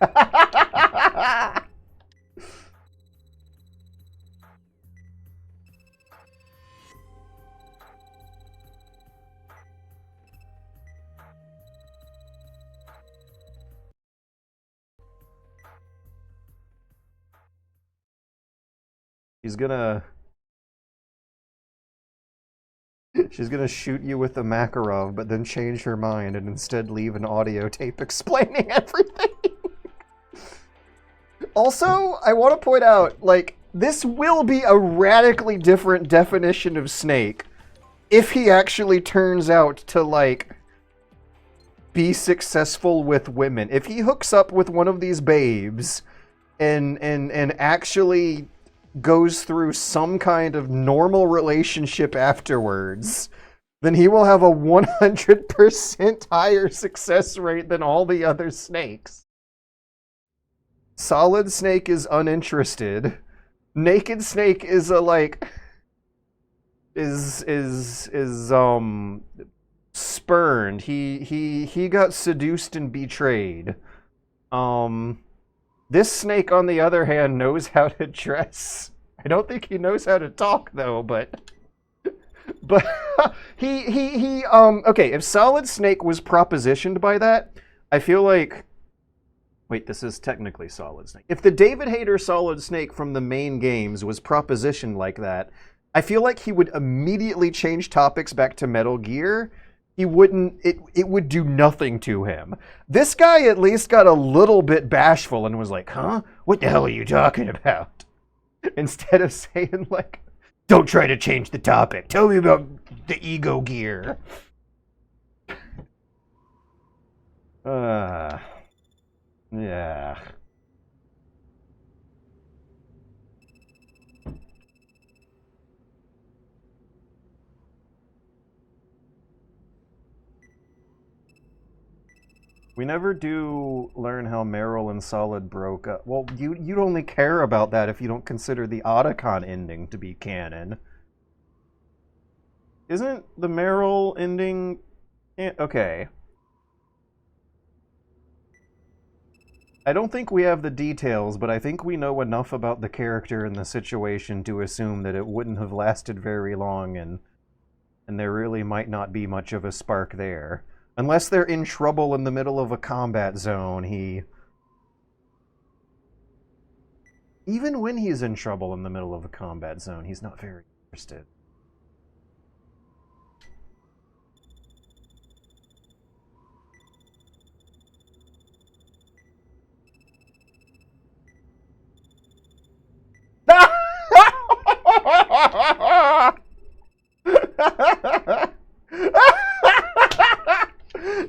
She's gonna shoot you with the Makarov, but then change her mind and instead leave an audio tape explaining everything. Also, I want to point out, like, this will be a radically different definition of Snake if he actually turns out to, like, be successful with women. If he hooks up with one of these babes and actually goes through some kind of normal relationship afterwards, then he will have a 100% higher success rate than all the other Snakes. Solid Snake is uninterested. Naked Snake is a, like, spurned. He got seduced and betrayed. This Snake, on the other hand, knows how to dress. I don't think he knows how to talk, though, but okay, if Solid Snake was propositioned by that, I feel like... Wait, this is technically Solid Snake. If the David Hayter Solid Snake from the main games was propositioned like that, I feel like he would immediately change topics back to Metal Gear. He wouldn't, it would do nothing to him. This guy at least got a little bit bashful and was like, huh? What the hell are you talking about? Instead of saying, like, don't try to change the topic. Tell me about the ego gear. Yeah. We never do learn how Meryl and Solid broke up. Well, you'd only care about that if you don't consider the Otacon ending to be canon. Isn't the Meryl ending... Okay. I don't think we have the details, but I think we know enough about the character and the situation to assume that it wouldn't have lasted very long, and there really might not be much of a spark there. Unless they're in trouble in the middle of a combat zone, he... Even when he's in trouble in the middle of a combat zone, he's not very interested.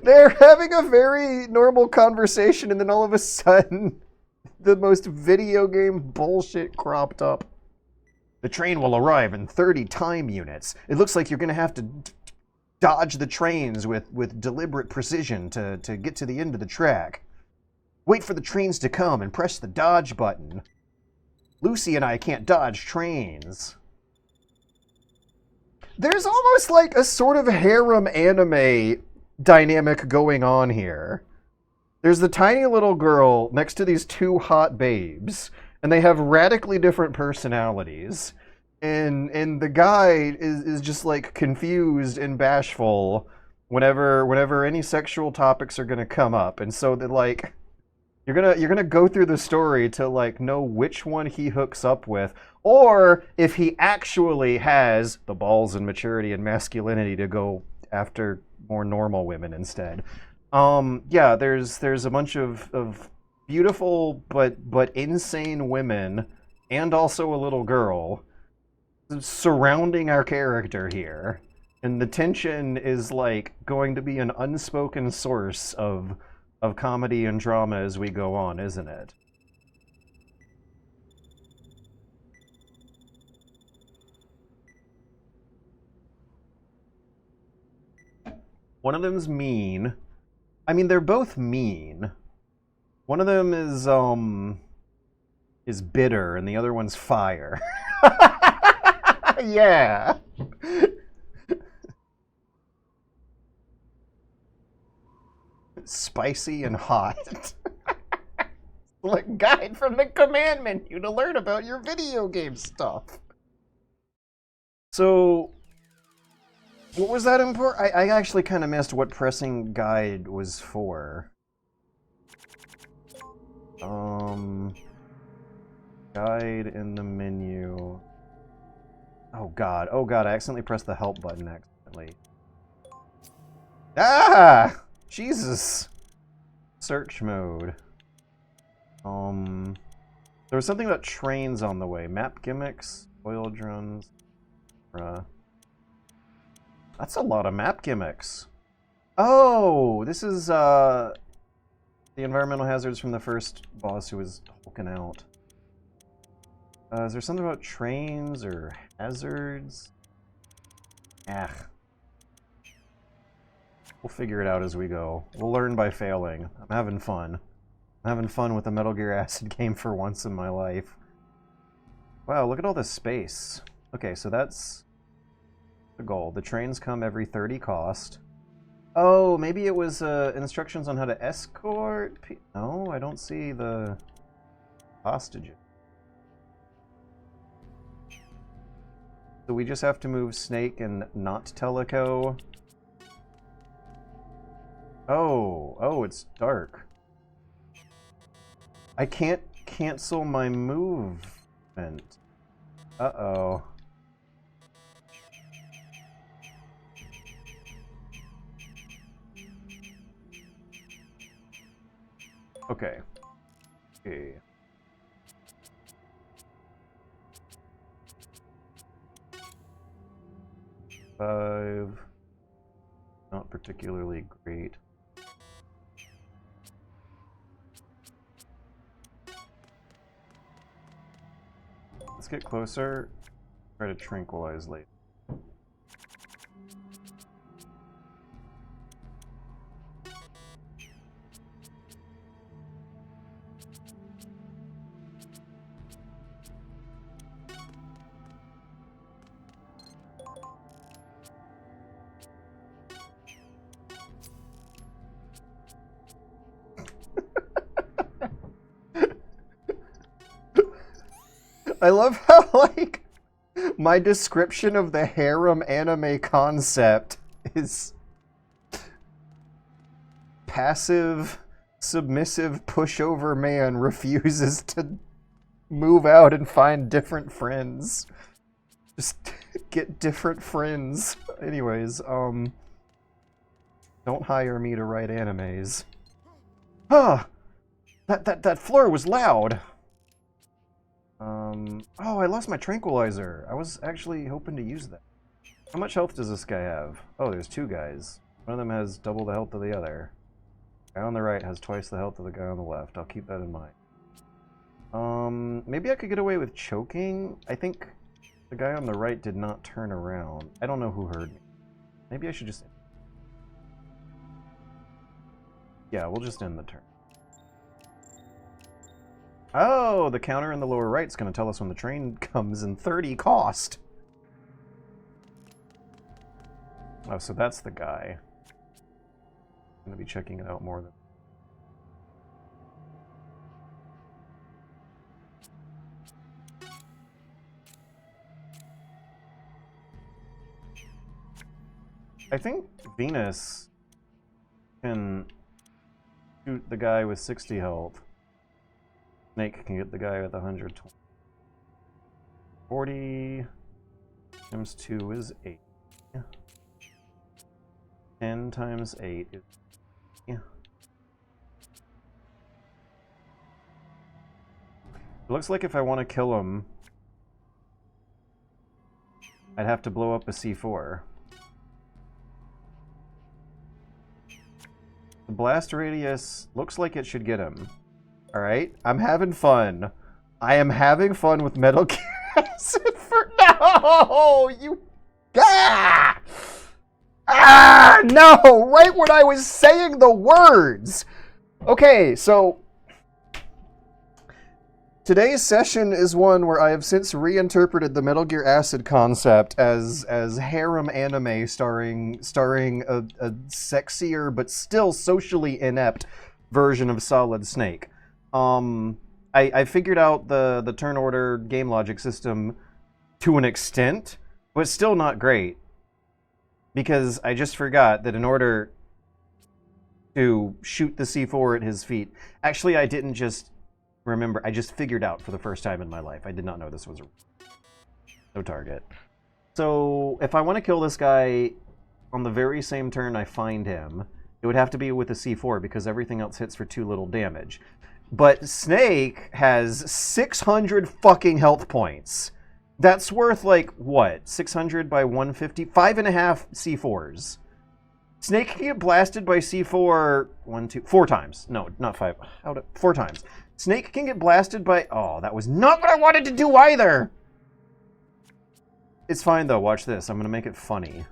They're having a very normal conversation, and then all of a sudden, the most video game bullshit cropped up. The train will arrive in 30 time units. It looks like you're going to have to dodge the trains with deliberate precision to get to the end of the track. Wait for the trains to come and press the dodge button. Lucy and I can't dodge trains. There's almost like a sort of harem anime dynamic going on here. There's the tiny little girl next to these two hot babes, and they have radically different personalities. And the guy is just like confused and bashful whenever any sexual topics are gonna come up. And so that like you're gonna go through the story to like know which one he hooks up with, or if he actually has the balls and maturity and masculinity to go after more normal women instead. Yeah, there's a bunch of beautiful but insane women and also a little girl surrounding our character here. And the tension is like going to be an unspoken source of comedy and drama as we go on, isn't it? One of them's mean. I mean, they're both mean. One of them is bitter, and the other one's fire. Yeah. Spicy and hot. Like guide from the command menu to learn about your video game stuff. So, what was that important? I actually kind of missed what pressing guide was for. Guide in the menu. Oh god, I accidentally pressed the help button accidentally. Ah! Jesus! Search mode. There was something about trains on the way. Map gimmicks, oil drums. That's a lot of map gimmicks. Oh, this is the environmental hazards from the first boss who was hulking out. Is there something about trains or hazards? Ah. We'll figure it out as we go. We'll learn by failing. I'm having fun. I'm having fun with a Metal Gear Acid game for once in my life. Wow, look at all this space. Okay, so that's the goal. The trains come every 30 cost. Oh, maybe it was instructions on how to escort No, I don't see the hostages. So we just have to move Snake and not Teleco. Oh, it's dark. I can't cancel my movement. Uh-oh. Okay. Okay. Five. Not particularly great. Let's get closer. Try to tranquilize later. I love how, like, my description of the harem anime concept is passive, submissive pushover man refuses to move out and find different friends. Just get different friends. Anyways, don't hire me to write animes. Huh! That floor was loud! Oh, I lost my tranquilizer. I was actually hoping to use that. How much health does this guy have? Oh, there's two guys. One of them has double the health of the other. The guy on the right has twice the health of the guy on the left. I'll keep that in mind. Maybe I could get away with choking? I think the guy on the right did not turn around. I don't know who heard me. Maybe I should just... Yeah, we'll just end the turn. Oh, the counter in the lower right is going to tell us when the train comes in 30 cost. Oh, so that's the guy. I'm going to be checking it out more than... I think Venus can shoot the guy with 60 health. Snake can get the guy with 120. 40 times 2 is 8. 10 times 8 is... Yeah. It looks like if I want to kill him, I'd have to blow up a C4. The blast radius looks like it should get him. Alright, I'm having fun. I am having fun with Metal Gear Acid for... No! You... Ah! Ah! No! Right when I was saying the words! Okay, so... Today's session is one where I have since reinterpreted the Metal Gear Acid concept as harem anime starring a sexier but still socially inept version of Solid Snake. I figured out the turn order game logic system to an extent, but still not great. Because I just forgot that in order to shoot the C4 at his feet... Actually, I didn't just remember, I just figured out for the first time in my life. I did not know this was no target. So, if I want to kill this guy on the very same turn I find him, it would have to be with a C4 because everything else hits for too little damage. But Snake has 600 fucking health points. That's worth, like, what? 600 by 150? 5.5 C4s. Snake can get blasted by C4 4 times. No, not 5. 4 times. Snake can get blasted by... Oh, that was not what I wanted to do either! It's fine, though. Watch this. I'm going to make it funny.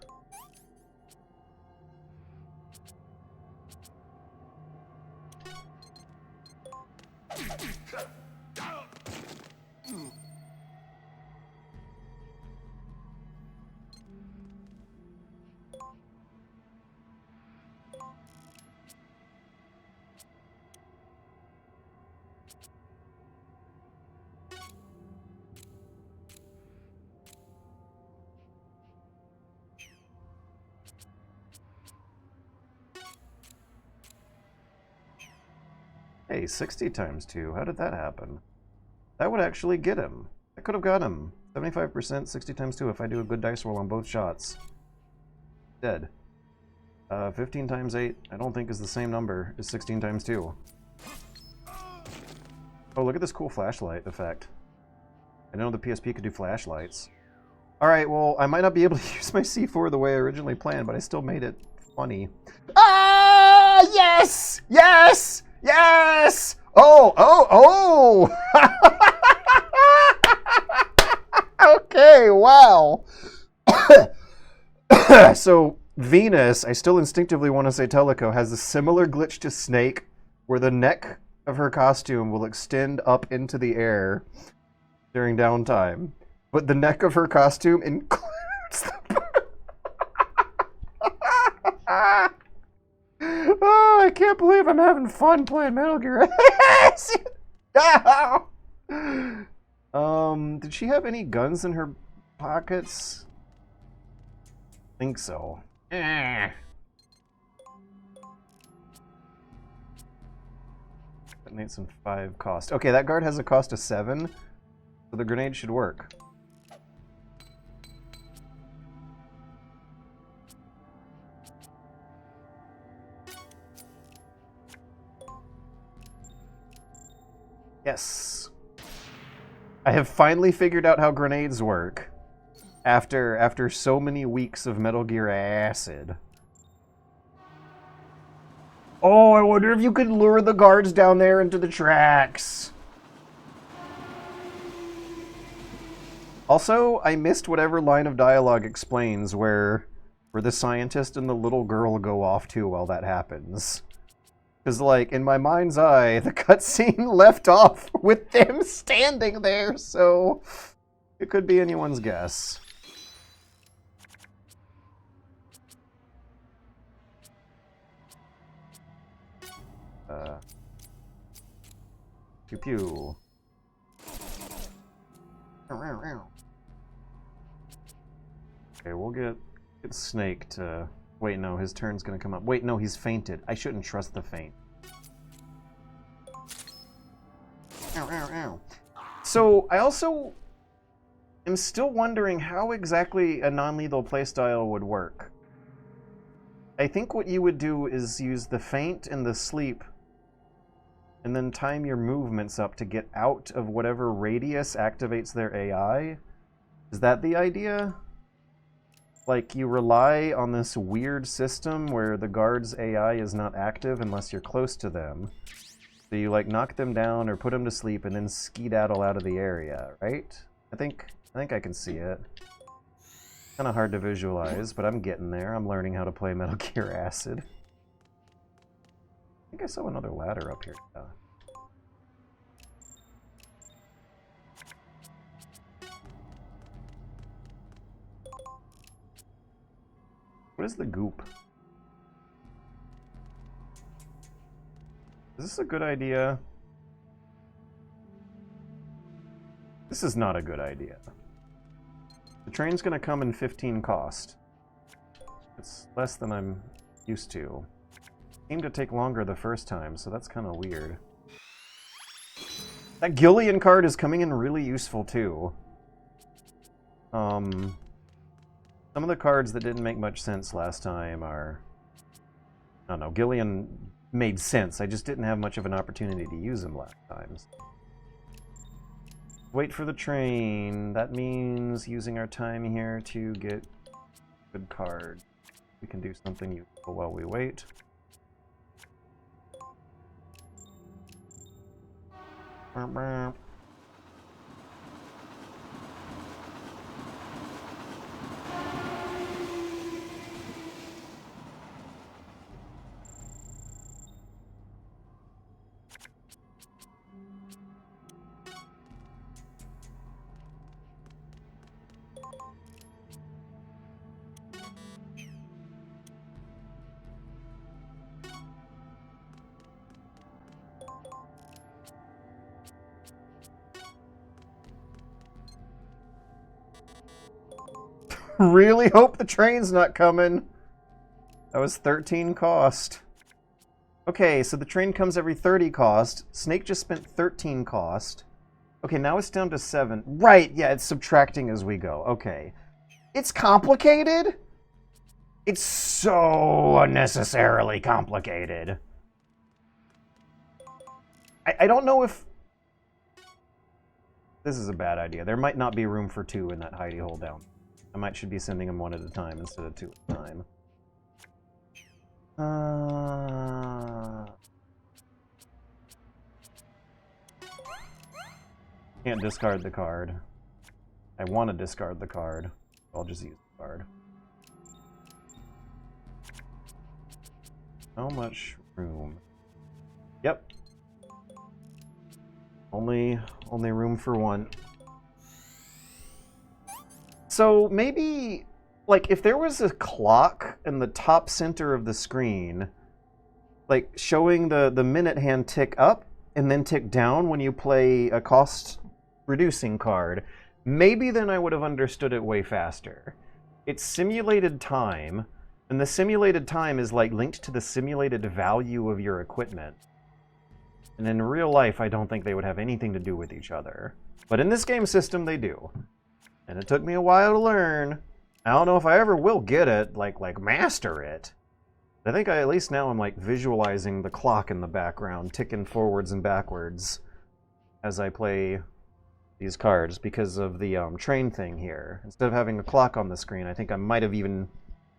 Hey, 60 times 2. How did that happen? That would actually get him. I could have got him. 75%, 60 times 2 if I do a good dice roll on both shots. Dead. 15 times 8, I don't think is the same number as 16 times 2. Oh, look at this cool flashlight effect. I didn't know the PSP could do flashlights. Alright, well, I might not be able to use my C4 the way I originally planned, but I still made it funny. Ah! Yes! Yes! Yes! Oh, oh, oh! Okay, wow. So, Venus, I still instinctively want to say Teleco, has a similar glitch to Snake, where the neck of her costume will extend up into the air during downtime. But the neck of her costume includes the... Oh, I can't believe I'm having fun playing Metal Gear. Did she have any guns in her pockets? I think so. Detonates in 5 cost. Okay, that guard has a cost of 7, so the grenade should work. Yes. I have finally figured out how grenades work. After so many weeks of Metal Gear Acid. Oh, I wonder if you could lure the guards down there into the tracks. Also, I missed whatever line of dialogue explains where the scientist and the little girl go off to while that happens. Because, like, in my mind's eye, the cutscene left off with them standing there, so it could be anyone's guess. Pew pew. Okay, we'll get Snake to... Wait, no, his turn's gonna come up. Wait, no, he's fainted. I shouldn't trust the feint. Ow, ow, ow. So, I also am still wondering how exactly a non-lethal playstyle would work. I think what you would do is use the feint and the sleep and then time your movements up to get out of whatever radius activates their AI. Is that the idea? Like, you rely on this weird system where the guard's AI is not active unless you're close to them. So you, like, knock them down or put them to sleep and then skedaddle out of the area, right? I think I can see it. Kind of hard to visualize, but I'm getting there. I'm learning how to play Metal Gear Acid. I think I saw another ladder up here. Yeah. What is the goop? Is this a good idea? This is not a good idea. The train's gonna come in 15 cost. It's less than I'm used to. Seemed to take longer the first time, so that's kind of weird. That Gillian card is coming in really useful too. Some of the cards that didn't make much sense last time are... I don't know, Gillian made sense. I just didn't have much of an opportunity to use them last time. Wait for the train. That means using our time here to get a good card. We can do something useful while we wait. Really hope the train's not coming. That was 13 cost. Okay, so the train comes every 30 cost. Snake just spent 13 cost. Okay, now it's down to 7. Right, yeah, it's subtracting as we go. Okay. It's complicated? It's so unnecessarily complicated. I don't know if... This is a bad idea. There might not be room for 2 in that hidey hole down. I should be sending them 1 at a time instead of 2 at a time. Can't discard the card. I want to discard the card. I'll just use the card. How much room? Yep. Only room for 1. So maybe, like, if there was a clock in the top center of the screen, like, showing the minute hand tick up and then tick down when you play a cost-reducing card, maybe then I would have understood it way faster. It's simulated time, and the simulated time is, like, linked to the simulated value of your equipment. And in real life, I don't think they would have anything to do with each other. But in this game system, they do. And it took me a while to learn. I don't know if I ever will get it, like master it. I think at least now I'm like visualizing the clock in the background, ticking forwards and backwards as I play these cards because of the train thing here. Instead of having a clock on the screen, I think I might have even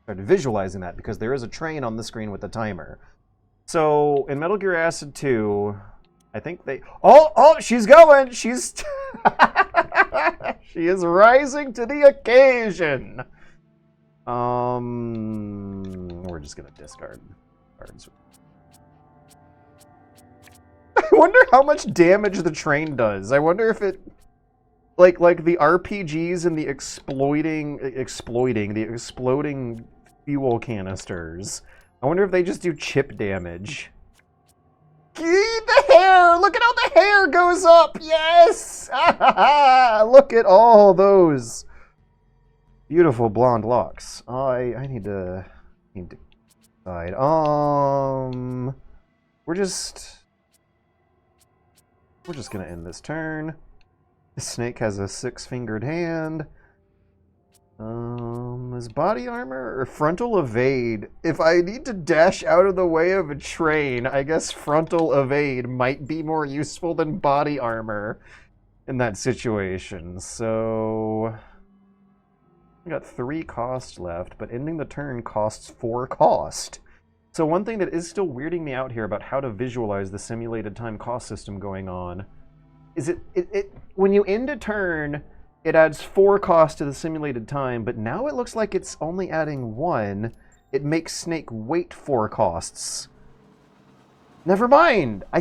started visualizing that because there is a train on the screen with a timer. So in Metal Gear Acid 2, I think they... Oh, she's going! She's... She is rising to the occasion! We're just gonna discard cards. I wonder how much damage the train does. I wonder if it... Like the RPGs and the exploding fuel canisters. I wonder if they just do chip damage. The hair! Look at how the hair goes up! Yes! Look at all those beautiful blonde locks. I need to decide. We're just gonna end this turn. The snake has a 6-fingered hand. Is body armor or frontal evade? If I need to dash out of the way of a train, I guess frontal evade might be more useful than body armor in that situation. So I got 3 cost left, but ending the turn costs 4 cost. So one thing that is still weirding me out here about how to visualize the simulated time cost system going on is it when you end a turn, it adds 4 cost to the simulated time, but now it looks like it's only adding 1. It makes Snake wait 4 costs. Never mind! I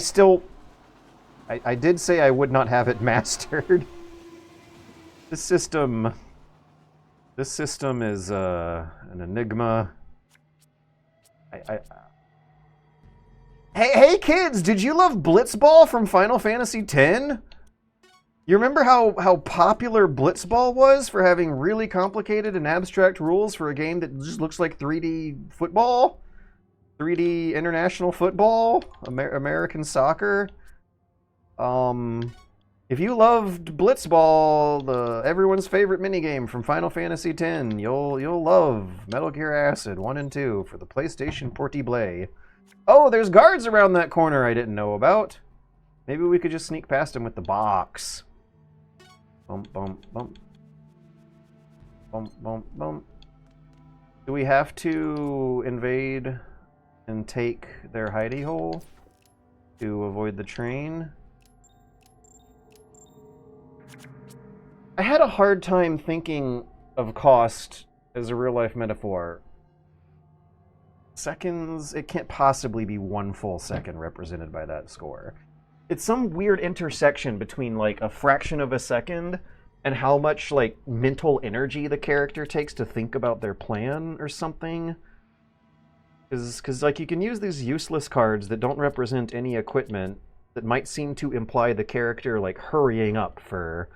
did say I would not have it mastered. This system is an enigma. Hey kids, did you love Blitzball from Final Fantasy X? You remember how popular Blitzball was for having really complicated and abstract rules for a game that just looks like 3D football? 3D international football? American soccer? If you loved Blitzball, everyone's favorite minigame from Final Fantasy X, you'll love Metal Gear Acid 1 and 2 for the PlayStation Portable. Oh, there's guards around that corner I didn't know about. Maybe we could just sneak past them with the box. Bump, bump, bump. Bump, bump, bump. Do we have to invade and take their hidey hole to avoid the train? I had a hard time thinking of cost as a real-life metaphor. Seconds, it can't possibly be 1 full second represented by that score. It's some weird intersection between like a fraction of a second and how much like mental energy the character takes to think about their plan or something. Because like you can use these useless cards that don't represent any equipment that might seem to imply the character like hurrying up for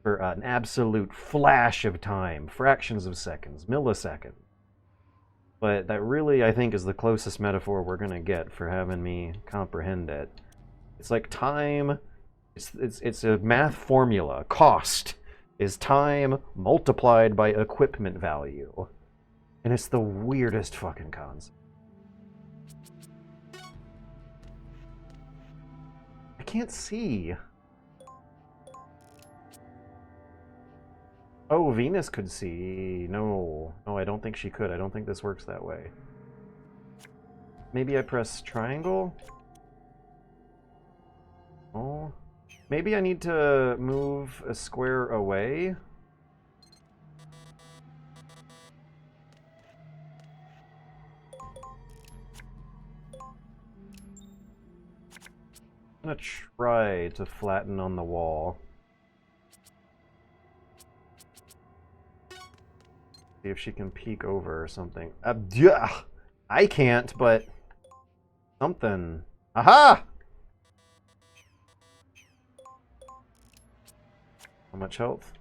an absolute flash of time, fractions of seconds, milliseconds. But that really, I think, is the closest metaphor we're gonna get for having me comprehend it. It's like time, it's a math formula. Cost is time multiplied by equipment value. And it's the weirdest fucking concept. I can't see. Oh, Venus could see. No, I don't think she could. I don't think this works that way. Maybe I press triangle? Oh. Maybe I need to move a square away? I'm gonna try to flatten on the wall. See if she can peek over or something. I can't, but something. Aha! How much health?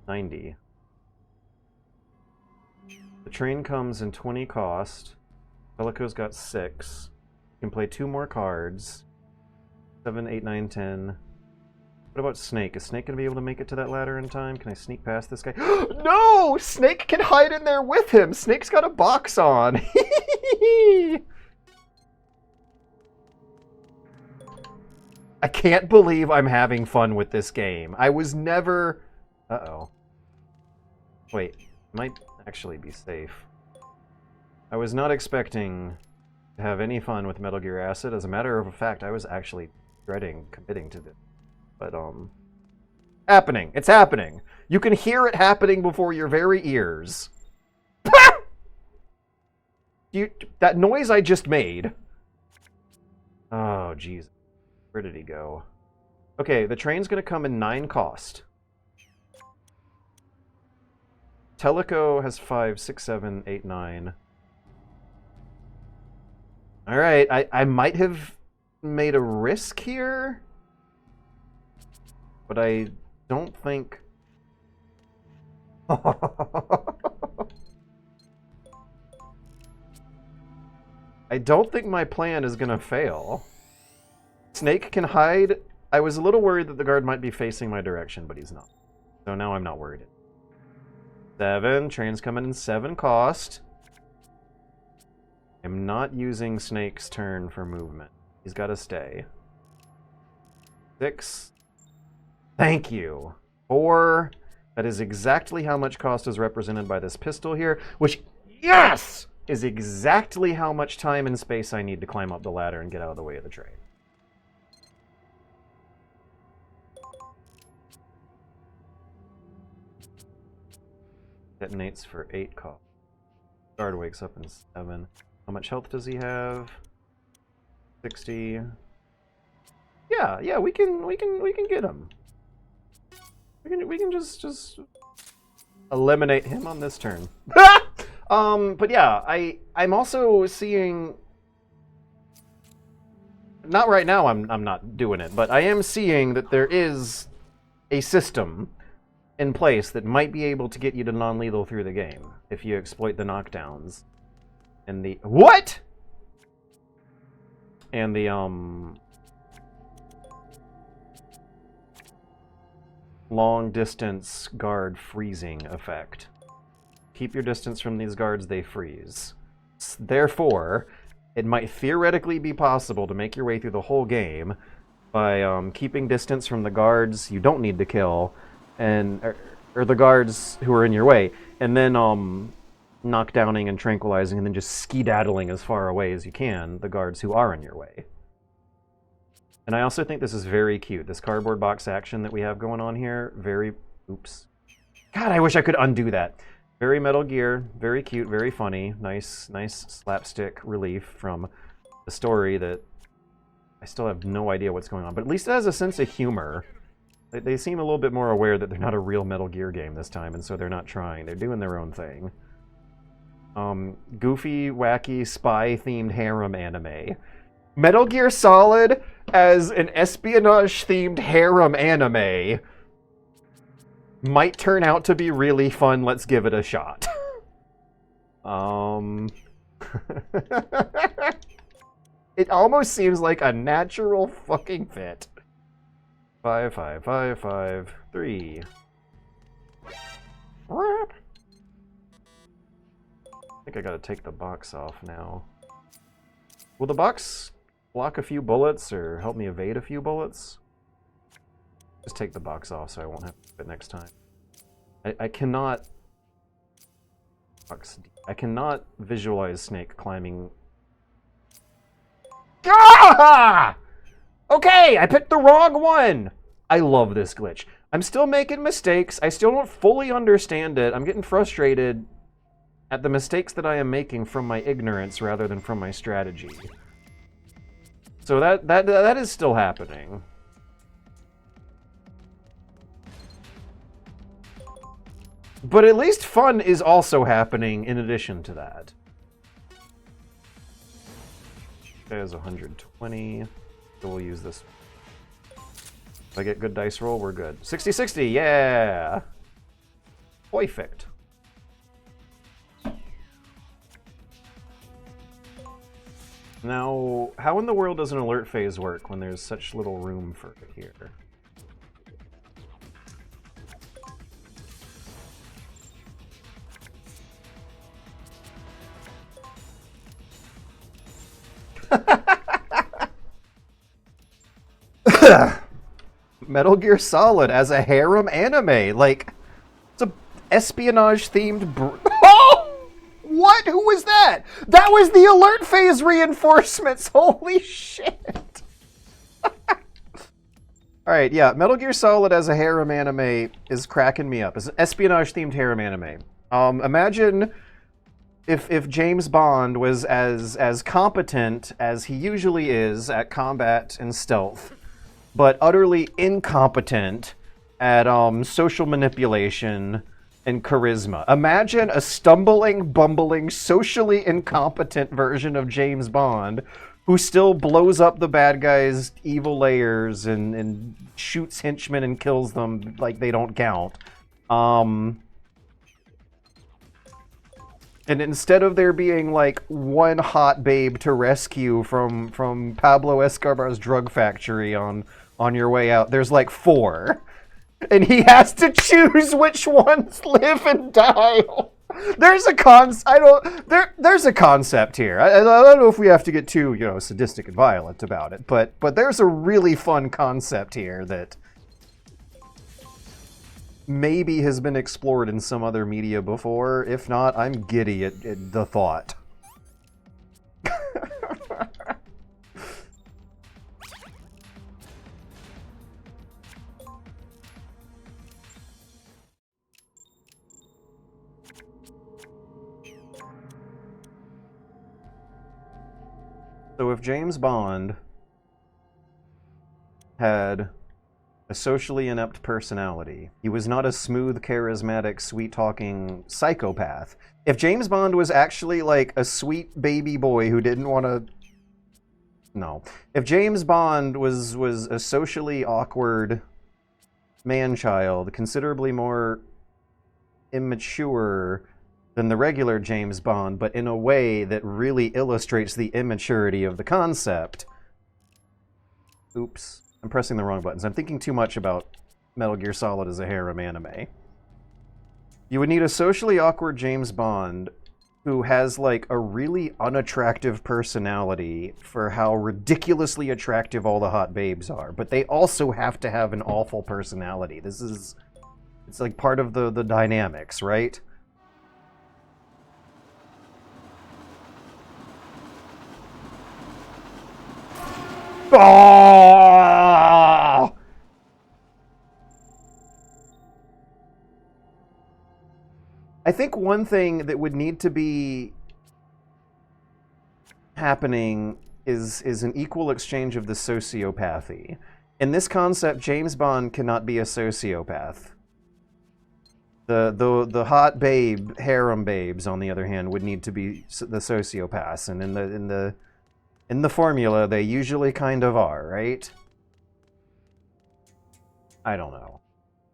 90. The train comes in 20 cost. Pelico's got 6. can play 2 more cards. 7, 8, 9, 10. What about Snake? Is Snake going to be able to make it to that ladder in time? Can I sneak past this guy? No! Snake can hide in there with him! Snake's got a box on! I can't believe I'm having fun with this game. I was never... Uh-oh. Wait, might actually be safe. I was not expecting to have any fun with Metal Gear Acid. As a matter of fact, I was actually dreading committing to this. But, happening. It's happening. You can hear it happening before your very ears. That noise I just made. Oh, jeez. Where did he go? Okay, the train's gonna come in 9 cost. Teleco has 5, 6, 7, 8, 9. Alright, I might have made a risk here. But I don't think... I don't think my plan is gonna fail. Snake can hide. I was a little worried that the guard might be facing my direction, but he's not. So now I'm not worried. 7. Train's coming in 7 cost. I'm not using Snake's turn for movement. He's got to stay. 6. Thank you. 4. That is exactly how much cost is represented by this pistol here, which, yes, is exactly how much time and space I need to climb up the ladder and get out of the way of the train. Detonates for 8 cost. Guard wakes up in 7. How much health does he have? 60. Yeah, we can get him. We can just eliminate him on this turn. But yeah, I'm also seeing. Not right now. I'm not doing it, but I am seeing that there is a system in place that might be able to get you to non-lethal through the game if you exploit the knockdowns and the what? And the long distance guard freezing effect. Keep your distance from these guards, they freeze. Therefore, it might theoretically be possible to make your way through the whole game by keeping distance from the guards you don't need to kill, and or the guards who are in your way, and then knockdowning and tranquilizing, and then just skedaddling as far away as you can the guards who are in your way. And I also think this is very cute. This cardboard box action that we have going on here, very... Oops. God, I wish I could undo that. Very Metal Gear, very cute, very funny. Nice slapstick relief from the story that I still have no idea what's going on. But at least it has a sense of humor. They seem a little bit more aware that they're not a real Metal Gear game this time, and so they're not trying. They're doing their own thing. Goofy, wacky, spy-themed harem anime. Metal Gear Solid as an espionage-themed harem anime might turn out to be really fun. Let's give it a shot. It almost seems like a natural fucking fit. 5, 5, 5, 5, 3. I think I gotta take the box off now. Will the box block a few bullets or help me evade a few bullets? Just take the box off so I won't have to do it next time. I cannot visualize Snake climbing. Ah! Okay, I picked the wrong one! I love this glitch. I'm still making mistakes. I still don't fully understand it. I'm getting frustrated at the mistakes that I am making from my ignorance rather than from my strategy. So that is still happening. But at least fun is also happening in addition to that. Okay, has 120. So we'll use this. If I get good dice roll, we're good. 60-60, yeah! Perfect. Now, how in the world does an alert phase work when there's such little room for it here? Metal Gear Solid as a harem anime. Like, it's a espionage-themed... Oh! What? Who was that? That was the alert phase reinforcements! Holy shit! Alright, yeah, Metal Gear Solid as a harem anime is cracking me up. It's an espionage-themed harem anime. Imagine if James Bond was as competent as he usually is at combat and stealth, but utterly incompetent at social manipulation and charisma. Imagine a stumbling, bumbling, socially incompetent version of James Bond who still blows up the bad guys' evil layers and shoots henchmen and kills them like they don't count. And instead of there being, like, one hot babe to rescue from Pablo Escobar's drug factory on your way out, there's, like, 4. And he has to choose which ones live and die. There's a there's a concept here. I don't know if we have to get too, sadistic and violent about it, but there's a really fun concept here that maybe has been explored in some other media before. If not, I'm giddy at the thought. So if James Bond had a socially inept personality, he was not a smooth, charismatic, sweet-talking psychopath. If James Bond was actually like a sweet baby boy who didn't want to... No. If James Bond was a socially awkward man-child, considerably more immature than the regular James Bond, but in a way that really illustrates the immaturity of the concept. Oops. I'm pressing the wrong buttons. I'm thinking too much about Metal Gear Solid as a harem anime. You would need a socially awkward James Bond who has, like, a really unattractive personality for how ridiculously attractive all the hot babes are, but they also have to have an awful personality. It's like part of the dynamics, right? Oh! I think one thing that would need to be happening is an equal exchange of the sociopathy. In this concept, James Bond cannot be a sociopath. The hot babe, harem babes, on the other hand, would need to be the sociopaths, and in the formula, they usually kind of are, right? I don't know.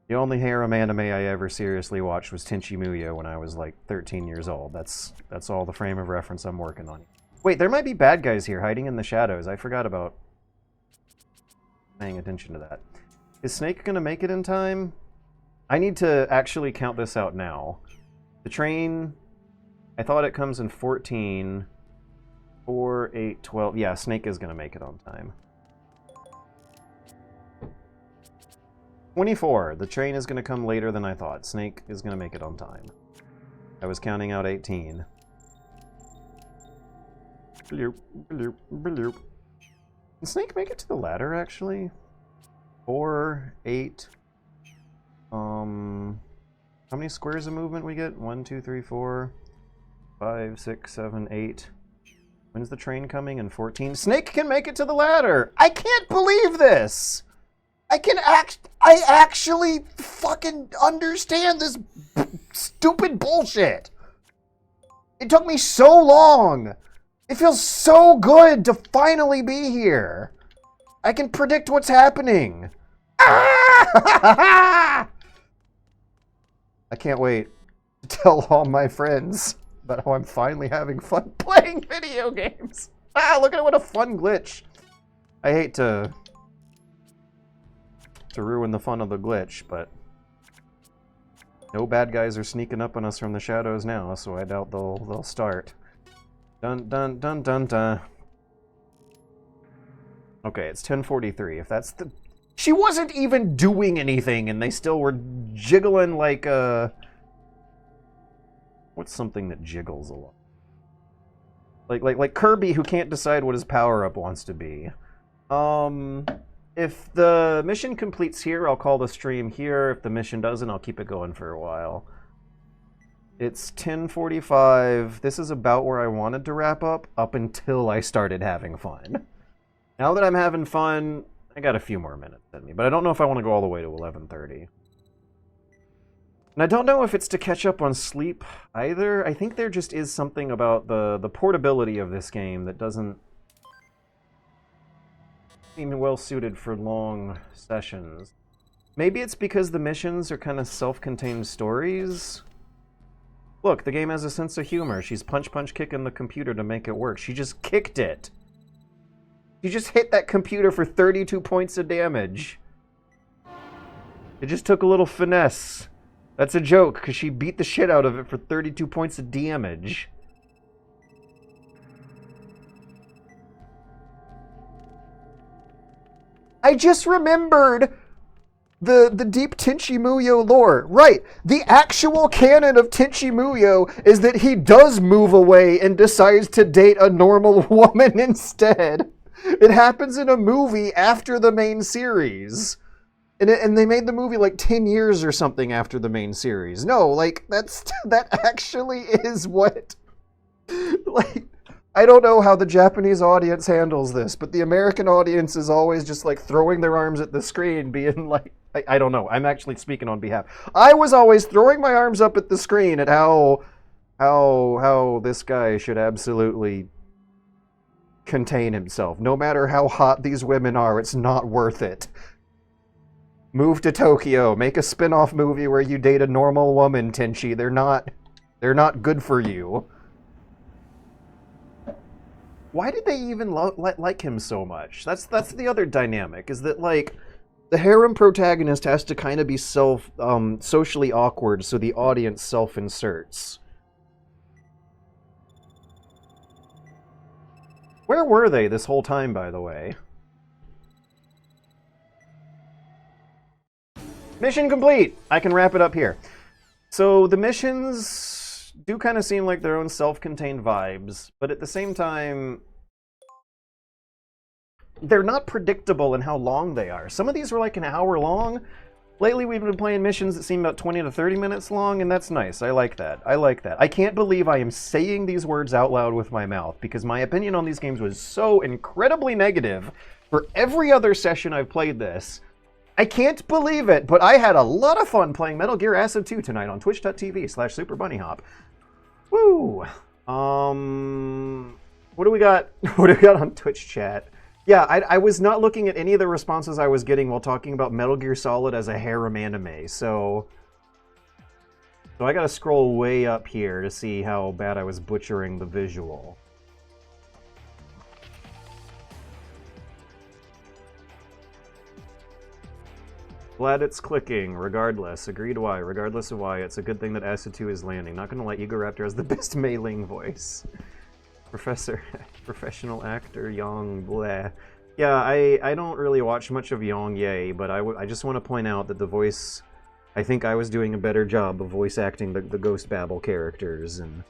The only harem anime I ever seriously watched was Tenchi Muyo when I was like 13 years old. That's all the frame of reference I'm working on. Wait, there might be bad guys here hiding in the shadows. I forgot about paying attention to that. Is Snake gonna make it in time? I need to actually count this out now. The train, I thought it comes in 14... 4, 8, 12. Yeah, Snake is going to make it on time. 24. The train is going to come later than I thought. Snake is going to make it on time. I was counting out 18. Bloop, bloop, bloop. Can Snake make it to the ladder, actually? 4, 8. How many squares of movement we get? 1, 2, 3, 4, 5, 6, 7, 8. When's the train coming? In 14? Snake can make it to the ladder! I can't believe this! I actually fucking understand this stupid bullshit! It took me so long! It feels so good to finally be here! I can predict what's happening! Ah! I can't wait to tell all my friends about how I'm finally having fun playing video games. Look at what a fun glitch. I hate to ruin the fun of the glitch, but no bad guys are sneaking up on us from the shadows now, so I doubt they'll start. Dun dun dun dun dun. Okay, it's 10:43. If that's the... She wasn't even doing anything, and they still were jiggling like what's something that jiggles a lot? Like Kirby, who can't decide what his power-up wants to be. If the mission completes here, I'll call the stream here. If the mission doesn't, I'll keep it going for a while. It's 10:45. This is about where I wanted to wrap up until I started having fun. Now that I'm having fun, I got a few more minutes in me, but I don't know if I want to go all the way to 11:30. And I don't know if it's to catch up on sleep either. I think there just is something about the portability of this game that doesn't seem well suited for long sessions. Maybe it's because the missions are kind of self-contained stories. Look, the game has a sense of humor. She's punch kicking the computer to make it work. She just kicked it. She just hit that computer for 32 points of damage. It just took a little finesse. That's a joke, because she beat the shit out of it for 32 points of damage. I just remembered the deep Tenchi Muyo lore. Right, the actual canon of Tenchi Muyo is that he does move away and decides to date a normal woman instead. It happens in a movie after the main series. And they made the movie like 10 years or something after the main series. No, like, that actually is what... Like, I don't know how the Japanese audience handles this, but the American audience is always just like throwing their arms at the screen, being like... I don't know, I'm actually speaking on behalf. I was always throwing my arms up at the screen at how this guy should absolutely contain himself. No matter how hot these women are, it's not worth it. Move to Tokyo. Make a spin-off movie where you date a normal woman, Tenchi. They're not good for you. Why did they even like him so much? That's the other dynamic, is that, like, the harem protagonist has to kind of be socially awkward, so the audience self-inserts. Where were they this whole time, by the way? Mission complete! I can wrap it up here. So the missions do kind of seem like their own self-contained vibes, but at the same time, they're not predictable in how long they are. Some of these were like an hour long. Lately we've been playing missions that seem about 20 to 30 minutes long, and that's nice. I like that. I like that. I can't believe I am saying these words out loud with my mouth, because my opinion on these games was so incredibly negative for every other session I've played this. I can't believe it, but I had a lot of fun playing Metal Gear Acid 2 tonight on twitch.tv/SuperBunnyHop. Woo! What do we got? What do we got on Twitch chat? Yeah, I was not looking at any of the responses I was getting while talking about Metal Gear Solid as a harem anime, so I gotta scroll way up here to see how bad I was butchering the visual. Glad it's clicking, regardless. Agreed why. Regardless of why, it's a good thing that Acid 2 is landing. Not gonna lie, Igoraptor has the best Mei-Ling voice. Professional actor, Yong, bleh. Yeah, I don't really watch much of Yong Ye, but I just want to point out that the voice... I think I was doing a better job of voice acting the Ghost Babel characters, and...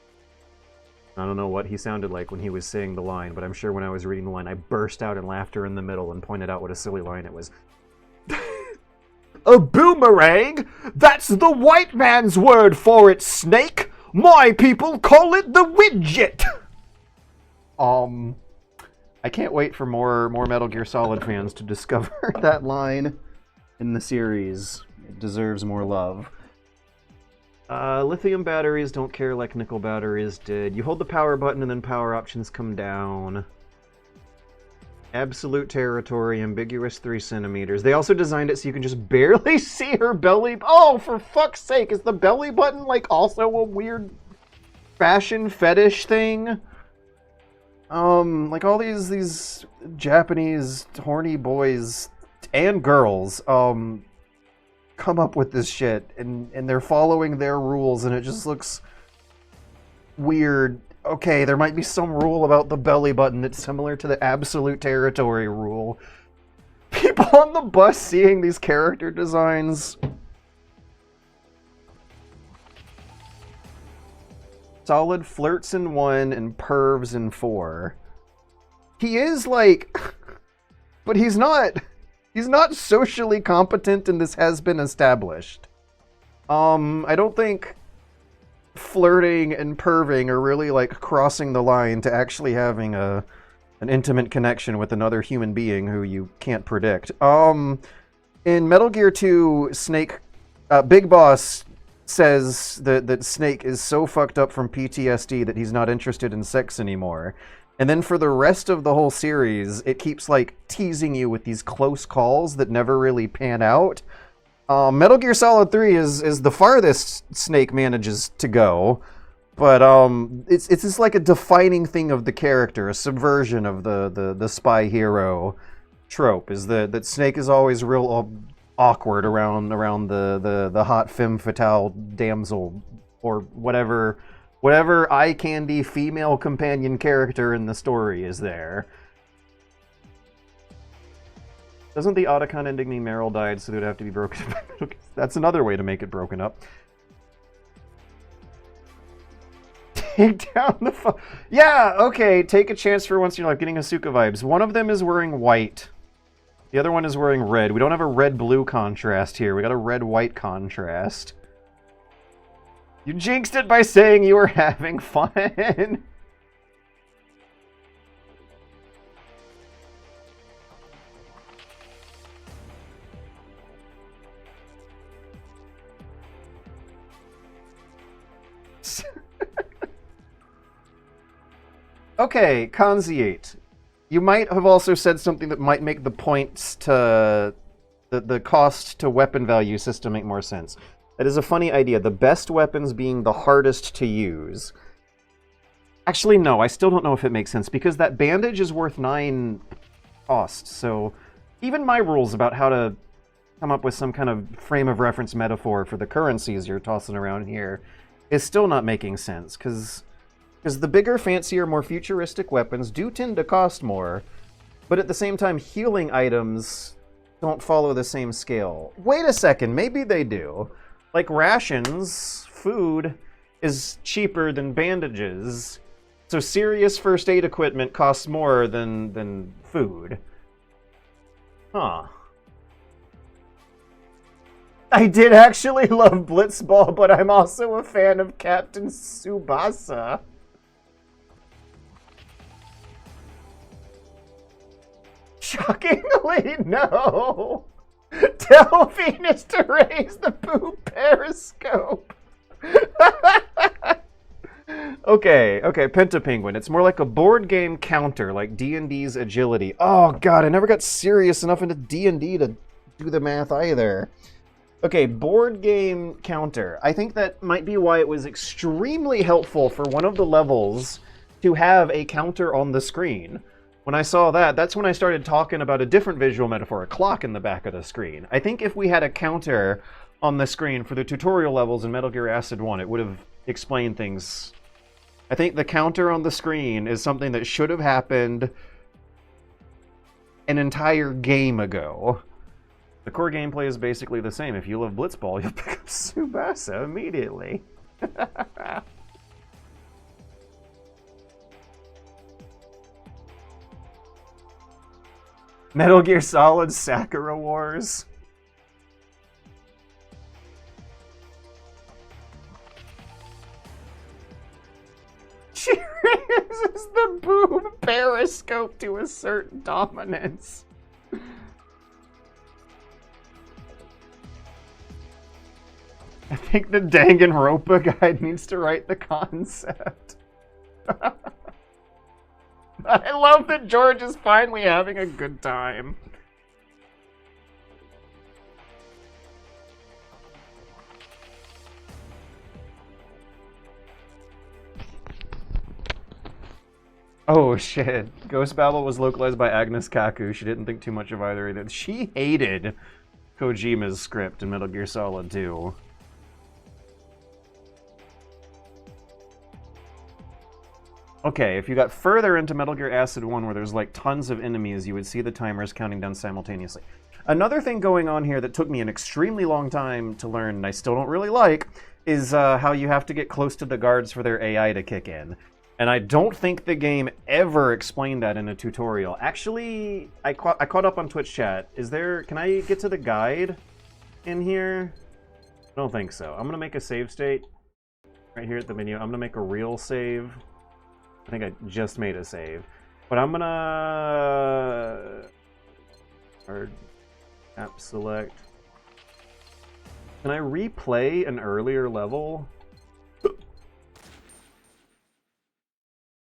I don't know what he sounded like when he was saying the line, but I'm sure when I was reading the line, I burst out in laughter in the middle and pointed out what a silly line it was. A boomerang? That's the white man's word for it, Snake! My people call it the widget! I can't wait for more Metal Gear Solid fans to discover that line in the series. It deserves more love. Lithium batteries don't care like nickel batteries did. You hold the power button and then power options come down. Absolute territory, ambiguous 3 centimeters. They also designed it so you can just barely see her belly. Oh, for fuck's sake, is the belly button like also a weird fashion fetish thing? Like all these Japanese horny boys and girls, come up with this shit, and they're following their rules, and it just looks weird. Okay, there might be some rule about the belly button that's similar to the absolute territory rule. People on the bus seeing these character designs. Solid flirts in 1 and pervs in 4. He is like, but he's not socially competent, and this has been established. I don't think flirting and perving are really like crossing the line to actually having an intimate connection with another human being who you can't predict. In Metal Gear 2, Snake, Big Boss says that Snake is so fucked up from PTSD that he's not interested in sex anymore. And then for the rest of the whole series, it keeps like teasing you with these close calls that never really pan out. Metal Gear Solid 3 is the farthest Snake manages to go, but it's just like a defining thing of the character, a subversion of the spy hero trope, is that Snake is always real awkward around the hot femme fatale damsel or whatever eye candy female companion character in the story is there. Doesn't the Otacon ending mean Meryl died, so it would have to be broken up? That's another way to make it broken up. Take down the yeah, okay, take a chance for once in your life, getting Asuka vibes. One of them is wearing white. The other one is wearing red. We don't have a red-blue contrast here. We got a red-white contrast. You jinxed it by saying you were having fun. Okay, Kanzi8. You might have also said something that might make the points to the cost to weapon value system make more sense. That is a funny idea. The best weapons being the hardest to use. Actually, no, I still don't know if it makes sense, because that bandage is worth 9 cost, so even my rules about how to come up with some kind of frame of reference metaphor for the currencies you're tossing around here is still not making sense, because the bigger, fancier, more futuristic weapons do tend to cost more, but at the same time, healing items don't follow the same scale. Wait a second, maybe they do. Like rations, food is cheaper than bandages, so serious first aid equipment costs more than food. Huh. I did actually love Blitzball, but I'm also a fan of Captain Tsubasa. Shockingly, no! Tell Venus to raise the boob periscope! Okay, Pentapenguin. It's more like a board game counter, like D&D's agility. Oh god, I never got serious enough into D&D to do the math either. Okay, board game counter. I think that might be why it was extremely helpful for one of the levels to have a counter on the screen. When I saw that, that's when I started talking about a different visual metaphor, a clock in the back of the screen. I think if we had a counter on the screen for the tutorial levels in Metal Gear Acid 1, it would have explained things. I think the counter on the screen is something that should have happened an entire game ago. The core gameplay is basically the same. If you love Blitzball, you'll pick up Tsubasa immediately. Metal Gear Solid Sakura Wars. She raises the boob periscope to assert dominance. I think the Danganronpa guide needs to write the concept. I love that George is finally having a good time. Oh shit. Ghost Babel was localized by Agnes Kaku. She didn't think too much of either either. She hated Kojima's script in Metal Gear Solid 2. Okay, if you got further into Metal Gear Acid 1 where there's like tons of enemies, you would see the timers counting down simultaneously. Another thing going on here that took me an extremely long time to learn, and I still don't really like, is how you have to get close to the guards for their AI to kick in. And I don't think the game ever explained that in a tutorial. Actually, I caught up on Twitch chat. Can I get to the guide in here? I don't think so. I'm gonna make a save state right here at the menu. I'm gonna make a real save. I think I just made a save. But I'm gonna... Hard app select. Can I replay an earlier level?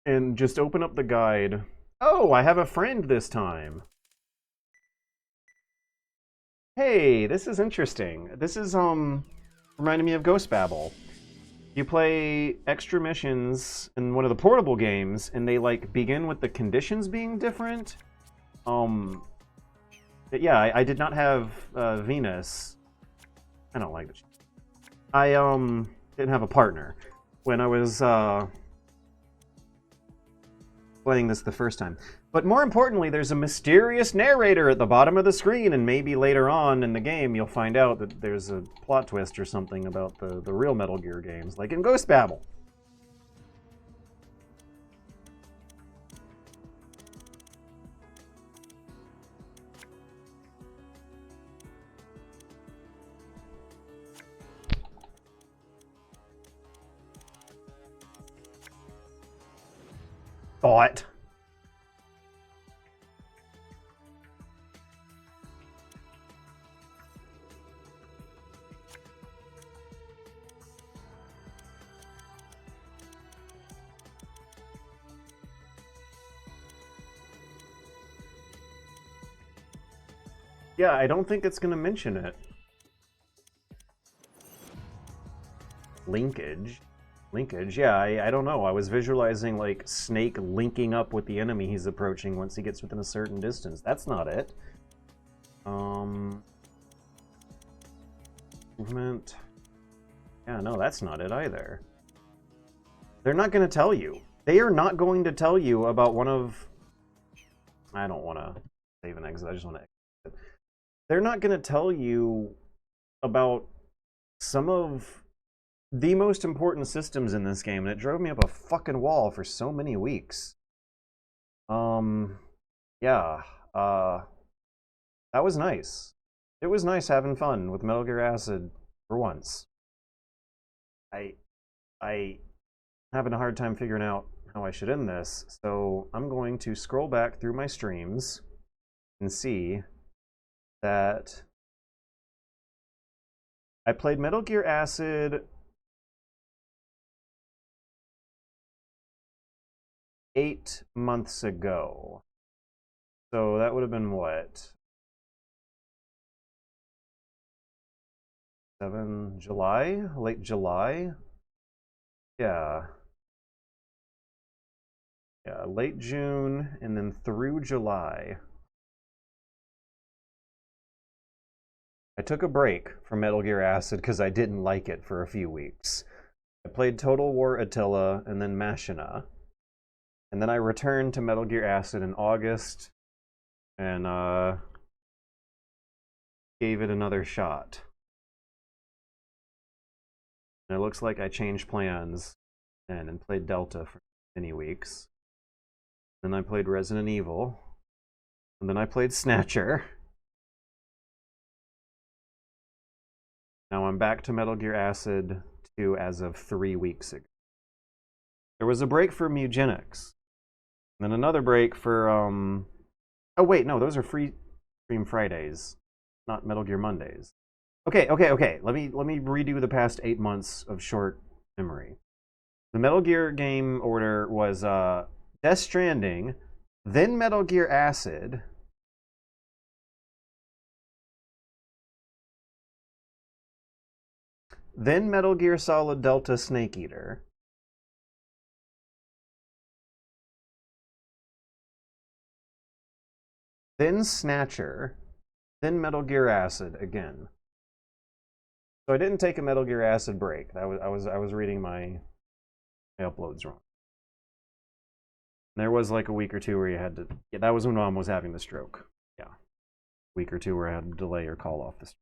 And just open up the guide. Oh, I have a friend this time. Hey, this is interesting. This is, reminding me of Ghost Babel. You play extra missions in one of the portable games, and they, like, begin with the conditions being different. Yeah, I did not have, Venus. I don't like this. I, didn't have a partner when I was, playing this the first time. But more importantly, there's a mysterious narrator at the bottom of the screen, and maybe later on in the game you'll find out that there's a plot twist or something about the real Metal Gear games, like in Ghost Babel. Thought. Yeah, I don't think it's going to mention it. Linkage. Linkage, yeah, I don't know. I was visualizing, like, Snake linking up with the enemy he's approaching once he gets within a certain distance. That's not it. Movement. Yeah, no, that's not it either. They're not going to tell you. They are not going to tell you about one of... I don't want to save and exit. I just want to exit. They're not going to tell you about some of the most important systems in this game, and it drove me up a fucking wall for so many weeks. Yeah, that was nice. It was nice having fun with Metal Gear Acid for once. I having a hard time figuring out how I should end this, so I'm going to scroll back through my streams and see that I played Metal Gear Acid 8 months ago. So that would have been what? July? Late July? Yeah. Yeah, late June and then through July. I took a break from Metal Gear Acid because I didn't like it for a few weeks. I played Total War Attila and then Machina. And then I returned to Metal Gear Acid in August and gave it another shot. And it looks like I changed plans and played Delta for many weeks. Then I played Resident Evil. And then I played Snatcher. Now I'm back to Metal Gear Acid 2 as of 3 weeks ago. There was a break for Eugenics. And then another break for, oh wait, no, those are Free Stream Fridays, not Metal Gear Mondays. Okay. Let me redo the past 8 months of short memory. The Metal Gear game order was Death Stranding, then Metal Gear Acid, then Metal Gear Solid Delta Snake Eater, then Snatcher, then Metal Gear Acid again. So I didn't take a Metal Gear Acid break. I was reading my uploads wrong. There was like a week or two where you had to. Yeah, that was when Mom was having the stroke. Yeah, a week or two where I had to delay or call off the stroke.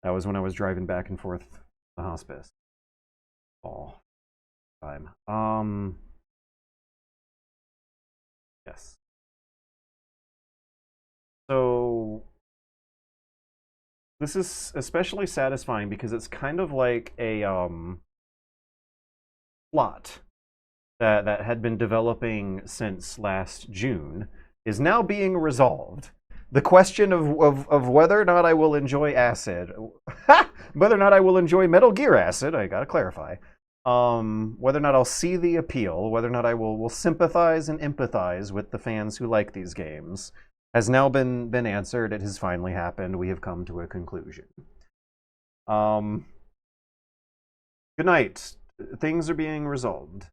That was when I was driving back and forth to the hospice all time. Yes. So this is especially satisfying because it's kind of like a plot that had been developing since last June is now being resolved. The question of whether or not I will enjoy Acid, whether or not I will enjoy Metal Gear Acid, I gotta clarify, whether or not I'll see the appeal, whether or not I will sympathize and empathize with the fans who like these games, has now been answered. It has finally happened. We have come to a conclusion. Good night. Things are being resolved.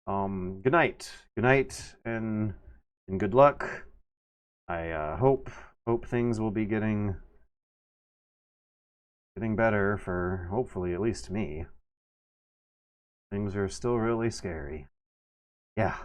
Good night. Good night and good luck. I hope things will be getting better for hopefully at least me. Things are still really scary. Yeah.